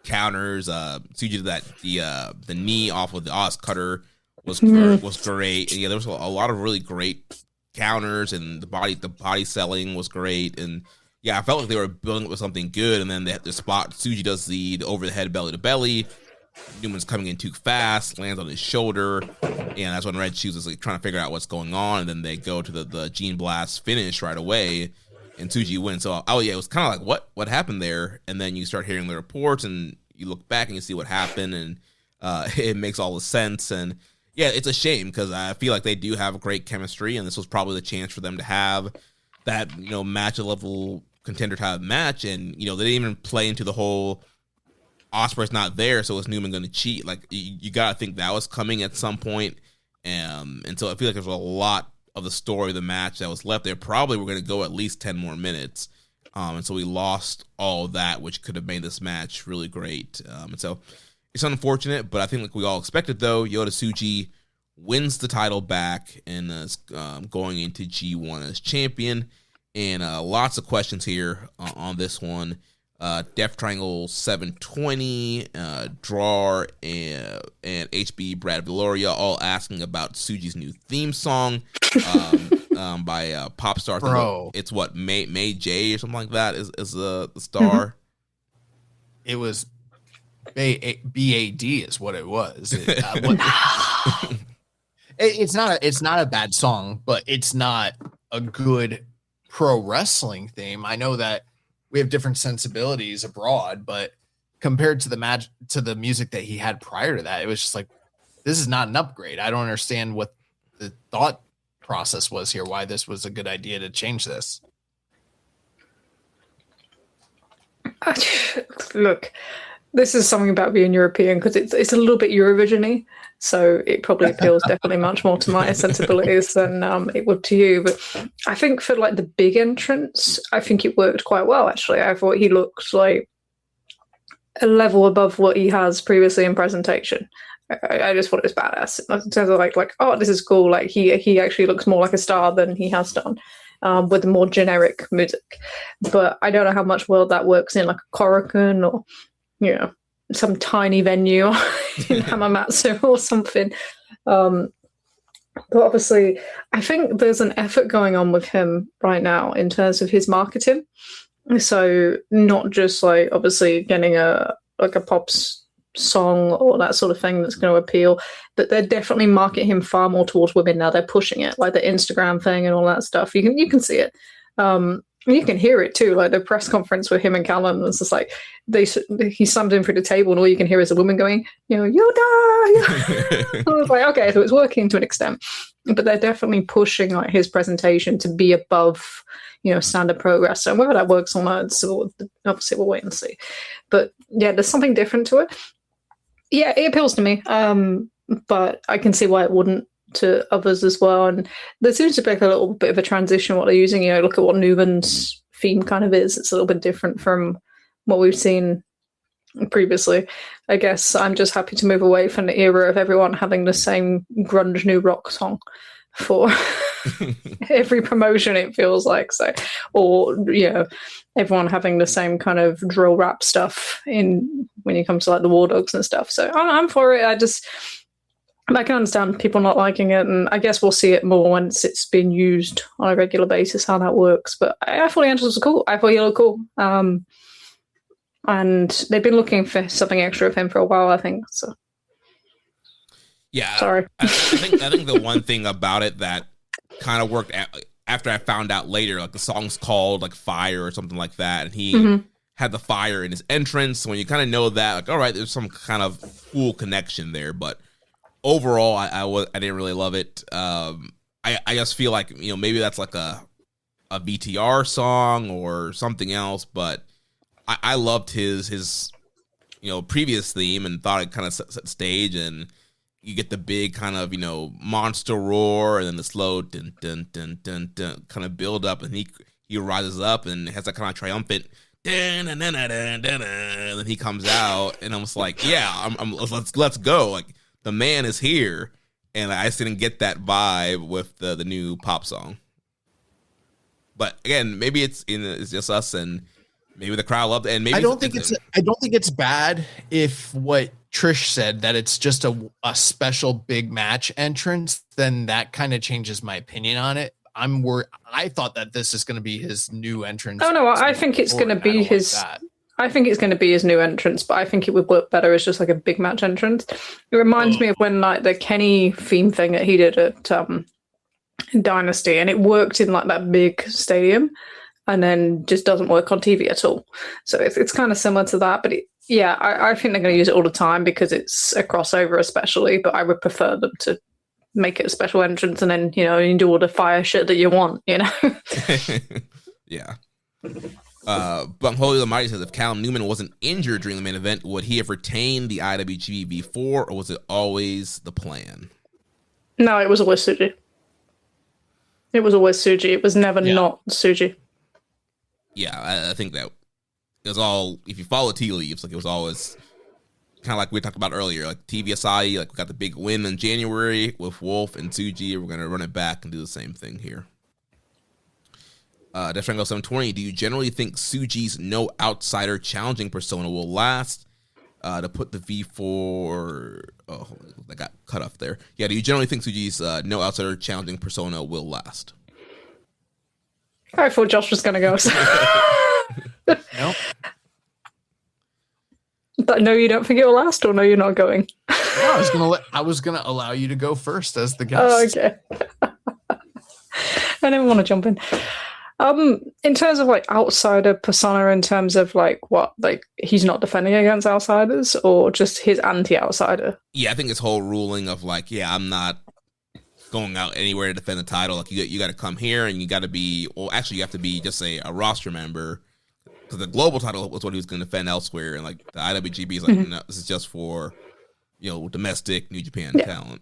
counters. Tsuji did that the knee off of the Oz cutter was great. And yeah, there was a lot of really great counters, and the body selling was great. And yeah, I felt like they were building up with something good, and then the spot Tsuji does the over the head belly to belly. Newman's coming in too fast, lands on his shoulder, and that's when Red Shoes is like trying to figure out what's going on, and then they go to the Gene Blast finish right away, and Tsuji wins. So it was kind of like what happened there, and then you start hearing the reports, and you look back and you see what happened, and it makes all the sense. And yeah, it's a shame because I feel like they do have great chemistry, and this was probably the chance for them to have that match level contender type match, and they didn't even play into the whole Ospreay's not there, so is Newman going to cheat? Like you gotta think that was coming at some point, and so I feel like there's a lot of the story of the match that was left there. Probably we're going to go at least 10 more minutes, and so we lost all of that, which could have made this match really great. And so it's unfortunate, but I think like we all expected, though, Yota Tsuji wins the title back and is going into G1 as champion. And lots of questions here on this one. Death Triangle 720, Drawer, and HB Brad Valoria all asking about Tsuji's new theme song by Popstar. Bro. It's what, May J or something like that is the star. It was BAD is what it was. It's not a bad song, but it's not a good pro wrestling theme. I know that we have different sensibilities abroad, but compared to the music that he had prior to that, it was just like, this is not an upgrade. I don't understand what the thought process was here, why this was a good idea to change this. Look, this is something about being European because it's a little bit Eurovision-y, so it probably appeals definitely much more to my sensibilities than it would to you. But I think for like the big entrance, I think it worked quite well. Actually, I thought he looked like a level above what he has previously in presentation. I just thought it was badass in terms of like, oh, this is cool. Like he actually looks more like a star than he has done. With more generic music, but I don't know how much well that works in like a Korakuen or some tiny venue in Hamamatsu or something. But obviously, I think there's an effort going on with him right now in terms of his marketing. So not just like obviously getting a pop song or that sort of thing that's going to appeal, but they're definitely marketing him far more towards women now. They're pushing it, like the Instagram thing and all that stuff. You can see it. You can hear it too. Like the press conference with him and Callum was just like he slammed in through the table, and all you can hear is a woman going, Yoda. I was like, okay, so it's working to an extent, but they're definitely pushing like his presentation to be above standard progress. And whether that works or not, obviously we'll wait and see. But yeah, there's something different to it. Yeah, it appeals to me, but I can see why it wouldn't to others as well. And there seems to be like a little bit of a transition what they're using. Look at what Nuben's theme kind of is. It's a little bit different from what we've seen previously. I guess I'm just happy to move away from the era of everyone having the same grunge new rock song for every promotion, it feels like. So, or everyone having the same kind of drill rap stuff in when it comes to like the War Dogs and stuff. So I'm for it. I can understand people not liking it, and I guess we'll see it more once it's been used on a regular basis, how that works. But I thought the entrance was cool. I thought he looked cool. And they've been looking for something extra of him for a while, I think. So yeah, sorry. I think the one thing about it that kind of worked after I found out later, like the song's called like Fire or something like that, and he had the fire in his entrance. So when you kind of know that, like, all right, there's some kind of cool connection there. But overall, I didn't really love it. I just feel like maybe that's like a VTR song or something else. But I loved his previous theme and thought it kind of set stage, and you get the big kind of monster roar and then the slow dun dun dun dun dun kind of build up, and he rises up and has that kind of triumphant dun dun dun dun dun dun, and then he comes out, and I'm just like, yeah, let's go, like the man is here. And I just didn't get that vibe with the new pop song. But again, maybe it's just us, and maybe the crowd loved it. And maybe I don't think it's bad if what Trish said, that it's just a special big match entrance, then that kind of changes my opinion on it. I'm worried. I thought that this is going to be his new entrance. Oh no, I think it's going to be his. I think it's going to be his new entrance, but I think it would work better as just like a big match entrance. It reminds me of when like the Kenny theme thing that he did at Dynasty, and it worked in like that big stadium, and then just doesn't work on TV at all. So it's kind of similar to that, but I think they're going to use it all the time because it's a crossover, especially. But I would prefer them to make it a special entrance, and then you can do all the fire shit that you want. Yeah. But Holy Almighty says, if Callum Newman wasn't injured during the main event, would he have retained the IWGP V4, or was it always the plan? No, it was always Tsuji. It was always Tsuji. It was never not Tsuji. Yeah, I think that it was all, if you follow tea leaves, like it was always kind of like we talked about earlier, like TV Asahi, like we got the big win in January with Wolf and Tsuji. We're going to run it back and do the same thing here. Death Triangle 720, do you generally think Tsuji's no outsider challenging persona will last? To put the V4, that got cut off there. Yeah, do you generally think Tsuji's no outsider challenging persona will last? I thought Josh was going to go. No. But no, you don't think it will last, or no, you're not going? No, I was gonna allow you to go first as the guest. Oh, okay. I didn't want to jump in. In terms of like outsider persona, in terms of like what, like he's not defending against outsiders, or just his anti-outsider? Yeah, I think his whole ruling of like, yeah, I'm not going out anywhere to defend the title. Like you got to come here, and you got to be. Well, actually, you have to be just a roster member, because the global title was what he was going to defend elsewhere, and like the IWGP is like, no, this is just for domestic New Japan talent.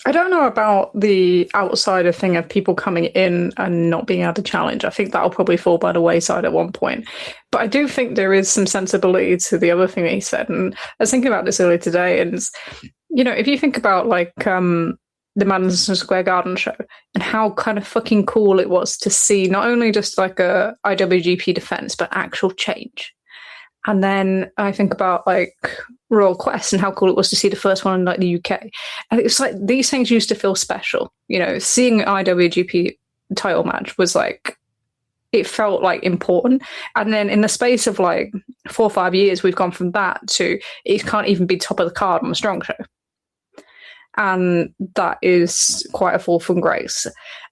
I don't know about the outsider thing of people coming in and not being able to challenge. I think that'll probably fall by the wayside at one point. But I do think there is some sensibility to the other thing that he said. And I was thinking about this earlier today. And, if you think about like the Madison Square Garden show and how kind of fucking cool it was to see not only just like a IWGP defense, but actual change. And then I think about like Royal Quest and how cool it was to see the first one in like the UK. And it's like these things used to feel special. Seeing an IWGP title match was like, it felt like important. And then in the space of like 4 or 5 years, we've gone from that to it can't even be top of the card on a strong show. And that is quite a fall from grace.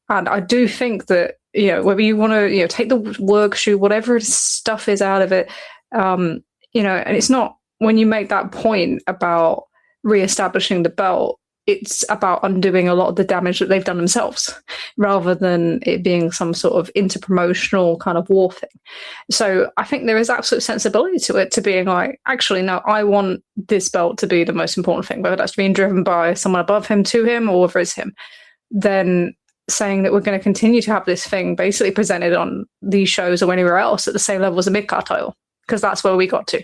And I do think that, whether you want to, take the work shoot, whatever stuff is out of it, and it's not, when you make that point about reestablishing the belt, it's about undoing a lot of the damage that they've done themselves, rather than it being some sort of interpromotional kind of war thing. So I think there is absolute sensibility to it, to being like, actually, no, I want this belt to be the most important thing, whether that's being driven by someone above him to him or whether it's him. Then saying that we're going to continue to have this thing basically presented on these shows or anywhere else at the same level as a mid-card title, because that's where we got to.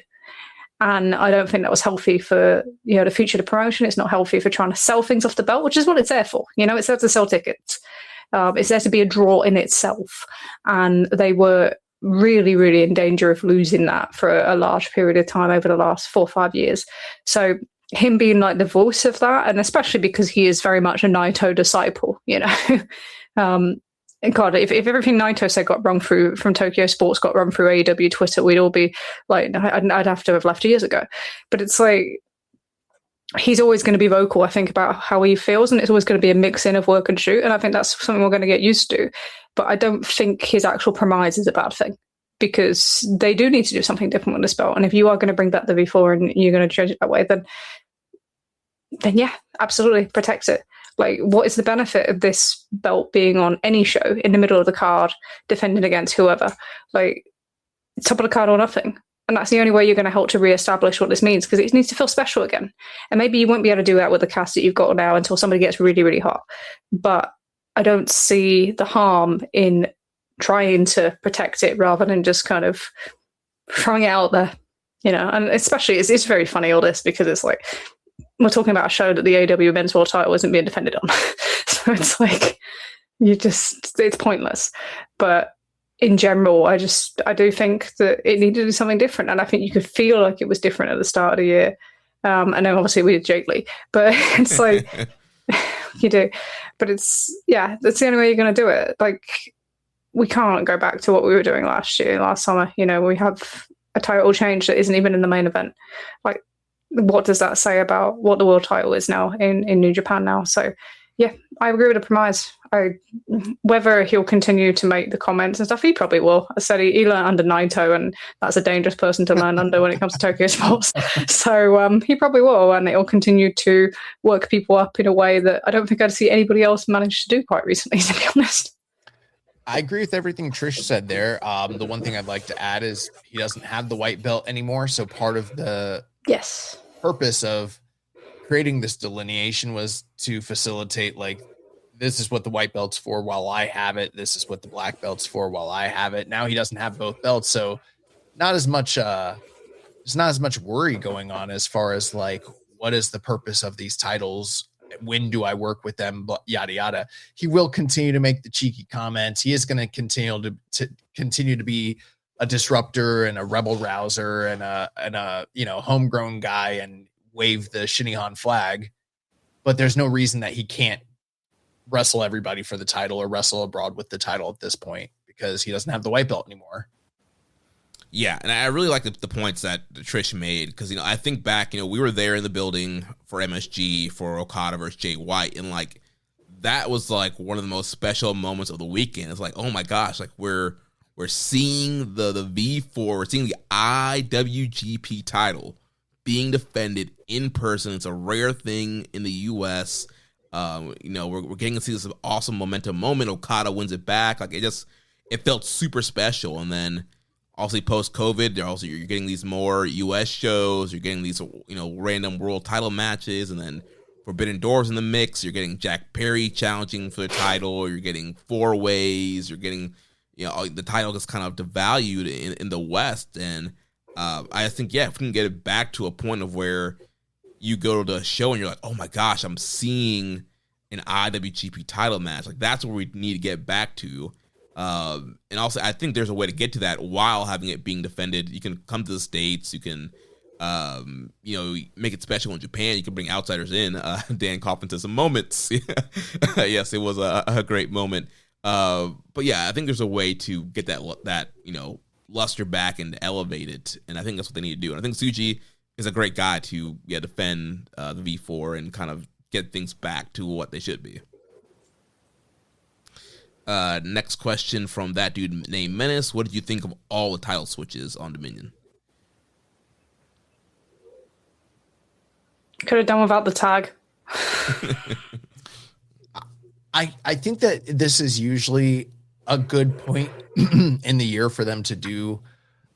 And I don't think that was healthy for, the future of the promotion. It's not healthy for trying to sell things off the belt, which is what it's there for. It's there to sell tickets. It's there to be a draw in itself. And they were really, really in danger of losing that for a large period of time over the last 4 or 5 years. So him being like the voice of that, and especially because he is very much a Naito disciple, God, if everything Naito said got run through from Tokyo Sports got run through AEW Twitter, we'd all be like, I'd have to have left years ago. But it's like, he's always going to be vocal, I think, about how he feels, and it's always going to be a mix-in of work and shoot, and I think that's something we're going to get used to. But I don't think his actual premise is a bad thing, because they do need to do something different with this belt, and if you are going to bring back the V4 and you're going to change it that way, then yeah, absolutely, protect it. Like, what is the benefit of this belt being on any show in the middle of the card, defending against whoever? Like, top of the card or nothing. And that's the only way you're going to help to reestablish what this means, because it needs to feel special again. And maybe you won't be able to do that with the cast that you've got now until somebody gets really, really hot. But I don't see the harm in trying to protect it rather than just kind of throwing it out there, And especially, it's very funny, all this, because it's like, we're talking about a show that the AEW Men's World title isn't being defended on. So it's like, it's pointless. But in general, I do think that it needed to do something different. And I think you could feel like it was different at the start of the year. And then obviously we did Jake Lee. But it's like, you do. But that's the only way you're going to do it. Like, we can't go back to what we were doing last summer. We have a title change that isn't even in the main event. Like, what does that say about what the world title is now in New Japan now? So, yeah, I agree with the premise. Whether he'll continue to make the comments and stuff, he probably will. I said he learned under Naito, and that's a dangerous person to learn under when it comes to Tokyo Sports. So he probably will, and it'll continue to work people up in a way that I don't think I'd see anybody else manage to do quite recently, to be honest. I agree with everything Trish said there. The one thing I'd like to add is he doesn't have the white belt anymore, so part of the purpose of creating this delineation was to facilitate, like, this is what the white belt's for while I have it. This is what the black belt's for while I have it. Now he doesn't have both belts, so there's not as much worry going on as far as like, what is the purpose of these titles? When do I work with them? But yada yada. He will continue to make the cheeky comments. He is going to continue to be a disruptor and a rebel rouser and a homegrown guy and wave the Shinihan flag. But there's no reason that he can't wrestle everybody for the title or wrestle abroad with the title at this point, because he doesn't have the white belt anymore. Yeah, and I really like the points that Trish made, because, I think back, we were there in the building for MSG for Okada versus Jay White, and, like, that was like one of the most special moments of the weekend. It's like, oh my gosh, like we're seeing the V4, we're seeing the IWGP title being defended in person. It's a rare thing in the U.S. We're getting to see this awesome momentum moment. Okada wins it back. Like it felt super special. And then obviously post-COVID, you're getting these more U.S. shows. You're getting these random world title matches, and then Forbidden Doors in the mix. You're getting Jack Perry challenging for the title. You're getting four ways. You're getting the title is kind of devalued in the West. And I think, if we can get it back to a point of where you go to the show and you're like, oh my gosh, I'm seeing an IWGP title match. Like, that's where we need to get back to. And also, I think there's a way to get to that while having it being defended. You can come to the States. You can, make it special in Japan. You can bring outsiders in. Dan Coffin says some moments. Yes, it was a great moment. But yeah, I think there's a way to get that luster back and elevate it, and I think that's what they need to do. And I think Tsuji is a great guy to defend the V4 and kind of get things back to what they should be. Next question from that dude named Menace. What did you think of all the title switches on Dominion? Could have done without the tag. I think that this is usually a good point in the year for them to do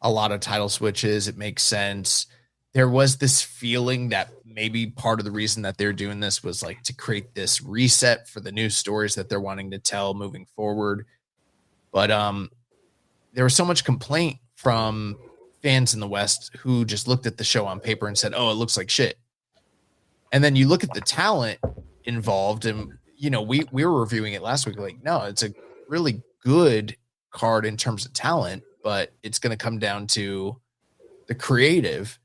a lot of title switches. It makes sense. There was this feeling that maybe part of the reason that they're doing this was like to create this reset for the new stories that they're wanting to tell moving forward. But there was so much complaint from fans in the West who just looked at the show on paper and said, oh, it looks like shit. And then you look at the talent involved, and we were reviewing it last week. Like, no, it's a really good card in terms of talent, but it's going to come down to the creative.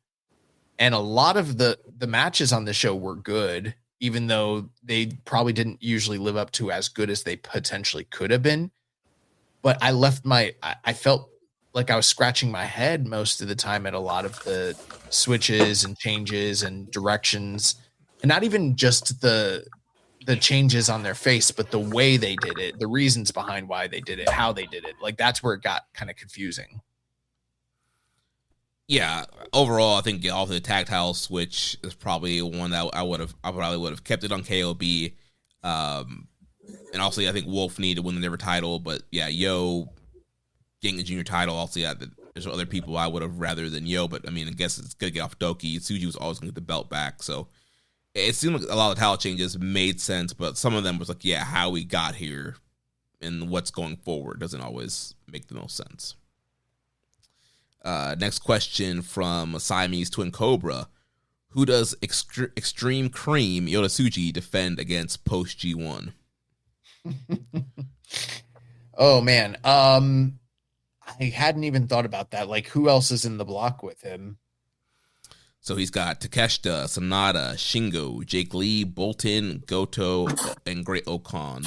And a lot of the matches on the show were good, even though they probably didn't usually live up to as good as they potentially could have been. But I felt like I was scratching my head most of the time at a lot of the switches and changes and directions, and not even just the changes on their face, but the way they did it, the reasons behind why they did it, how they did it. Like, that's where it got kind of confusing. Yeah, overall, I think also the tactile switch is probably one that I probably would have kept it on KOB. And also, I think Wolf needed to win the never title, but yeah, Yo getting the junior title. Also, there's other people I would have rather than Yo, but I mean, I guess it's gonna get off Doki. Tsuji was always gonna get the belt back, so it seemed like a lot of title changes made sense, but some of them was like, yeah, how we got here and what's going forward doesn't always make the most sense. Next question from Siamese Twin Cobra. Who does Extreme Cream Yodatsuji defend against post G1? Oh, man. I hadn't even thought about that. Like, who else is in the block with him? So he's got Takeshita, Sonata, Shingo, Jake Lee, Bolton, Goto, and Great Okan.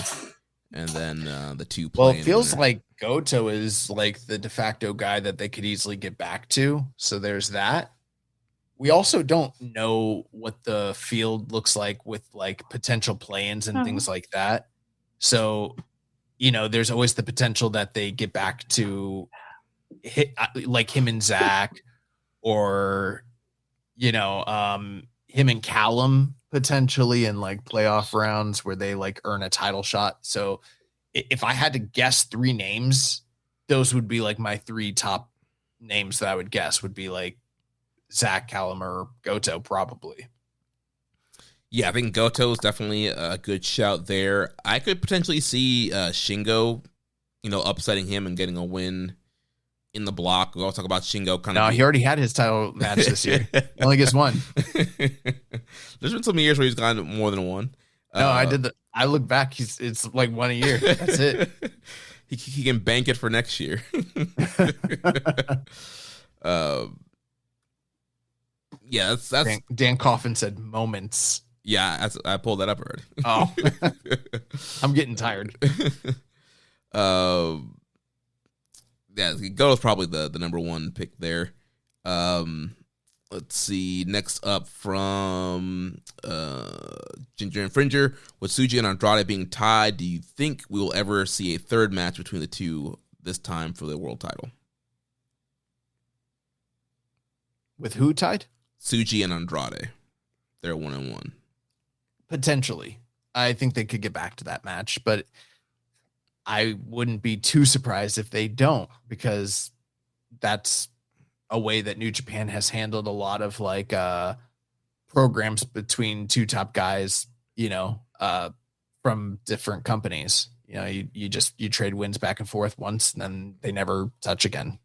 And then the two playing. Well, it feels like Goto is like the de facto guy that they could easily get back to. So there's that. We also don't know what the field looks like with like potential play-ins and things like that. So, there's always the potential that they get back to like him and Zach, or, him and Callum potentially in like playoff rounds where they like earn a title shot. So if I had to guess three names, those would be like my three top names that I would guess would be like Zach, Callum, or Goto probably. Yeah, I think Goto is definitely a good shout there. I could potentially see Shingo, upsetting him and getting a win in the block. We'll talk about Shingo kind of. No, he already had his title match this year. He only gets one. There's been some years where he's gotten more than one. No, I look back. It's like one a year. That's it. He can bank it for next year. Yeah, that's Dan Coffin said moments. Yeah, I pulled that up already. Oh, I'm getting tired. Yeah, Goto's probably the number one pick there. Let's see. Next up from Ginger and Fringer. With Tsuji and Andrade being tied, do you think we will ever see a third match between the two, this time for the world title? With who tied? Tsuji and Andrade. They're 1-1. Potentially. I think they could get back to that match, but I wouldn't be too surprised if they don't, because that's a way that New Japan has handled a lot of like programs between two top guys, from different companies. You trade wins back and forth once, and then they never touch again.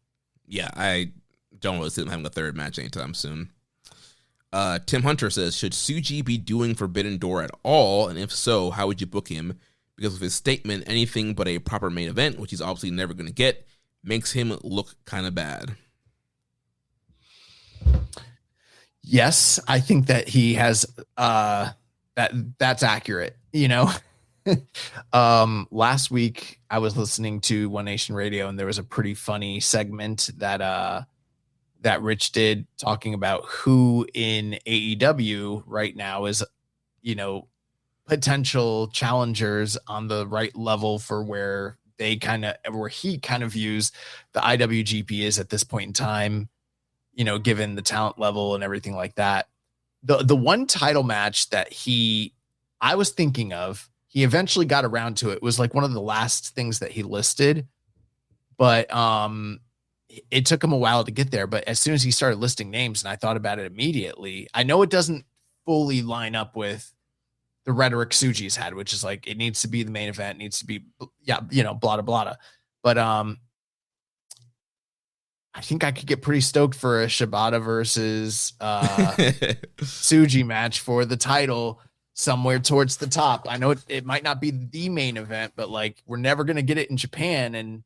Yeah, I don't really see them having a third match anytime soon. Tim Hunter says, should Tsuji be doing Forbidden Door at all? And if so, how would you book him? Because of his statement, anything but a proper main event, which he's obviously never going to get, makes him look kind of bad. Yes, I think that he has that's accurate. Last week I was listening to One Nation Radio, and there was a pretty funny segment that Rich did talking about who in AEW right now is, potential challengers on the right level for where he kind of views the IWGP is at this point in time, given the talent level and everything like that. The one title match that I was thinking of, he eventually got around to it, was like one of the last things that he listed, but it took him a while to get there. But as soon as he started listing names, and I thought about it immediately, I know it doesn't fully line up with the rhetoric Tsuji's had, which is like, it needs to be the main event, needs to be, blah, blah, blah. But I think I could get pretty stoked for a Shibata versus Tsuji match for the title somewhere towards the top. I know it might not be the main event, but like, we're never going to get it in Japan. And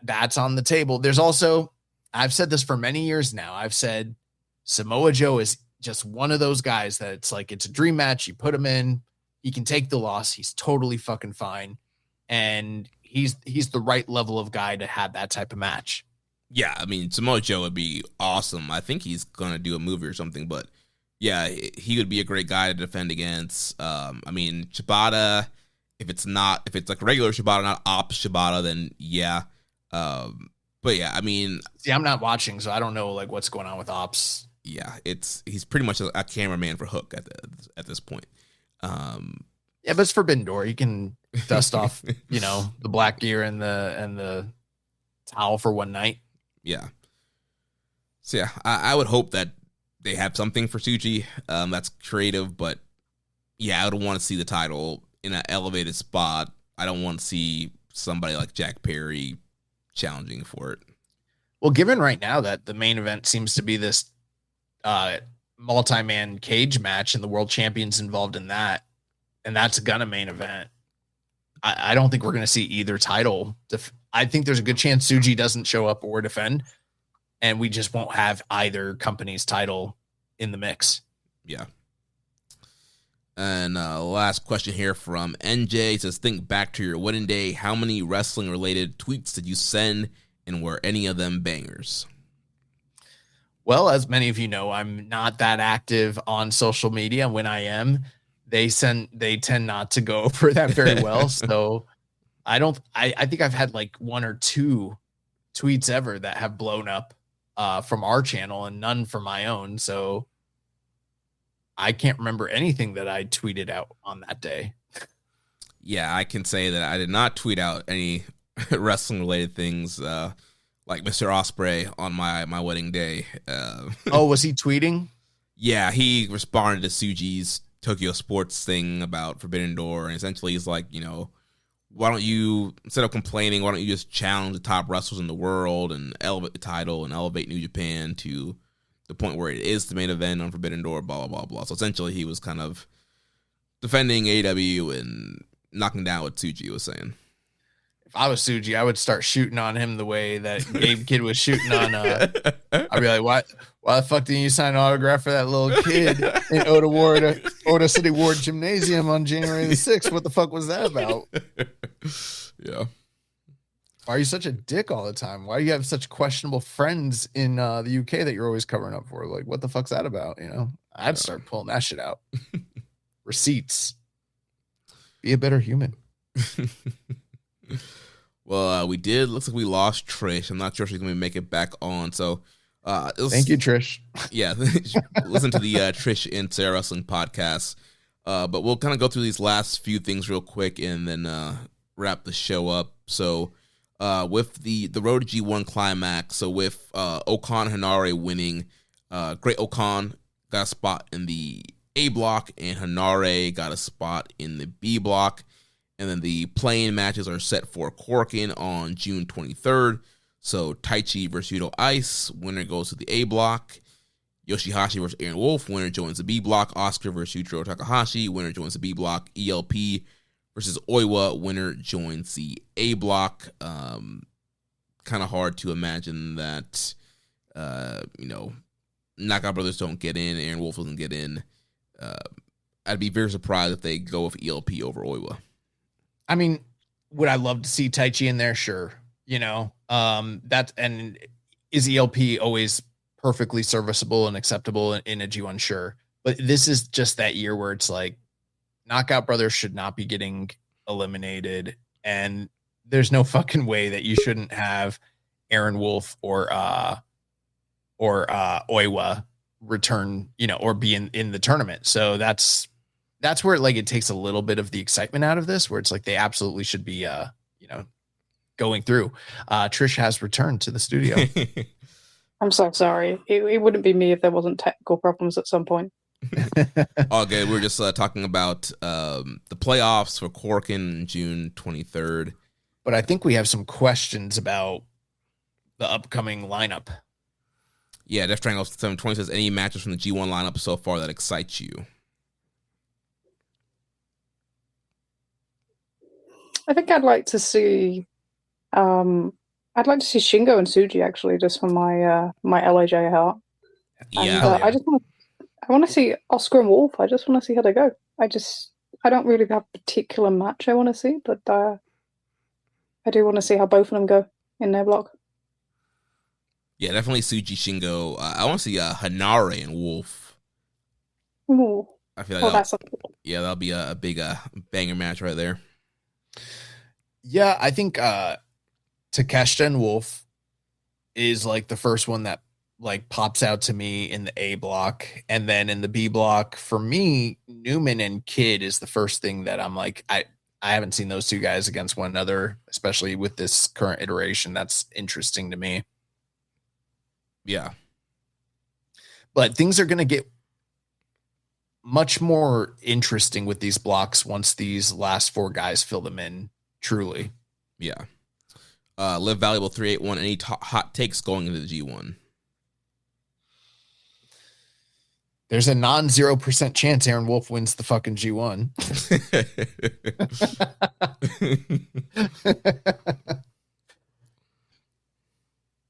that's on the table. There's also, I've said this for many years now, I've said Samoa Joe is just one of those guys that it's like, it's a dream match. You put him in, he can take the loss. He's totally fucking fine. And he's the right level of guy to have that type of match. Yeah, I mean, Samoa Joe would be awesome. I think he's going to do a movie or something, but yeah, he would be a great guy to defend against. I mean, Shibata, if it's like regular Shibata, not Ops Shibata, then yeah. But yeah, I mean, see, I'm not watching, so I don't know like what's going on with Ops. Yeah, he's pretty much a cameraman for Hook at this point. Yeah, but it's Forbidden Door. You can dust off, the black gear and the towel for one night. Yeah. So yeah, I would hope that they have something for Tsuji that's creative, but yeah, I would want to see the title in an elevated spot. I don't want to see somebody like Jack Perry challenging for it. Well, given right now that the main event seems to be this multi-man cage match and the world champion's involved in that, and that's gonna main event, I don't think we're going to see either title. I think there's a good chance Tsuji doesn't show up or defend, and we just won't have either company's title in the mix. Yeah. And last question here from NJ. It says, think back to your wedding day. How many wrestling-related tweets did you send, and were any of them bangers? Well, as many of you know, I'm not that active on social media. When I am, they tend not to go over that very well. So I think I've had like one or two tweets ever that have blown up from our channel, and none from my own. So I can't remember anything that I tweeted out on that day. Yeah, I can say that I did not tweet out any wrestling related things like Mr. Ospreay on my wedding day. Oh, was he tweeting? Yeah, he responded to Tsuji's Tokyo Sports thing about Forbidden Door, and essentially he's like, why don't you, instead of complaining, why don't you just challenge the top wrestlers in the world and elevate the title and elevate New Japan to the point where it is the main event on Forbidden Door, blah, blah, blah, blah. So essentially he was kind of defending AW and knocking down what Tsuji was saying. If I was Tsuji, I would start shooting on him the way that Gabe Kidd was shooting on. I'd be like, why the fuck didn't you sign an autograph for that little kid in Oda City Ward Gymnasium on January the 6th? What the fuck was that about? Yeah. Why are you such a dick all the time? Why do you have such questionable friends in the UK that you're always covering up for? Like, what the fuck's that about? You know, I'd start pulling that shit out. Receipts. Be a better human. Well, we did. Looks like we lost Trish. I'm not sure if she's going to make it back on. So, thank you, Trish. Yeah, listen to the Trish and Sarah Wrestling podcast. But we'll kind of go through these last few things real quick and then wrap the show up. So, with the Road to G1 climax, so with Okan Hanare winning, Great Okan got a spot in the A block, and Hanare got a spot in the B block. And then the play-in matches are set for Korakuen on June 23rd. So Taichi versus Yuto Ice, winner goes to the A block. Yoshihashi versus Aaron Wolf, winner joins the B block. Oscar versus Yujiro Takahashi, winner joins the B block. ELP versus Oiwa, winner joins the A block. Kind of hard to imagine that, Knockout Brothers don't get in, Aaron Wolf doesn't get in. I'd be very surprised if they go with ELP over Oiwa. I mean, would I love to see Taichi in there? Sure. You know, and is ELP always perfectly serviceable and acceptable in a G1? Sure. But this is just that year where it's like Knockout Brothers should not be getting eliminated. And there's no fucking way that you shouldn't have Aaron Wolf or Oiwa return, or be in the tournament. So that's where like it takes a little bit of the excitement out of this, where it's like they absolutely should be going through. Trish has returned to the studio. I'm so sorry. It wouldn't be me if there wasn't technical problems at some point. All good. We're just talking about the playoffs for Korakuen June 23rd. But I think we have some questions about the upcoming lineup. Yeah, Death Triangle 720 says, any matches from the G1 lineup so far that excites you? I think I'd like to see Shingo and Tsuji, actually, just for my LAJ heart. Yeah. And, I want to see Oscar and Wolf. I just want to see how they go. I don't really have a particular match I want to see, but I do want to see how both of them go in their block. Yeah, definitely Tsuji, Shingo. I want to see Hanare and Wolf. Ooh. I feel like that'll be a big banger match right there. Yeah, I think Takeshita and Wolf is like the first one that like pops out to me in the A block, and then in the B block for me, Newman and Kid is the first thing that I'm like, I haven't seen those two guys against one another, especially with this current iteration. That's interesting to me. Yeah, but things are going to get much more interesting with these blocks once these last four guys fill them in. Truly. Yeah. Live Valuable 381. Any hot takes going into the G1? There's a 0% chance Aaron Wolf wins the fucking G1.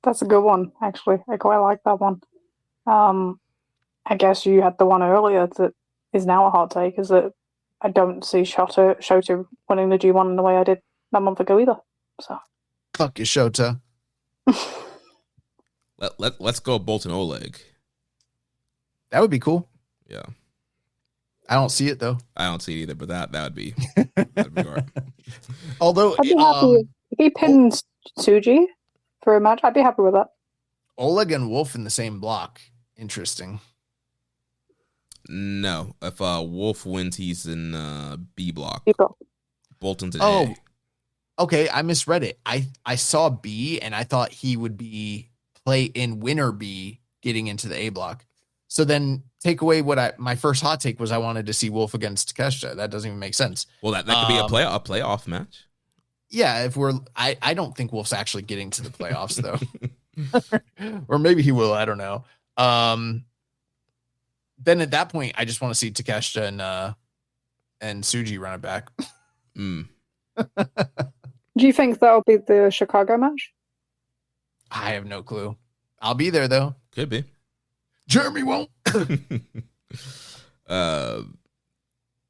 That's a good one, actually. I quite like that one. I guess you had the one earlier that is now a hot take, is that I don't see Shota winning the G1 in the way I did that month ago either. So fuck you, Shota. Let's go Bolton Oleg. That would be cool. Yeah. I don't see it though. I don't see it either, but that would be hard. Although I'd be happy if he pins Tsuji for a match. I'd be happy with that. Oleg and Wolf in the same block. Interesting. No, if Wolf wins, he's in B block. Bolton's in A. Okay, I misread it. I saw B and I thought he would be play in winner B getting into the A block. So then take away my first hot take was I wanted to see Wolf against Takeshita. That doesn't even make sense. Well, that could be a playoff match. Yeah, I don't think Wolf's actually getting to the playoffs though. Or maybe he will, I don't know. Then at that point, I just want to see Takeshita and Tsuji run it back. Do you think that'll be the Chicago match? I have no clue. I'll be there though. Could be. Jeremy won't.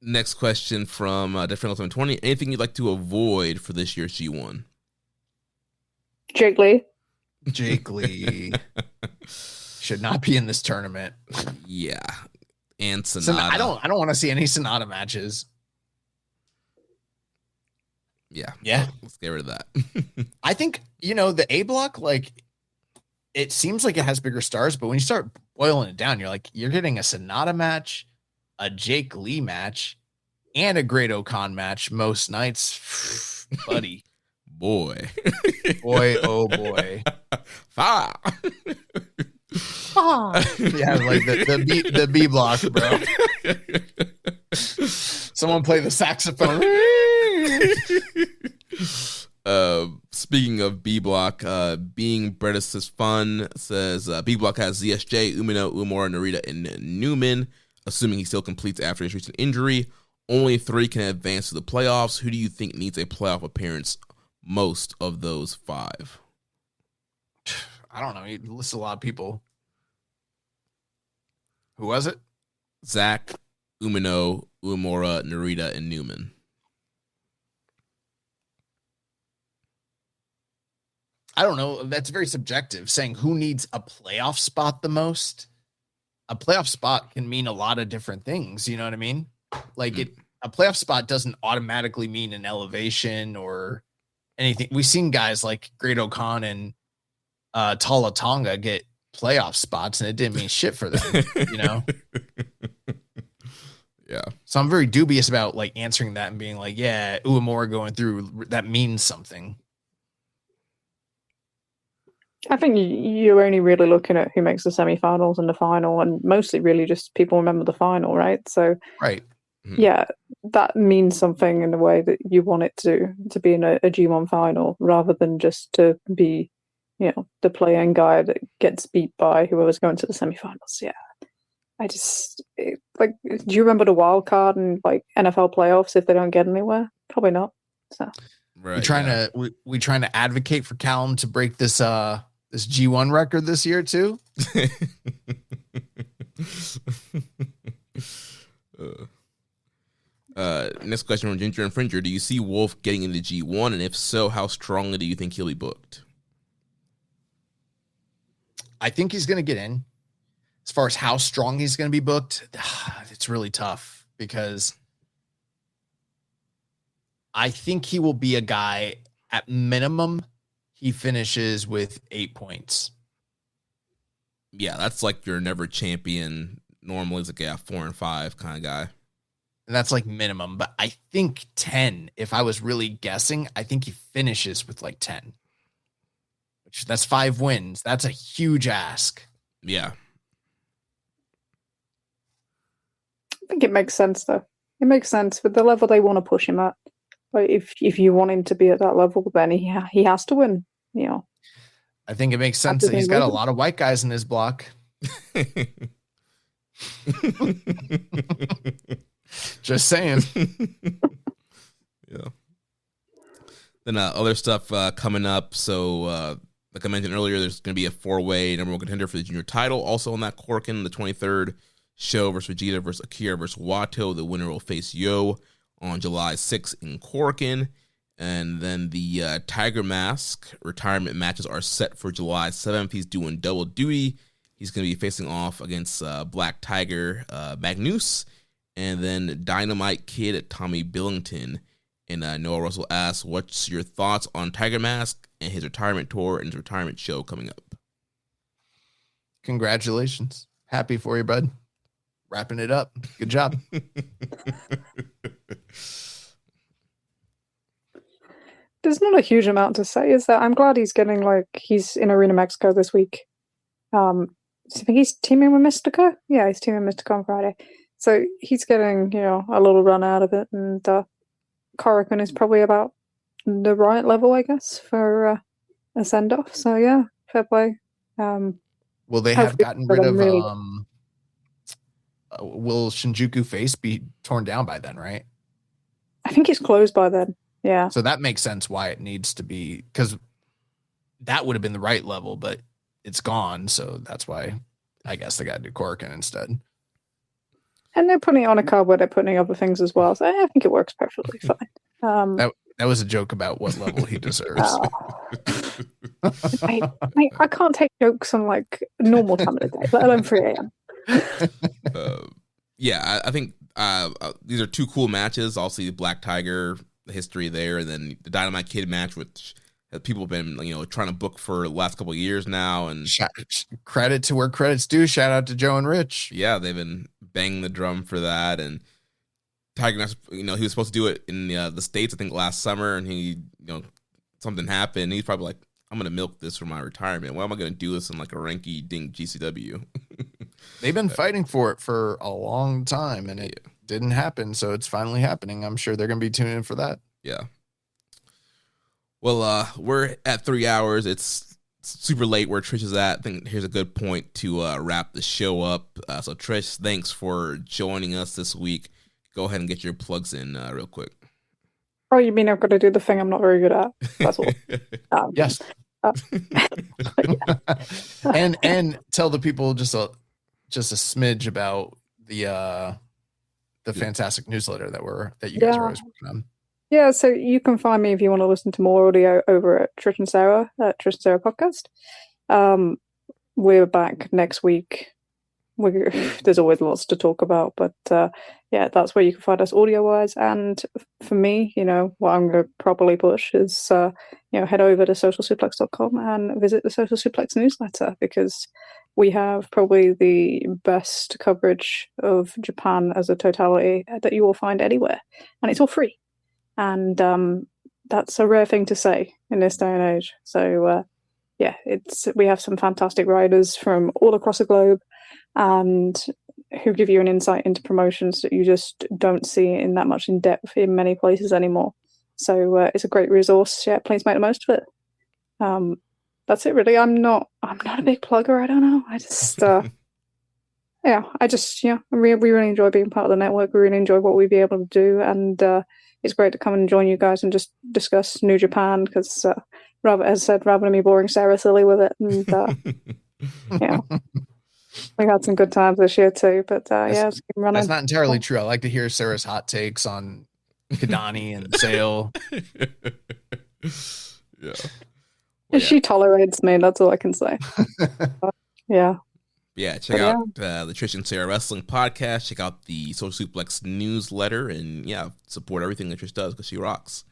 Next question from Different 20. Anything you'd like to avoid for this year's G1? Jake Lee. Jake Lee should not be in this tournament. Yeah. And Sonata. I don't want to see any Sonata matches. Yeah. Yeah. Let's get rid of that. I think, the A block, like, it seems like it has bigger stars, but when you start boiling it down, you're getting a Sonata match, a Jake Lee match, and a Great Okan match most nights. Buddy. Boy, oh boy. Ah. Yeah, like the B block, bro. Someone play the saxophone. Speaking of B block, being Bredis is fun says B block has ZSJ, Umino, Umura, Narita, and Newman. Assuming he still completes after his recent injury, only 3 can advance to the playoffs. Who do you think needs a playoff appearance most of those 5? I don't know. He lists a lot of people. Who was it? Zach, Umino, Umura, Narita, and Newman. I don't know. That's very subjective. Saying who needs a playoff spot the most. A playoff spot can mean a lot of different things. You know what I mean? Like a playoff spot doesn't automatically mean an elevation or anything. We've seen guys like Great Okan and Tala Tonga get playoff spots, and it didn't mean shit for them. Yeah. So I'm very dubious about like answering that and being like, yeah, Uemura going through that means something. I think you're only really looking at who makes the semifinals and the final, and mostly really just people remember the final, right? So, right. Yeah, that means something in the way that you want it to be in a G1 final, rather than just to be, the play-in guy that gets beat by whoever's going to the semifinals. Yeah, do you remember the wild card and like NFL playoffs if they don't get anywhere? Probably not. So right, we trying to advocate for Callum to break this this G1 record this year too. Next question from Ginger and Fringer. Do you see Wolf getting into G1? And if so, how strongly do you think he'll be booked? I think he's going to get in. As far as how strong he's going to be booked, it's really tough because I think he will be a guy at minimum. He finishes with 8 points. Yeah, that's like your never champion. Normally it's like 4 and 5 kind of guy. And that's like minimum, but I think 10, if I was really guessing, I think he finishes with like 10. Which that's 5 wins. That's a huge ask. Yeah. I think it makes sense though. It makes sense with the level they want to push him at. Like if you want him to be at that level, then he has to win. I think it makes sense that he's got a lot of white guys in his block. Just saying. Yeah. Then other stuff coming up. So like I mentioned earlier, there's going to be a 4-way number 1 contender for the junior title. Also on that Corkin, the 23rd show versus Vegeta versus Akira versus Watto. The winner will face Yo on July 6th in Corkin. And then the Tiger Mask retirement matches are set for July 7th. He's doing double duty. He's going to be facing off against Black Tiger Magnus, and then Dynamite Kid Tommy Billington. And Noah Russell asks, what's your thoughts on Tiger Mask and his retirement tour and his retirement show coming up? Congratulations. Happy for you, bud. Wrapping it up. Good job. There's not a huge amount to say, is that I'm glad he's he's in Arena Mexico this week. I think he's teaming with Mystico. Yeah, he's teaming with Mystico on Friday. So he's getting, a little run out of it. And Corrigan is probably about the right level, I guess, for a send-off. So yeah, fair play. Will they have gotten rid of will Shinjuku Face be torn down by then, right? I think it's closed by then. Yeah. So that makes sense why it needs to be, because that would have been the right level, but it's gone. So that's why I guess they got to do Corkin instead. And they're putting it on a card where they're putting other things as well. So I think it works perfectly fine. That was a joke about what level he deserves. I can't take jokes on like normal time of the day, let alone 3 a.m. Yeah, I think these are two cool matches. Also, the Black Tiger, the history there, and then the Dynamite Kid match, which people have been trying to book for the last couple of years now. And credit to where credit's due. Shout out to Joe and Rich. Yeah, they've been banging the drum for that. And Tiger, he was supposed to do it in the States, I think, last summer, and he, something happened. He's probably like, I'm going to milk this for my retirement. Why am I going to do this in like a rinky-dink GCW? They've been fighting for it for a long time, and it didn't happen, so it's finally happening. I'm sure they're going to be tuning in for that. Yeah. Well, we're at 3 hours. It's super late where Trish is at. I think here's a good point to wrap the show up. So, Trish, thanks for joining us this week. Go ahead and get your plugs in real quick. Oh, you mean I've got to do the thing I'm not very good at? That's all. Yes. And tell the people just a smidge about the fantastic newsletter that you guys are always working on. Yeah, so you can find me if you want to listen to more audio over at Trish and Sarah Podcast. We're back next week. There's always lots to talk about, but that's where you can find us audio-wise. And for me, what I'm going to properly push is, head over to socialsuplex.com and visit the Social Suplex newsletter, because we have probably the best coverage of Japan as a totality that you will find anywhere, and it's all free. And that's a rare thing to say in this day and age. So, we have some fantastic writers from all across the globe, and who give you an insight into promotions that you just don't see in that much in depth in many places anymore. So it's a great resource. Yeah, please make the most of it. That's it, really. I'm not a big plugger. I don't know. I just, we really enjoy being part of the network. We really enjoy what we be able to do, and it's great to come and join you guys and just discuss New Japan, because rather than me boring Sarah silly with it, and we had some good times this year too. But let's keep running. That's not entirely true. I like to hear Sarah's hot takes on Kadani and Sale. She tolerates me. That's all I can say. Yeah, check out the Trish and Sarah Wrestling Podcast. Check out the Social Suplex newsletter, and support everything that Trish does, because she rocks.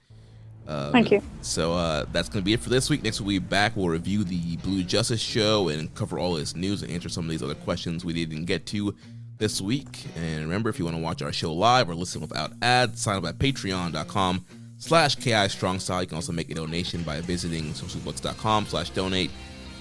Thank you. So that's going to be it for this week. Next week we'll be back. We'll review the Blue Justice show and cover all this news and answer some of these other questions we didn't get to this week. And remember, if you want to watch our show live or listen without ads, sign up at patreon.com/KIStrongstyle. You can also make a donation by visiting socialsuplex.com/donate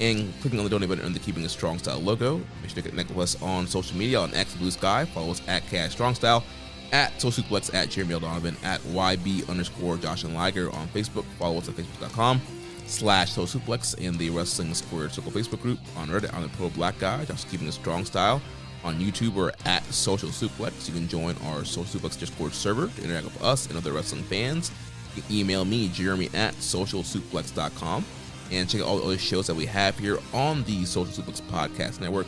and clicking on the donate button under the Keeping It Strong Style logo. Make sure to connect with us on social media on X, Blue Sky. Follow us at KIStrongstyle, at SocialSuplex, at Jeremy L. Donovan, at YB_Josh and Liger on Facebook. Follow us at Facebook.com/SocialSuplex in the Wrestling Squared Circle Facebook group. On Reddit, on the Pro Black Guy, just Keeping It Strong Style. On YouTube, we're at Social Suplex. You can join our Social Suplex Discord server to interact with us and other wrestling fans. You can email me, Jeremy, at socialsuplex.com. And check out all the other shows that we have here on the Social Suplex Podcast Network.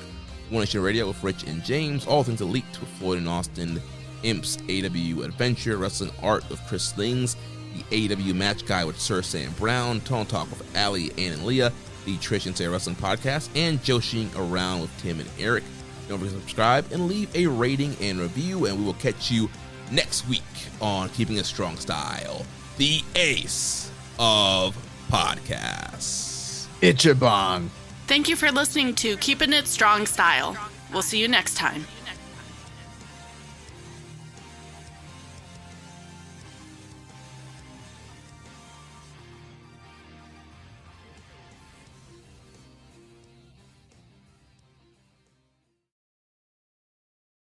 One Nation Radio with Rich and James. All things elite with Floyd and Austin. Imps AW Adventure, Wrestling Art with Chris Slings, the AW Match Guy with Sir Sam Brown, Tone Talk with Allie, Ann, and Leah, the Trish and Sarah Wrestling Podcast, and Joshing Around with Tim and Eric. Don't forget to subscribe and leave a rating and review, and we will catch you next week on Keeping It Strong Style, the ace of podcasts. Ichiban. Thank you for listening to Keepin' It Strong Style. We'll see you next time.